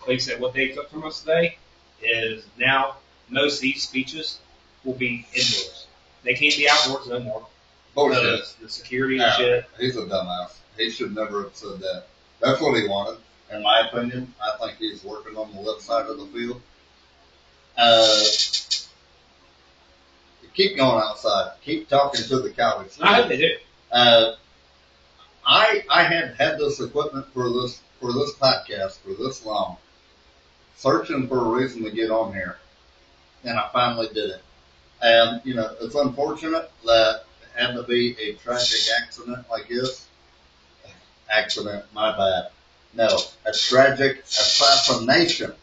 [SPEAKER 2] but he said what they took from us today is now most of these speeches will be indoors. They can't be outdoors no more.
[SPEAKER 1] Bullshit.
[SPEAKER 2] The security and shit.
[SPEAKER 1] He's a dumbass. He should never have said that. That's what he wanted. In my opinion, I think he's working on the left side of the field. Keep going outside. Keep talking to the cowards.
[SPEAKER 2] I hope they do.
[SPEAKER 1] I had this equipment for this podcast for this long, searching for a reason to get on here, and I finally did it. And it's unfortunate that it had to be a tragic accident like this. Accident, my bad. No, a tragic assassination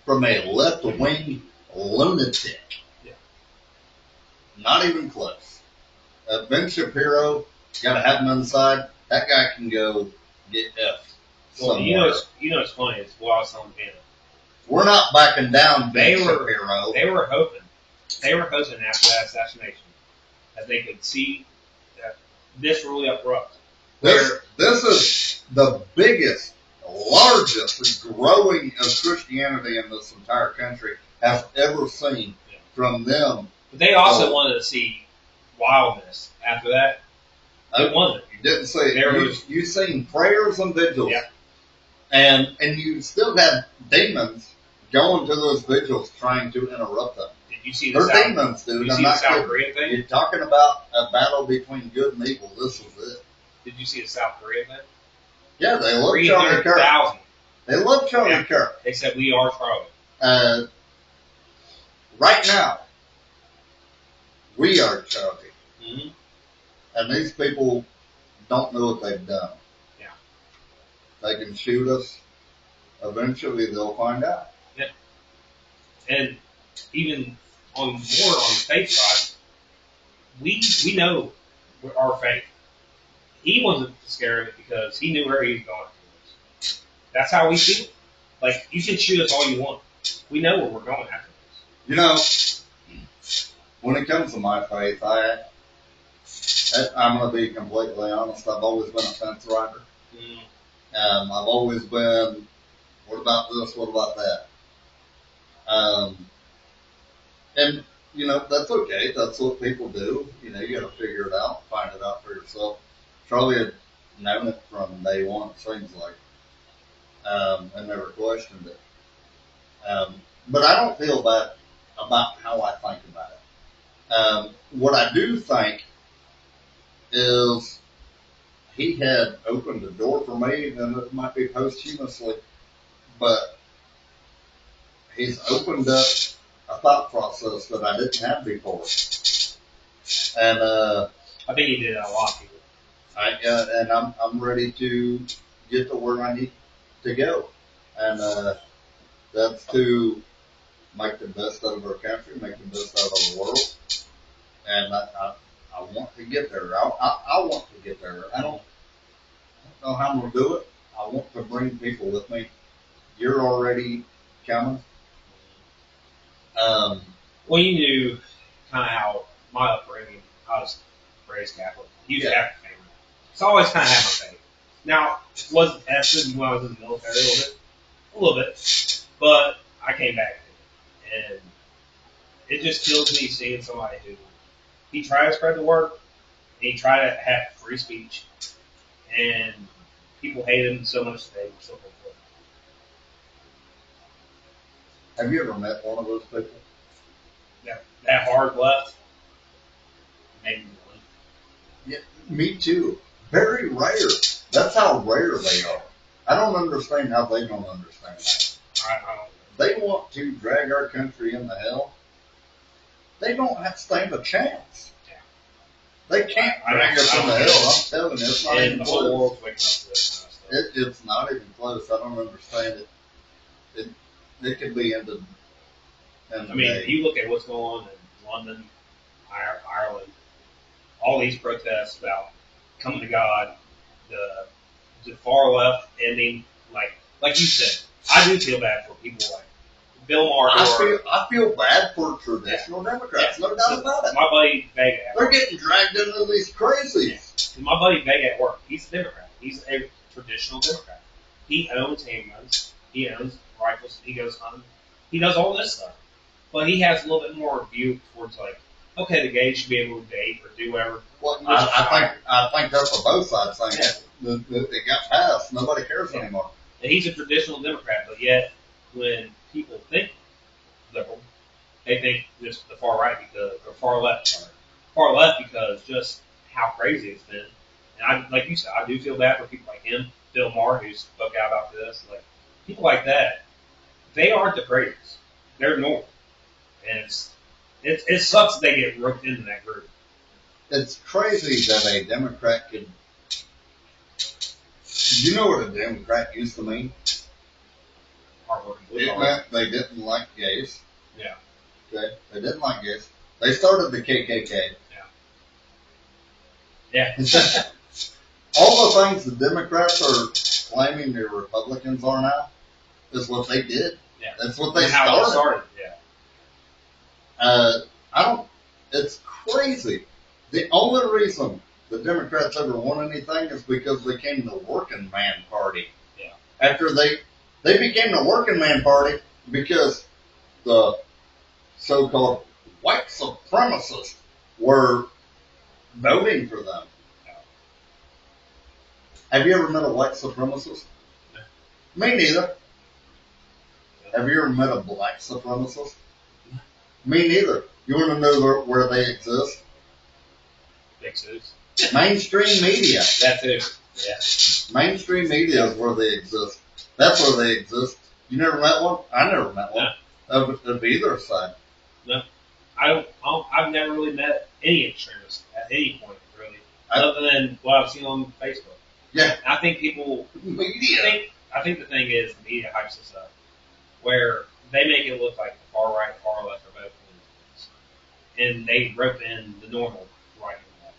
[SPEAKER 1] from a left-wing lunatic.
[SPEAKER 2] Yeah.
[SPEAKER 1] Not even close. Ben Shapiro, got to have him inside. That guy can go get F.
[SPEAKER 2] Well, you know what's funny is what I was telling Ben.
[SPEAKER 1] We're not backing down, Ben Shapiro.
[SPEAKER 2] They were hoping after that assassination that they could see that this really abrupt.
[SPEAKER 1] This is the biggest, largest growing of Christianity in this entire country I've ever seen from them.
[SPEAKER 2] But they also wanted to see wildness after that. It wasn't.
[SPEAKER 1] You didn't see it. You seen prayers and vigils.
[SPEAKER 2] Yeah.
[SPEAKER 1] And you still had demons going to those vigils trying to interrupt them.
[SPEAKER 2] Yeah. you see the
[SPEAKER 1] They're
[SPEAKER 2] South,
[SPEAKER 1] demons, dude.
[SPEAKER 2] you
[SPEAKER 1] I'm
[SPEAKER 2] see the
[SPEAKER 1] not
[SPEAKER 2] South
[SPEAKER 1] kidding.
[SPEAKER 2] Korea thing?
[SPEAKER 1] You're talking about a battle between good and evil. This was it.
[SPEAKER 2] Did you see the South Korea thing?
[SPEAKER 1] Yeah, they love Charlie Kirk.
[SPEAKER 2] 300,000.
[SPEAKER 1] They love Charlie Kirk.
[SPEAKER 2] They said we are Charlie.
[SPEAKER 1] Right now, we are Charlie.
[SPEAKER 2] Mm-hmm.
[SPEAKER 1] And these people don't know what they've done.
[SPEAKER 2] Yeah.
[SPEAKER 1] They can shoot us. Eventually, they'll find out.
[SPEAKER 2] Yeah. And even on the faith side, we know our faith. He wasn't scared of it because he knew where he was going. That's how we feel. Like, you can shoot us all you want. We know where we're going after this.
[SPEAKER 1] You know, when it comes to my faith, I'm going to be completely honest. I've always been a fence rider.
[SPEAKER 2] Mm.
[SPEAKER 1] I've always been, what about this? What about that? And, you know, that's okay. That's what people do. You know, you got to figure it out, find it out for yourself. Charlie had known it from day one, it seems like, and never questioned it. But I don't feel bad about how I think about it. What I do think is he had opened the door for me, and it might be posthumously, but he's opened up a thought process that I didn't have before. And
[SPEAKER 2] I think he did a lot of people.
[SPEAKER 1] And I'm ready to get to where I need to go, and that's to make the best out of our country, make the best out of the world, and I want to get there. I want to get there. I don't know how I'm going to do it. I want to bring people with me. You're already coming.
[SPEAKER 2] Well, you knew kind of how my upbringing, I was raised Catholic. Huge Catholic family. So I always kind of had my faith. Now, it wasn't tested when I was in the military a little bit, but I came back to it. And it just kills me seeing somebody who, he tried to spread the word, and he tried to have free speech, and people hated him so much that they were so hopeful.
[SPEAKER 1] Have you ever met one of those people?
[SPEAKER 2] That hard left, maybe one.
[SPEAKER 1] Yeah, me too. Very rare. That's how rare they are. I don't understand how they don't understand that.
[SPEAKER 2] I don't.
[SPEAKER 1] They want to drag our country into hell. They don't have to stand a chance.
[SPEAKER 2] Yeah.
[SPEAKER 1] They can't drag us into hell. I'm telling you, it's not even
[SPEAKER 2] The whole
[SPEAKER 1] close.
[SPEAKER 2] world's waking up to this kind of stuff.
[SPEAKER 1] It's not even close. I don't understand it. It could be ended.
[SPEAKER 2] I mean, if you look at what's going on in London, Ireland, all these protests about coming to God, the far left ending, like you said, I do feel bad for people like Bill Maher.
[SPEAKER 1] I feel bad for traditional Democrats, no doubt about it.
[SPEAKER 2] My buddy Vega,
[SPEAKER 1] they're getting dragged into these crazies.
[SPEAKER 2] Yeah. My buddy Vega at work, he's a Democrat. He's a traditional Democrat. He owns handguns. He owns rifles. He goes hunting. He does all this stuff. But he has a little bit more view towards like, okay, the gays should be able to date or do whatever.
[SPEAKER 1] Well, I think that's what both sides think. Yeah. It got passed. Nobody cares anymore.
[SPEAKER 2] And he's a traditional Democrat, but yet when people think liberal, they think just the far right or far left because just how crazy it's been. And I, like you said, I do feel bad for people like him, Bill Maher, who spoke out about this. Like people like that, they aren't the crazies. They're normal. And it sucks that they get roped into that group.
[SPEAKER 1] It's crazy that a Democrat could. You know what a Democrat used to mean? It meant they didn't like gays.
[SPEAKER 2] Yeah.
[SPEAKER 1] Okay? They didn't like gays. They started the KKK.
[SPEAKER 2] Yeah.
[SPEAKER 1] All the things the Democrats are claiming the Republicans are now is what they did.
[SPEAKER 2] Yeah.
[SPEAKER 1] That's what they
[SPEAKER 2] started.
[SPEAKER 1] Yeah. It's crazy. The only reason the Democrats ever won anything is because they became the working man party.
[SPEAKER 2] Yeah.
[SPEAKER 1] After they became the working man party because the so-called white supremacists were voting for them.
[SPEAKER 2] Yeah.
[SPEAKER 1] Have you ever met a white supremacist?
[SPEAKER 2] No.
[SPEAKER 1] Me neither. Have you ever met a black supremacist? Me neither. You want to know where they exist?
[SPEAKER 2] Big suits.
[SPEAKER 1] Mainstream media.
[SPEAKER 2] That too. Yeah.
[SPEAKER 1] Mainstream media is where they exist. That's where they exist. You never met one? I never met one. Of either side.
[SPEAKER 2] No. I've never really met any extremists at any point, really, other than what I've seen on Facebook.
[SPEAKER 1] Yeah.
[SPEAKER 2] I think people.
[SPEAKER 1] Media.
[SPEAKER 2] I think the thing is, the media hypes this up, where they make it look like the far right, far left are both things, and they rope in the normal right and left,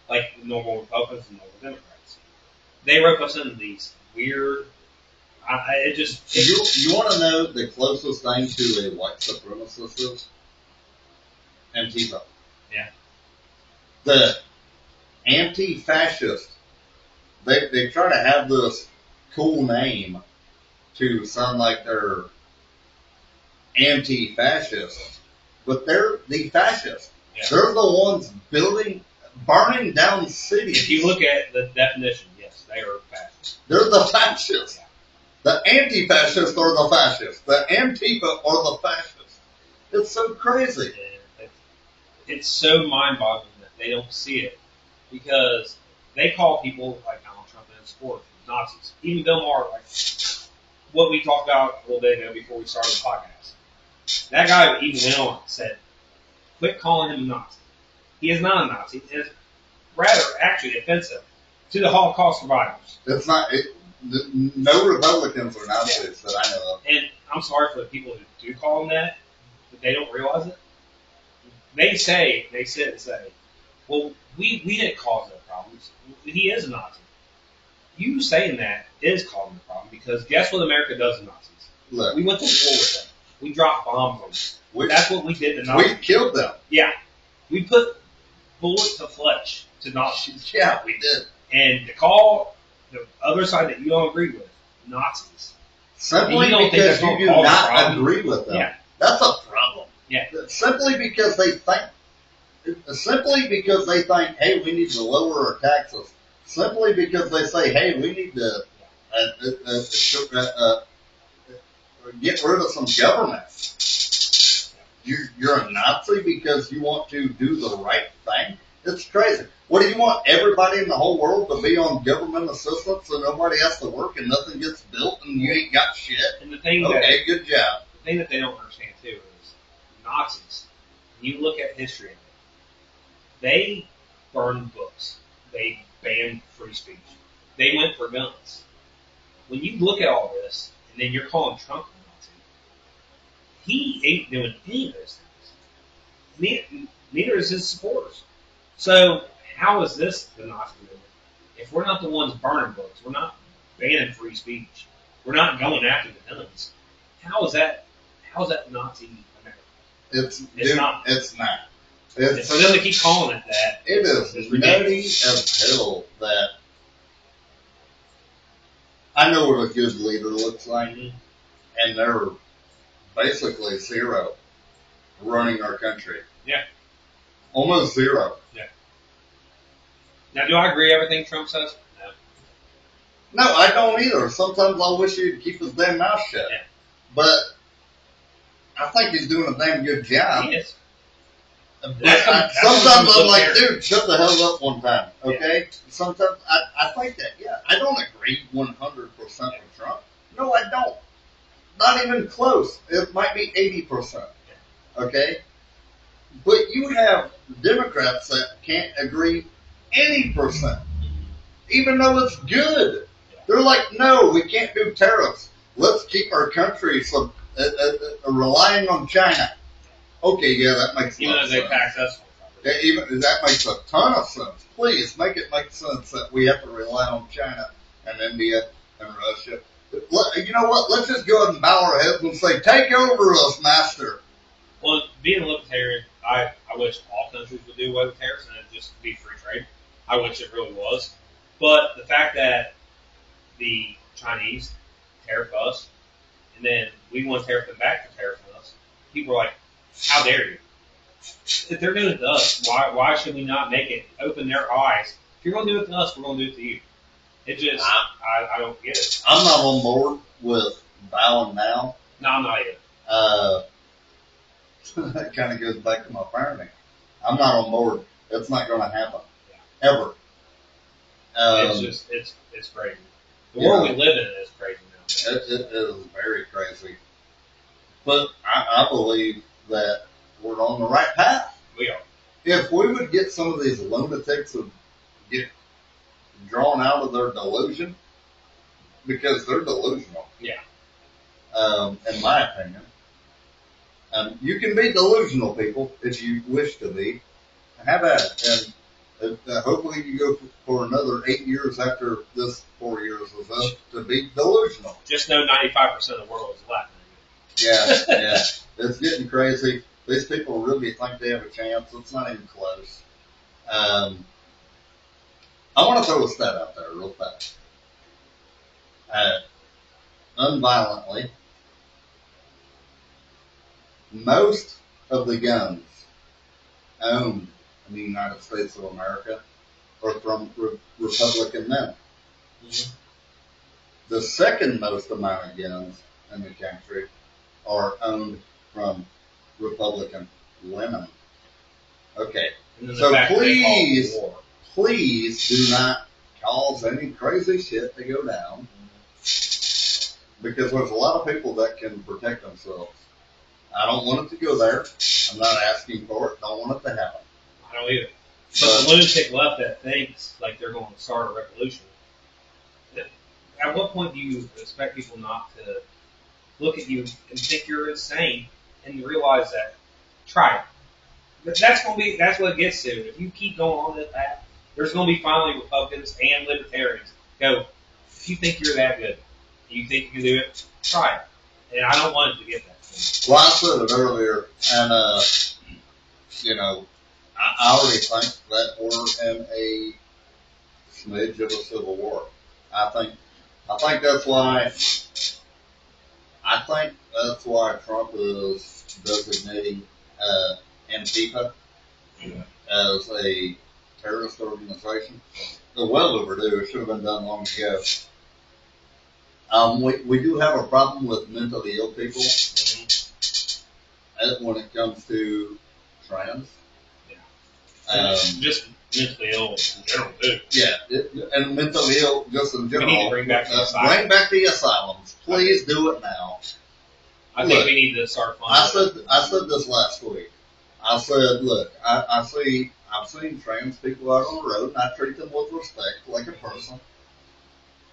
[SPEAKER 2] like the normal Republicans and normal Democrats. They rope us into these weird.
[SPEAKER 1] You want to know the closest thing to a white supremacist is? Antifa.
[SPEAKER 2] Yeah.
[SPEAKER 1] The anti-fascist. They try to have this cool name to sound like they're anti-fascist, but they're the fascists.
[SPEAKER 2] Yeah.
[SPEAKER 1] They're the ones burning down cities.
[SPEAKER 2] If you look at the definition, yes, they are fascists.
[SPEAKER 1] They're the fascists. Yeah. The anti-fascists are the fascists. The Antifa are the fascists. It's so crazy.
[SPEAKER 2] It's so mind-boggling that they don't see it, because they call people like Donald Trump and his supporters Nazis. Even Bill Maher, like what we talked about a little bit ago before we started the podcast. That guy even went on and said, quit calling him a Nazi. He is not a Nazi. It is rather actually offensive to the Holocaust survivors.
[SPEAKER 1] It's not. No Republicans are Nazis that I know of.
[SPEAKER 2] And I'm sorry for the people who do call him that, but they don't realize it. They sit and say, well, we didn't cause their problems. He is a Nazi. You saying that is causing the problem, because guess what America does to Nazis?
[SPEAKER 1] Look,
[SPEAKER 2] we went to war with them. We dropped bombs on them. That's what we did to Nazis.
[SPEAKER 1] We killed them.
[SPEAKER 2] Yeah. We put bullets to flesh to Nazis.
[SPEAKER 1] Yeah, we did.
[SPEAKER 2] And to call the other side that you don't agree with Nazis.
[SPEAKER 1] Simply because you do not agree with them. Yeah. That's a problem.
[SPEAKER 2] Yeah.
[SPEAKER 1] Simply because they think, hey, we need to lower our taxes. Simply because they say, hey, we need to get rid of some government. You're a Nazi because you want to do the right thing? It's crazy. What do you want everybody in the whole world to be on government assistance so nobody has to work and nothing gets built and you ain't got shit?
[SPEAKER 2] And the thing
[SPEAKER 1] good job.
[SPEAKER 2] The thing that they don't understand too is Nazis. When you look at history, they burned books. They banned free speech. They went for guns. When you look at all this, and then you're calling Trump a Nazi, he ain't doing any of those things. Neither is his supporters. So how is this the Nazi movement? If we're not the ones burning books, we're not banning free speech, we're not going after the guns, how is that Nazi America? It's not.
[SPEAKER 1] It's not.
[SPEAKER 2] For them to keep calling it that,
[SPEAKER 1] it is nutty as hell that I know what a good leader looks like, and they're basically zero running our country.
[SPEAKER 2] Yeah.
[SPEAKER 1] Almost zero.
[SPEAKER 2] Yeah. Now, do I agree with everything Trump says?
[SPEAKER 1] No, I don't either. Sometimes I wish he'd keep his damn mouth shut.
[SPEAKER 2] Yeah.
[SPEAKER 1] But I think he's doing a damn good job.
[SPEAKER 2] He is.
[SPEAKER 1] Sometimes I'm like, dude, shut the hell up one time, okay? Yeah. Sometimes I think that, I don't agree 100% with Trump. No, I don't. Not even close. It might be 80%, okay? But you have Democrats that can't agree any percent, even though it's good. They're like, no, we can't do tariffs. Let's keep our country relying on China. Okay, yeah, that makes a lot of sense.
[SPEAKER 2] Even though they tax us.
[SPEAKER 1] That makes a ton of sense. Please, make it make sense that we have to rely on China and India and Russia. You know what? Let's just go ahead and bow our heads and say, take over us, master.
[SPEAKER 2] Well, being a libertarian, I wish all countries would do away with tariffs and it'd just be free trade. I wish it really was. But the fact that the Chinese tariff us, and then we want to tariff them back to tariff us, people are like, how dare you? If they're doing it to us, why should we not make it open their eyes? If you're going to do it to us, we're going to do it to you. It just, I don't get it.
[SPEAKER 1] I'm not on board with bowing now.
[SPEAKER 2] No, I'm not either.
[SPEAKER 1] That kind of goes back to my parenting. I'm not on board. It's not going to happen ever.
[SPEAKER 2] It's crazy. The world we live in is crazy now.
[SPEAKER 1] It is very crazy. But I believe that we're on the right path.
[SPEAKER 2] We are.
[SPEAKER 1] If we would get some of these lunatics to get drawn out of their delusion, because they're delusional.
[SPEAKER 2] Yeah.
[SPEAKER 1] In my opinion. You can be delusional, people, if you wish to be. Have at it. And hopefully you go for another 8 years after this 4 years is up to be delusional.
[SPEAKER 2] Just know 95% of the world is black.
[SPEAKER 1] Yeah. It's getting crazy. These people really think they have a chance. It's not even close. I want to throw a stat out there real fast. Unviolently, most of the guns owned in the United States of America are from Republican men.
[SPEAKER 2] Mm-hmm.
[SPEAKER 1] The second most amount of guns in the country are owned from Republican women. Okay, so please do not cause any crazy shit to go down, because there's a lot of people that can protect themselves. I don't want it to go there. I'm not asking for it. Don't want it to happen.
[SPEAKER 2] I don't either. But the lunatic left that thinks like they're going to start a revolution. At what point do you expect people not to look at you and think you're insane and realize that? Try it. But that's what it gets to. If you keep going on that path, there's going to be finally Republicans and libertarians go, if you think you're that good, you think you can do it, try it. And I don't want it to get that.
[SPEAKER 1] Well, I said it earlier, and I already think that we're in a smidge of a civil war. I think that's why. I think that's why Trump is designating Antifa as a terrorist organization. They're well overdue. It should have been done long ago. We do have a problem with mentally ill people when it comes to trans.
[SPEAKER 2] Yeah. Just mentally ill in general, too.
[SPEAKER 1] Yeah, and mentally ill just in general.
[SPEAKER 2] We need to bring back the asylums.
[SPEAKER 1] Bring back the asylums. Please do it now.
[SPEAKER 2] I think we need to start funding.
[SPEAKER 1] I said this last week. I said, look, I've seen trans people out on the road, and I treat them with respect, like a person.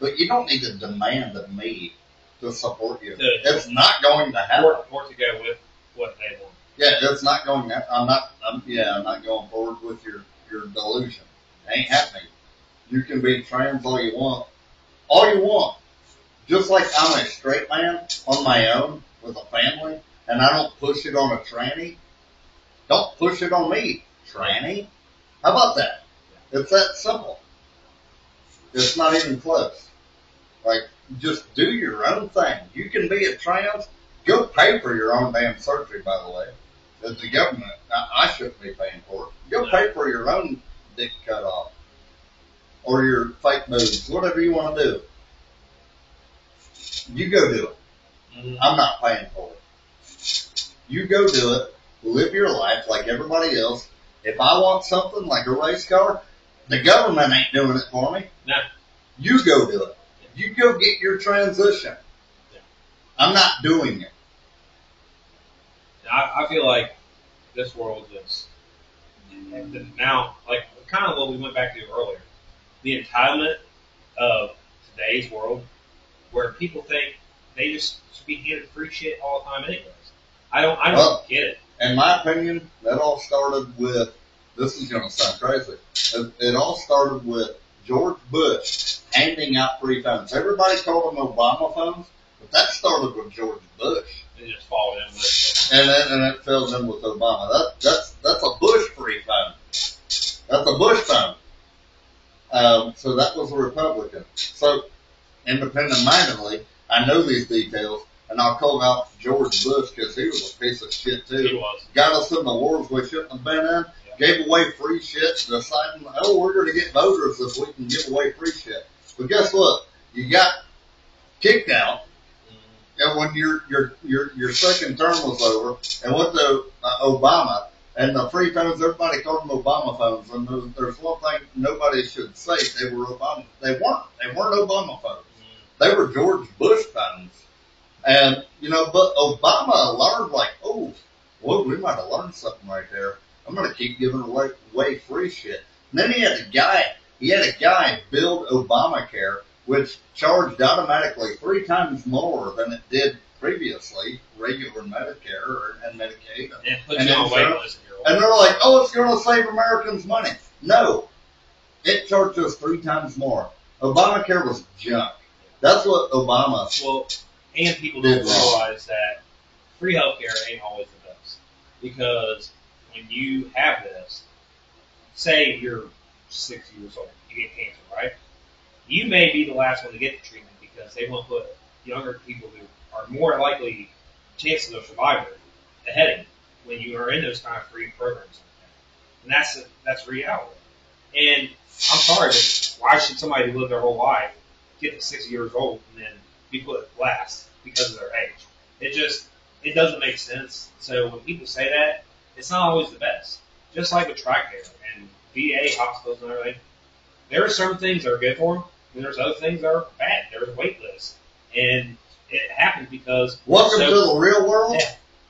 [SPEAKER 1] But you don't need to demand of me to support you. It's not going to happen.
[SPEAKER 2] Or to go with what they want.
[SPEAKER 1] Yeah, it's not going. I'm not going forward with your delusion. It ain't happening. You can be trans all you want. Just like I'm a straight man on my own with a family, and I don't push it on a tranny. Don't push it on me, tranny. How about that? It's that simple. It's not even close. Like, just do your own thing. You can be a trans. Go pay for your own damn surgery, by the way. As the government, I shouldn't be paying for it. Go pay for your own dick cut off. Or your fake boobs, whatever you want to do. You go do it. Mm-hmm. I'm not paying for it. You go do it. Live your life like everybody else. If I want something like a race car, the government ain't doing it for me.
[SPEAKER 2] No.
[SPEAKER 1] You go do it. You go get your transition.
[SPEAKER 2] Yeah.
[SPEAKER 1] I'm not doing it.
[SPEAKER 2] I feel like this world is now, like kind of what we went back to earlier, the entitlement of today's world, where people think they just should be handed free shit all the time anyways. I don't get it.
[SPEAKER 1] In my opinion, that all started with, this is going to sound crazy, it all started with George Bush handing out free phones. Everybody called them Obama phones, but that started with George Bush.
[SPEAKER 2] It just followed in with it.
[SPEAKER 1] And it fell in with Obama. That's a Bush free phone. That's a Bush phone. So that was a Republican. So, independent-mindedly, I know these details, and I'll call out George Bush because he was a piece of shit, too.
[SPEAKER 2] He was.
[SPEAKER 1] Got us in the wars we shouldn't have been in. Yeah. Gave away free shit, deciding, we're going to get voters if we can give away free shit. But guess what? You got kicked out. And when your second term was over, and what the Obama. And the free phones, everybody called them Obama phones. And there's one thing nobody should say: they were Obama. They weren't. They weren't Obama phones. They were George Bush phones. And but Obama learned oh, well, we might have learned something right there. I'm going to keep giving away free shit. And then he had a guy build Obamacare, which charged automatically 3 times more than it did previously, regular Medicare and Medicaid. And they're like, oh, it's going to save Americans money. No, it charged us 3 times more. Obamacare was junk. That's what Obama.
[SPEAKER 2] Well, and people don't realize that free healthcare ain't always the best, because when you have this, say you're 6 years old, you get cancer, right? You may be the last one to get the treatment because they want to put younger people who are more likely chances of survival ahead of you when you are in those kind of free programs like that. And that's reality. And I'm sorry, but why should somebody who lived their whole life get to 6 years old and then be put last because of their age? It doesn't make sense. So when people say that, it's not always the best. Just like with TRICARE and VA hospitals and everything, there are certain things that are good for them, and there's other things that are bad. There's a wait list. And it happens because...
[SPEAKER 1] Welcome to the real world?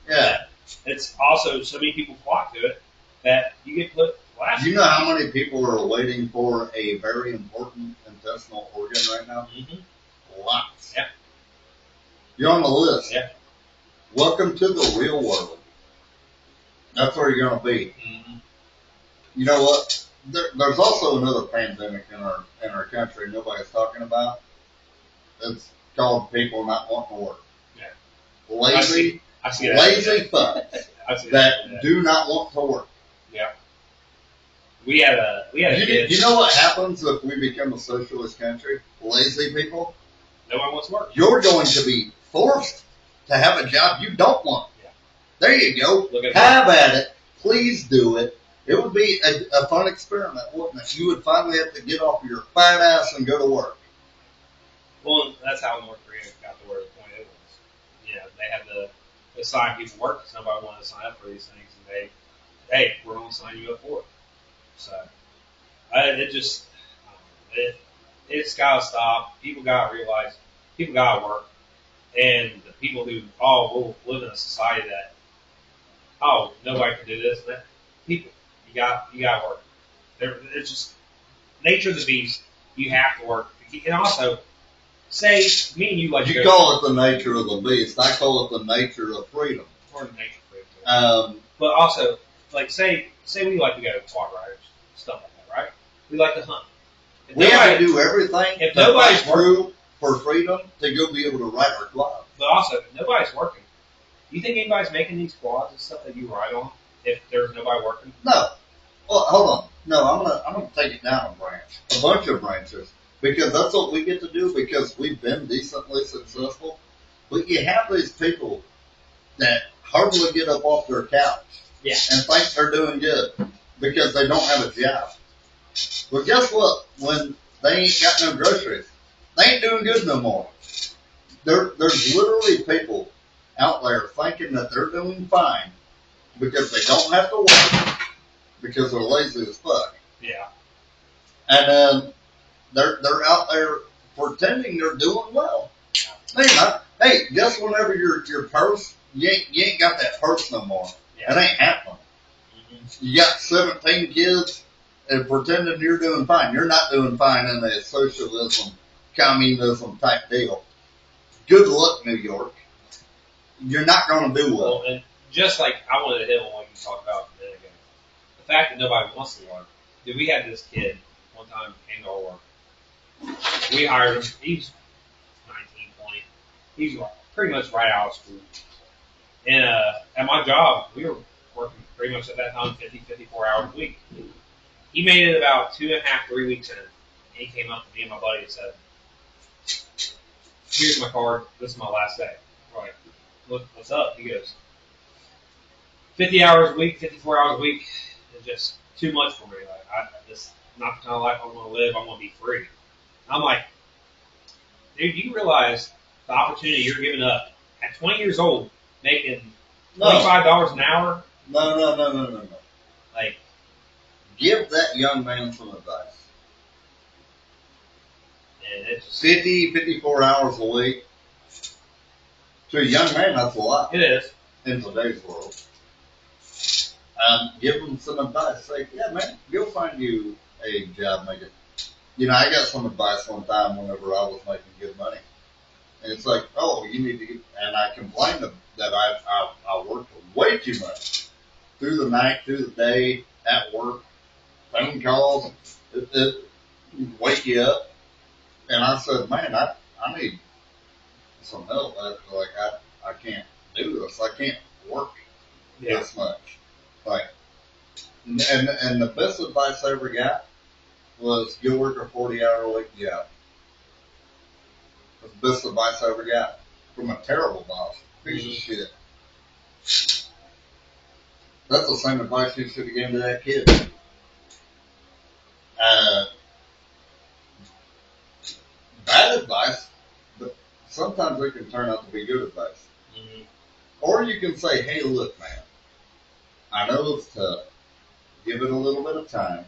[SPEAKER 1] Yeah.
[SPEAKER 2] It's also so many people flock to it that you get put last.
[SPEAKER 1] Do you know how many people are waiting for a very important intestinal organ right now?
[SPEAKER 2] Mm-hmm.
[SPEAKER 1] Lots.
[SPEAKER 2] Yeah.
[SPEAKER 1] You're on the list.
[SPEAKER 2] Yeah.
[SPEAKER 1] Welcome to the real world. That's where you're going to be.
[SPEAKER 2] Mm-hmm.
[SPEAKER 1] You know what? There's also another pandemic in our country nobody's talking about. It's called people not wanting to work.
[SPEAKER 2] Yeah.
[SPEAKER 1] Lazy fucks that do not want to work.
[SPEAKER 2] Yeah. We had a kid.
[SPEAKER 1] You know what happens if we become a socialist country? Lazy people.
[SPEAKER 2] No one wants to work.
[SPEAKER 1] You're going to be forced to have a job you don't want.
[SPEAKER 2] Yeah.
[SPEAKER 1] There you go. Have at it. Please do it. It would be a fun experiment, wouldn't it? You would finally have to get off your fat ass and go to work.
[SPEAKER 2] Well, that's how North Korea got to where the point it was. Yeah, they had to assign people work because nobody wanted to sign up for these things, and we're going to sign you up for it. So it's got to stop. People got to realize people got to work, and the people who will live in a society that nobody can do this and that. People, you got to work. It's just nature of the beast. You have to work, and also. Say, me and you like
[SPEAKER 1] you call it the nature of the beast. I call it the nature of freedom.
[SPEAKER 2] Or the nature of freedom. But also, say we like to go SWAT riders, stuff like that, right? We like to hunt.
[SPEAKER 1] We have to do everything
[SPEAKER 2] if nobody's
[SPEAKER 1] working for freedom to go be able to ride our quad.
[SPEAKER 2] But also, if nobody's working, do you think anybody's making these quads and stuff that you ride on if there's nobody working?
[SPEAKER 1] No. Well, hold on. No, I'm gonna take it down a bunch of branches. Because that's what we get to do because we've been decently successful. But you have these people that hardly get up off their couch and think they're doing good because they don't have a job. Well, guess what? When they ain't got no groceries, they ain't doing good no more. There's literally people out there thinking that they're doing fine because they don't have to work because they're lazy as fuck.
[SPEAKER 2] Yeah.
[SPEAKER 1] And they're out there pretending they're doing well. They're not. Hey, just whenever your purse, you ain't got that purse no more. Yeah. It ain't happening. Mm-hmm. You got 17 kids and pretending you're doing fine. You're not doing fine in a socialism, communism type deal. Good luck, New York. You're not going to do well.
[SPEAKER 2] And just like I wanted to hit on what you talked about a minute ago, the fact that nobody wants to work. Dude, we had this kid one time came to our work. We hired him. He's 19, 20. He's pretty much right out of school. And at my job, we were working pretty much at that time 50, 54 hours a week. He made it about 2.5, 3 weeks in. And he came up to me and my buddy and said, here's my card. This is my last day. I'm like, look, what's up? He goes, 50 hours a week, 54 hours a week is just too much for me. Like, this is not the kind of life I want to live. I want to be free. I'm like, dude, you realize the opportunity you're giving up at 20 years old, making $25 an hour,
[SPEAKER 1] No.
[SPEAKER 2] Like,
[SPEAKER 1] Give that young man some advice.
[SPEAKER 2] and it just
[SPEAKER 1] 54 hours a week. To a young man, that's a lot
[SPEAKER 2] it is.
[SPEAKER 1] in today's world. Give him some advice. Say, yeah, man, go find you a job making. I got some advice one time whenever I was making good money. And it's like, oh, you need to get, and I complained that I worked way too much through the night, through the day, at work, phone calls, it wake you up. And I said, man, I need some help. I can't do this. I can't work this much. Like, and the best advice I ever got was go work a 40-hour a week job. That's the best advice I ever got from a terrible boss. Piece of shit. That's the same advice you should have given to that kid. Bad advice, but sometimes it can turn out to be good advice.
[SPEAKER 2] Mm-hmm.
[SPEAKER 1] Or you can say, hey, look, man, I know it's tough. Give it a little bit of time.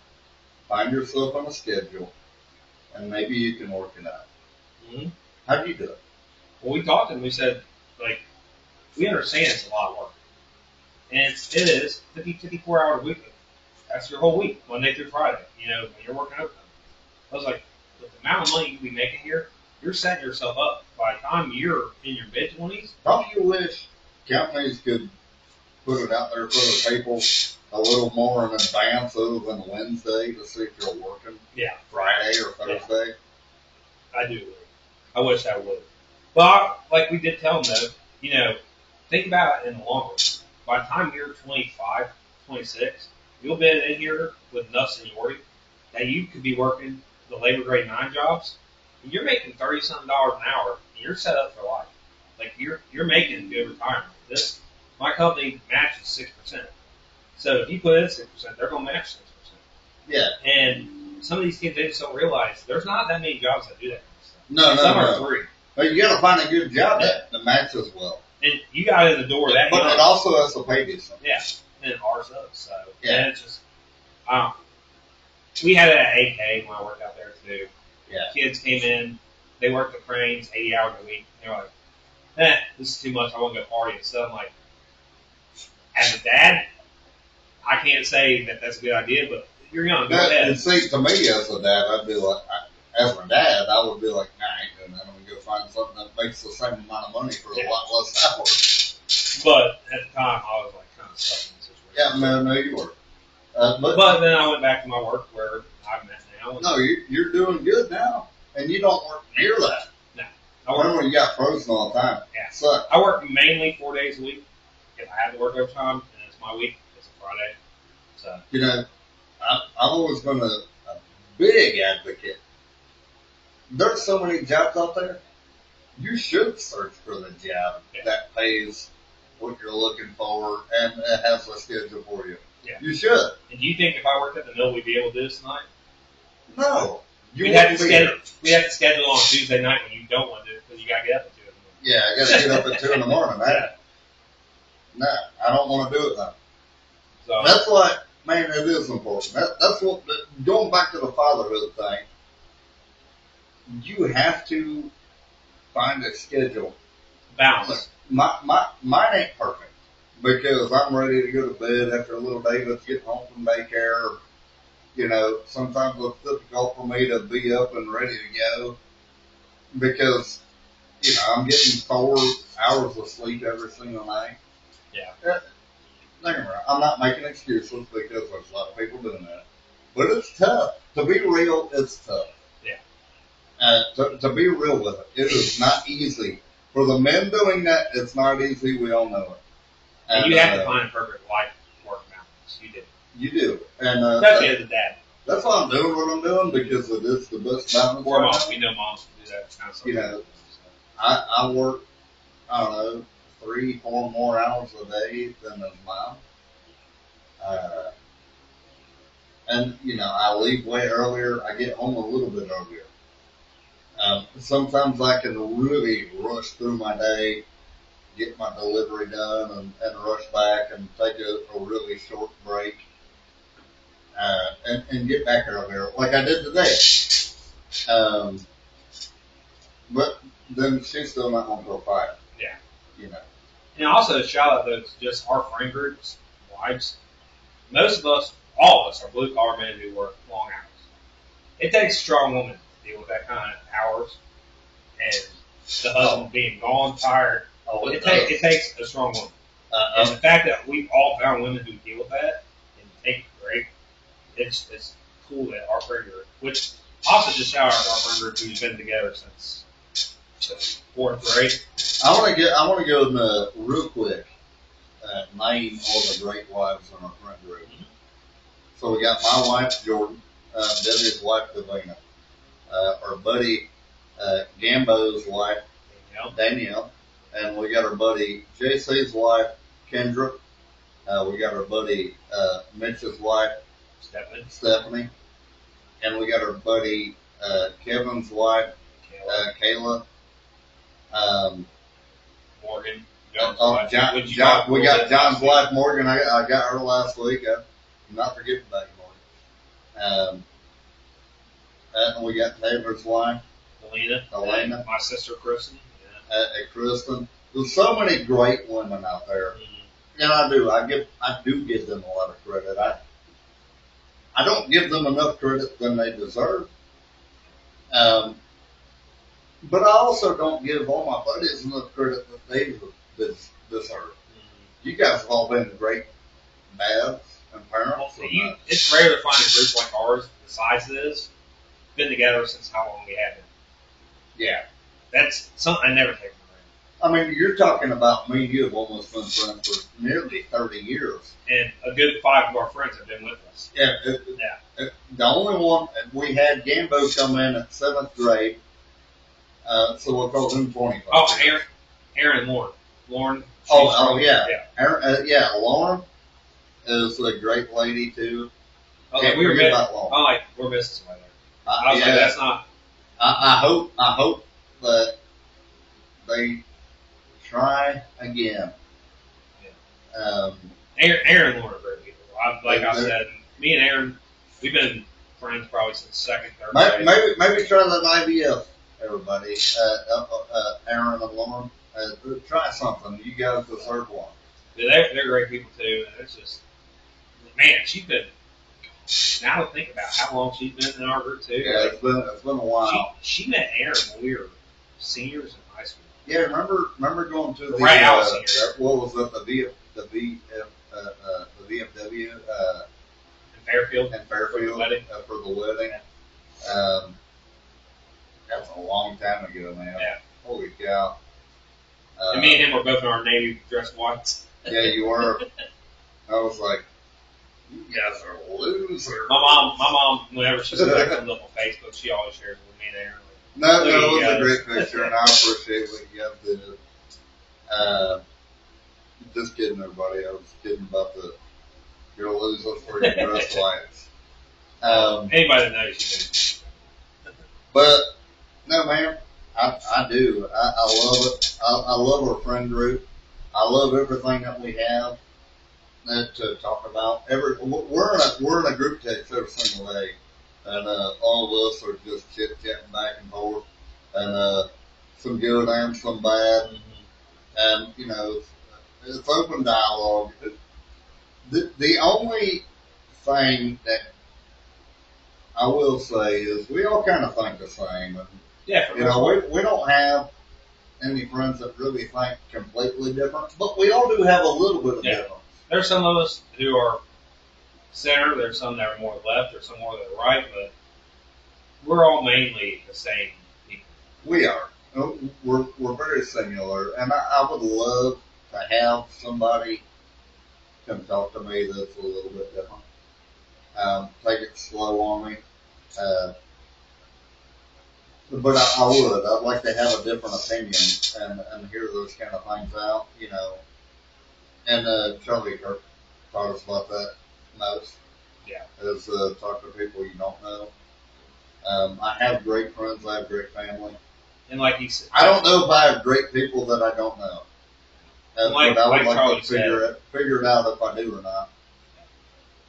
[SPEAKER 1] Find yourself on a schedule, and maybe you can work it out.
[SPEAKER 2] Mm-hmm.
[SPEAKER 1] How do you do it?
[SPEAKER 2] Well, we talked and we said, like, we understand it's a lot of work. And it is 54 hours a week. That's your whole week, Monday through Friday, when you're working overtime. I was like, with the amount of money you can be making here, you're setting yourself up. By the time you're in your mid-20s.
[SPEAKER 1] Don't you wish companies could put it out there for the people a little more in advance other than Wednesday to see if you're working Friday or Thursday?
[SPEAKER 2] Yeah. I do. I wish I would. But like we did tell them, though, think about it in the long run. By the time you're 25, 26, you'll be in here with enough seniority that you could be working the labor grade 9 jobs, and you're making $30-something an hour, and you're set up for life. Like you're making a good retirement. My company matches 6%. So if you put in 6%, they're gonna match 6%.
[SPEAKER 1] Yeah.
[SPEAKER 2] And some of these kids, they just don't realize there's not that many jobs that do that kind of stuff.
[SPEAKER 1] No.
[SPEAKER 2] Some are 3.
[SPEAKER 1] But you gotta find a good job that matches well.
[SPEAKER 2] And you got in the door that
[SPEAKER 1] But
[SPEAKER 2] young.
[SPEAKER 1] it also has to pay decent.
[SPEAKER 2] Yeah. And ours does. So
[SPEAKER 1] yeah.
[SPEAKER 2] And it's just we had it at AK when I worked out there too.
[SPEAKER 1] Yeah.
[SPEAKER 2] Kids came in, they worked the cranes 80 hours a week. They were like, this is too much, I want to go party. So I'm like, as a dad, I can't say that that's a good idea, but you're young, go ahead.
[SPEAKER 1] And see, to me as a dad, I'd be like, as a dad, I would be like, nah, I ain't doing that. I'm going to go find something that makes the same amount of money for a lot less hours.
[SPEAKER 2] But at the time, I was like kind of stuck in the situation.
[SPEAKER 1] Yeah, no, you were.
[SPEAKER 2] But then I went back to my work where I'm at now.
[SPEAKER 1] No, you're doing good now, and you don't work near that.
[SPEAKER 2] No.
[SPEAKER 1] Remember, you got frozen all the time.
[SPEAKER 2] Yeah.
[SPEAKER 1] So,
[SPEAKER 2] I work mainly 4 days a week. If I have to work overtime, and it's my week, it's a Friday. So
[SPEAKER 1] I've always been a big advocate. There's so many jobs out there. You should search for the job that pays what you're looking for and it has a schedule for you.
[SPEAKER 2] Yeah.
[SPEAKER 1] You should.
[SPEAKER 2] And do you think if I worked at the mill, we'd be able to do this tonight?
[SPEAKER 1] No.
[SPEAKER 2] We'd have to schedule on Tuesday night when you don't want to do it because you got to get up at 2 in the morning.
[SPEAKER 1] Yeah, I got to get up at 2 in the morning. No, I don't want to do it then.
[SPEAKER 2] So
[SPEAKER 1] that's why, man, it is important. That's what, going back to the fatherhood thing, you have to find a schedule.
[SPEAKER 2] Balance.
[SPEAKER 1] Mine ain't perfect because I'm ready to go to bed after a little David's getting home from daycare. Sometimes it's difficult for me to be up and ready to go because, I'm getting 4 hours of sleep every single night.
[SPEAKER 2] Yeah.
[SPEAKER 1] I'm not making excuses because there's a lot of people doing that. But it's tough. To be real, it's tough.
[SPEAKER 2] Yeah.
[SPEAKER 1] To be real with it, it is not easy. For the men doing that, it's not easy. We all know it.
[SPEAKER 2] And you have to find a perfect life-work balance. You do.
[SPEAKER 1] You do. And
[SPEAKER 2] especially as a dad.
[SPEAKER 1] That's why I'm doing what I'm doing because it is the best balance.
[SPEAKER 2] For moms, we know moms can do that kind of stuff.
[SPEAKER 1] I work, I don't know, 3-4 more hours a day than his mom. And, I leave way earlier. I get home a little bit earlier. Sometimes I can really rush through my day, get my delivery done and rush back and take a really short break and get back out there like I did today. But then she's still not going to go fight.
[SPEAKER 2] Yeah.
[SPEAKER 1] You know.
[SPEAKER 2] And also, shout out to just our friend groups, wives. Most of us, all of us, are blue collar men who work long hours. It takes a strong woman to deal with that kind of hours, and the husband being gone, tired. It takes a strong woman. And the fact that we've all found women who deal with that and take a break, it's cool that our friend group, which also just shout out to our friend group who's been together since fourth grade.
[SPEAKER 1] I want to go real quick. Name all the great wives in our friend group. Mm-hmm. So we got my wife Jordan, Debbie's wife Davina, our buddy Gambo's wife Danielle, and we got our buddy JC's wife Kendra. We got our buddy Mitch's wife Stephanie, and we got our buddy Kevin's wife Kayla.
[SPEAKER 2] Morgan.
[SPEAKER 1] John, we got John's wife Morgan. I got her last week. I'm not forgetting about you, Morgan. And we got Taylor's wife, Elena.
[SPEAKER 2] My sister Kristen.
[SPEAKER 1] Kristen. There's so many great women out there, and I do give them a lot of credit. I don't give them enough credit than they deserve. But I also don't give all my buddies enough credit that they deserve. You guys have all been great dads and parents.
[SPEAKER 2] It's rare to find a group like ours, the size it is, been together since how long we have been.
[SPEAKER 1] Yeah.
[SPEAKER 2] That's something I never take for granted.
[SPEAKER 1] I mean, you're talking about me and you have almost been friends for nearly 30 years.
[SPEAKER 2] And a good 5 of our friends have been with us.
[SPEAKER 1] Yeah. The only one, we had Gambo come in at 7th grade. So we'll call him 25.
[SPEAKER 2] Oh, Aaron and Lauren. Lauren.
[SPEAKER 1] Yeah. Aaron, Lauren is a great lady too.
[SPEAKER 2] Okay, we're missing somebody there. I was like, that's not.
[SPEAKER 1] I hope that they try again.
[SPEAKER 2] Yeah. Aaron and Lauren are great people. I said, me and Aaron, we've been friends probably since 2nd, 3rd grade.
[SPEAKER 1] Maybe try that IVF. Everybody, Aaron and Lauren, try something. You guys deserve one.
[SPEAKER 2] Yeah, they're great people too. And it's just, man, she's been. Now to think about how long she's been in our group too.
[SPEAKER 1] Yeah, it's been a while.
[SPEAKER 2] She met Aaron when we were seniors in high school.
[SPEAKER 1] Yeah, remember going to the what was it, the VFW
[SPEAKER 2] in Fairfield
[SPEAKER 1] for the wedding. That's a long time ago, man.
[SPEAKER 2] Yeah.
[SPEAKER 1] Holy cow.
[SPEAKER 2] And me and him were both in our Navy dress whites.
[SPEAKER 1] Yeah, you were. I was like, you guys are losers.
[SPEAKER 2] My mom, whenever she sees that comes up on Facebook, she always shares it with me and Aaron.
[SPEAKER 1] No, it was a great picture, and I appreciate what you guys did. Just kidding, everybody. I was kidding about you're losers for your dress whites.
[SPEAKER 2] Anybody that knows, you know.
[SPEAKER 1] But, no, man, I do. I love it. I love our friend group. I love everything that we have to talk about. We're in a group text every single day, and all of us are just chit-chatting back and forth, and some good and some bad, and, you know, it's open dialogue. The only thing that I will say is we all kind of think the same. And,
[SPEAKER 2] yeah,
[SPEAKER 1] you know, we don't have any friends that really think completely different, but we all do have a little bit of difference.
[SPEAKER 2] There's some of us who are center, there's some that are more left, there's some more that are right, but we're all mainly the same people.
[SPEAKER 1] We are. We're very similar, and I would love to have somebody come talk to me that's a little bit different. Take it slow on me. But I would. I'd like to have a different opinion and hear those kind of things out, you know. And Charlie taught us about that most.
[SPEAKER 2] Yeah.
[SPEAKER 1] Is talk to people you don't know. I have great friends. I have great family.
[SPEAKER 2] And like he said,
[SPEAKER 1] I don't know if I have great people that I don't know.
[SPEAKER 2] Like,
[SPEAKER 1] but I would
[SPEAKER 2] like
[SPEAKER 1] like
[SPEAKER 2] Charlie
[SPEAKER 1] to
[SPEAKER 2] said,
[SPEAKER 1] figure it out if I do or not.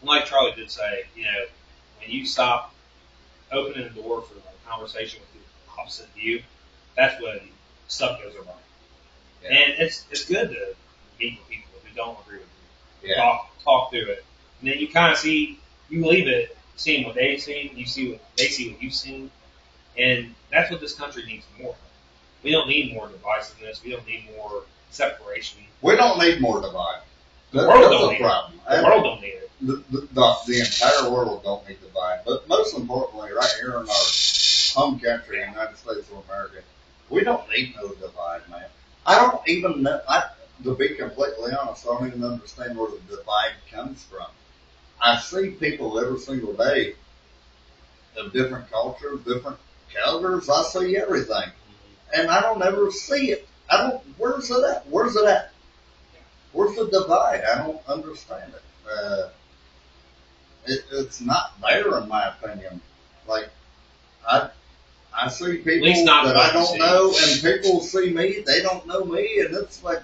[SPEAKER 2] like Charlie did say, when you stop opening the door for a conversation with the opposite view, that's when stuff goes wrong.
[SPEAKER 1] Yeah.
[SPEAKER 2] And it's good to meet with people who don't agree with you.
[SPEAKER 1] Yeah.
[SPEAKER 2] Talk through it. And then you kind of you leave it seeing what they've seen, you see what they see what you've seen. And that's what this country needs more of. We don't need more divisiveness. We don't need more separation.
[SPEAKER 1] We don't need more divide.
[SPEAKER 2] The world don't
[SPEAKER 1] that's
[SPEAKER 2] need
[SPEAKER 1] a problem.
[SPEAKER 2] it. The world don't need it.
[SPEAKER 1] The entire world don't need divide. But most importantly, right here in our home country, United States of America, we don't need no divide, man. I don't even know. To be completely honest, I don't even understand where the divide comes from. I see people every single day of different cultures, different colors. I see everything, and I don't ever see it. I don't. Where's it at? Where's it at? Where's the divide? I don't understand it. It's not there in my opinion. Like I see people that I don't know, and people see me. They don't know me, and it's like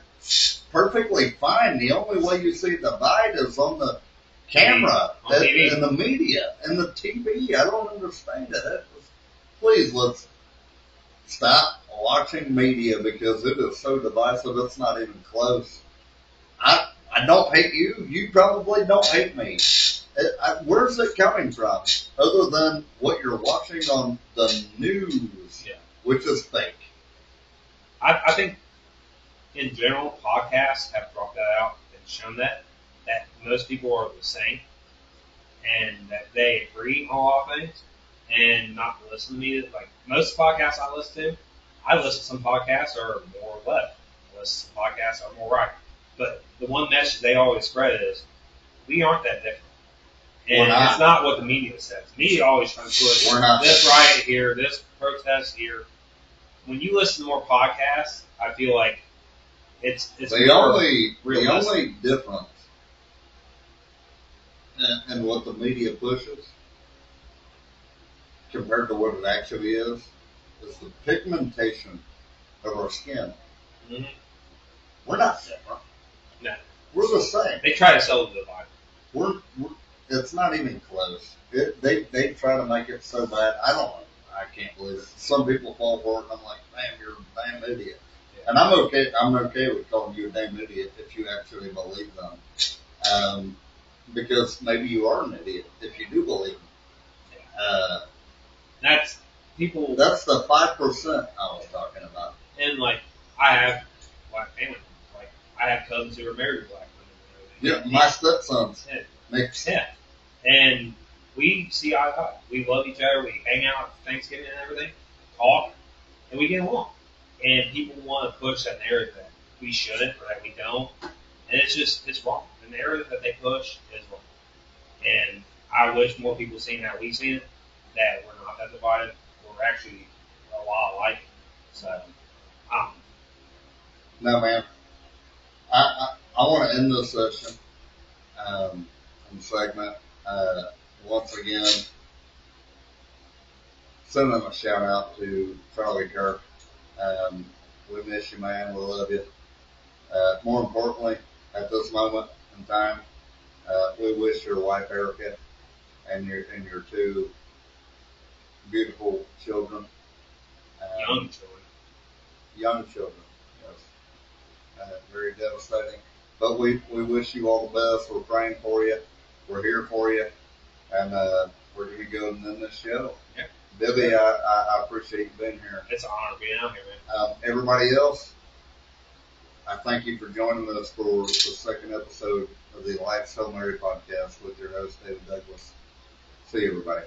[SPEAKER 1] perfectly fine. The only way you see divide is on the camera and the media and the TV. I don't understand it. Please, let's stop watching media because it is so divisive. It's not even close. I don't hate you. You probably don't hate me. Where's it coming from? Other than what you're watching on the news, which is fake.
[SPEAKER 2] I think, in general, podcasts have brought that out and shown that most people are the same and that they agree on a lot of things and not listen to me. Like most podcasts I listen to some podcasts are more left. I listen to some podcasts are more right. But the one message they always spread is, we aren't that different. And it's not what the media says. The media always tries to put this riot here, this protest here. When you listen to more podcasts, I feel like it's
[SPEAKER 1] the only difference in what the media pushes compared to what it actually is the pigmentation of our skin.
[SPEAKER 2] Mm-hmm.
[SPEAKER 1] We're not different.
[SPEAKER 2] No.
[SPEAKER 1] We're the same.
[SPEAKER 2] They try to sell the divide.
[SPEAKER 1] It's not even close. They try to make it so bad. I can't believe it. Some people fall for it, and I'm like, man, you're a damn idiot. Yeah. And I'm okay with calling you a damn idiot if you actually believe them. Because maybe you are an idiot if you do believe them. Yeah.
[SPEAKER 2] That's the 5%
[SPEAKER 1] I was talking about.
[SPEAKER 2] And like, I have black family. Like, I have cousins who are married to black women.
[SPEAKER 1] Yeah, my stepsons.
[SPEAKER 2] Yeah. And we see eye to eye. We love each other. We hang out at Thanksgiving and everything, talk, and we get along. And people want to push that narrative that we shouldn't or that we don't. And it's wrong. The narrative that they push is wrong. And I wish more people seen how we've seen it, that we're not that divided. We're actually a lot alike. So,
[SPEAKER 1] no, man. I want to end this session and segment once again, sending a shout out to Charlie Kirk. We miss you, man. We love you. More importantly, at this moment in time, we wish your wife Erica and your two beautiful children, young children, yes, very devastating. But we wish you all the best. We're praying for you. We're here for you, and we're going to go and end this show.
[SPEAKER 2] Yeah.
[SPEAKER 1] Bibby, I appreciate you being here.
[SPEAKER 2] It's an honor being out here, man.
[SPEAKER 1] Everybody else, I thank you for joining us for the second episode of the Life So Mary podcast with your host, David Douglas. See you, everybody.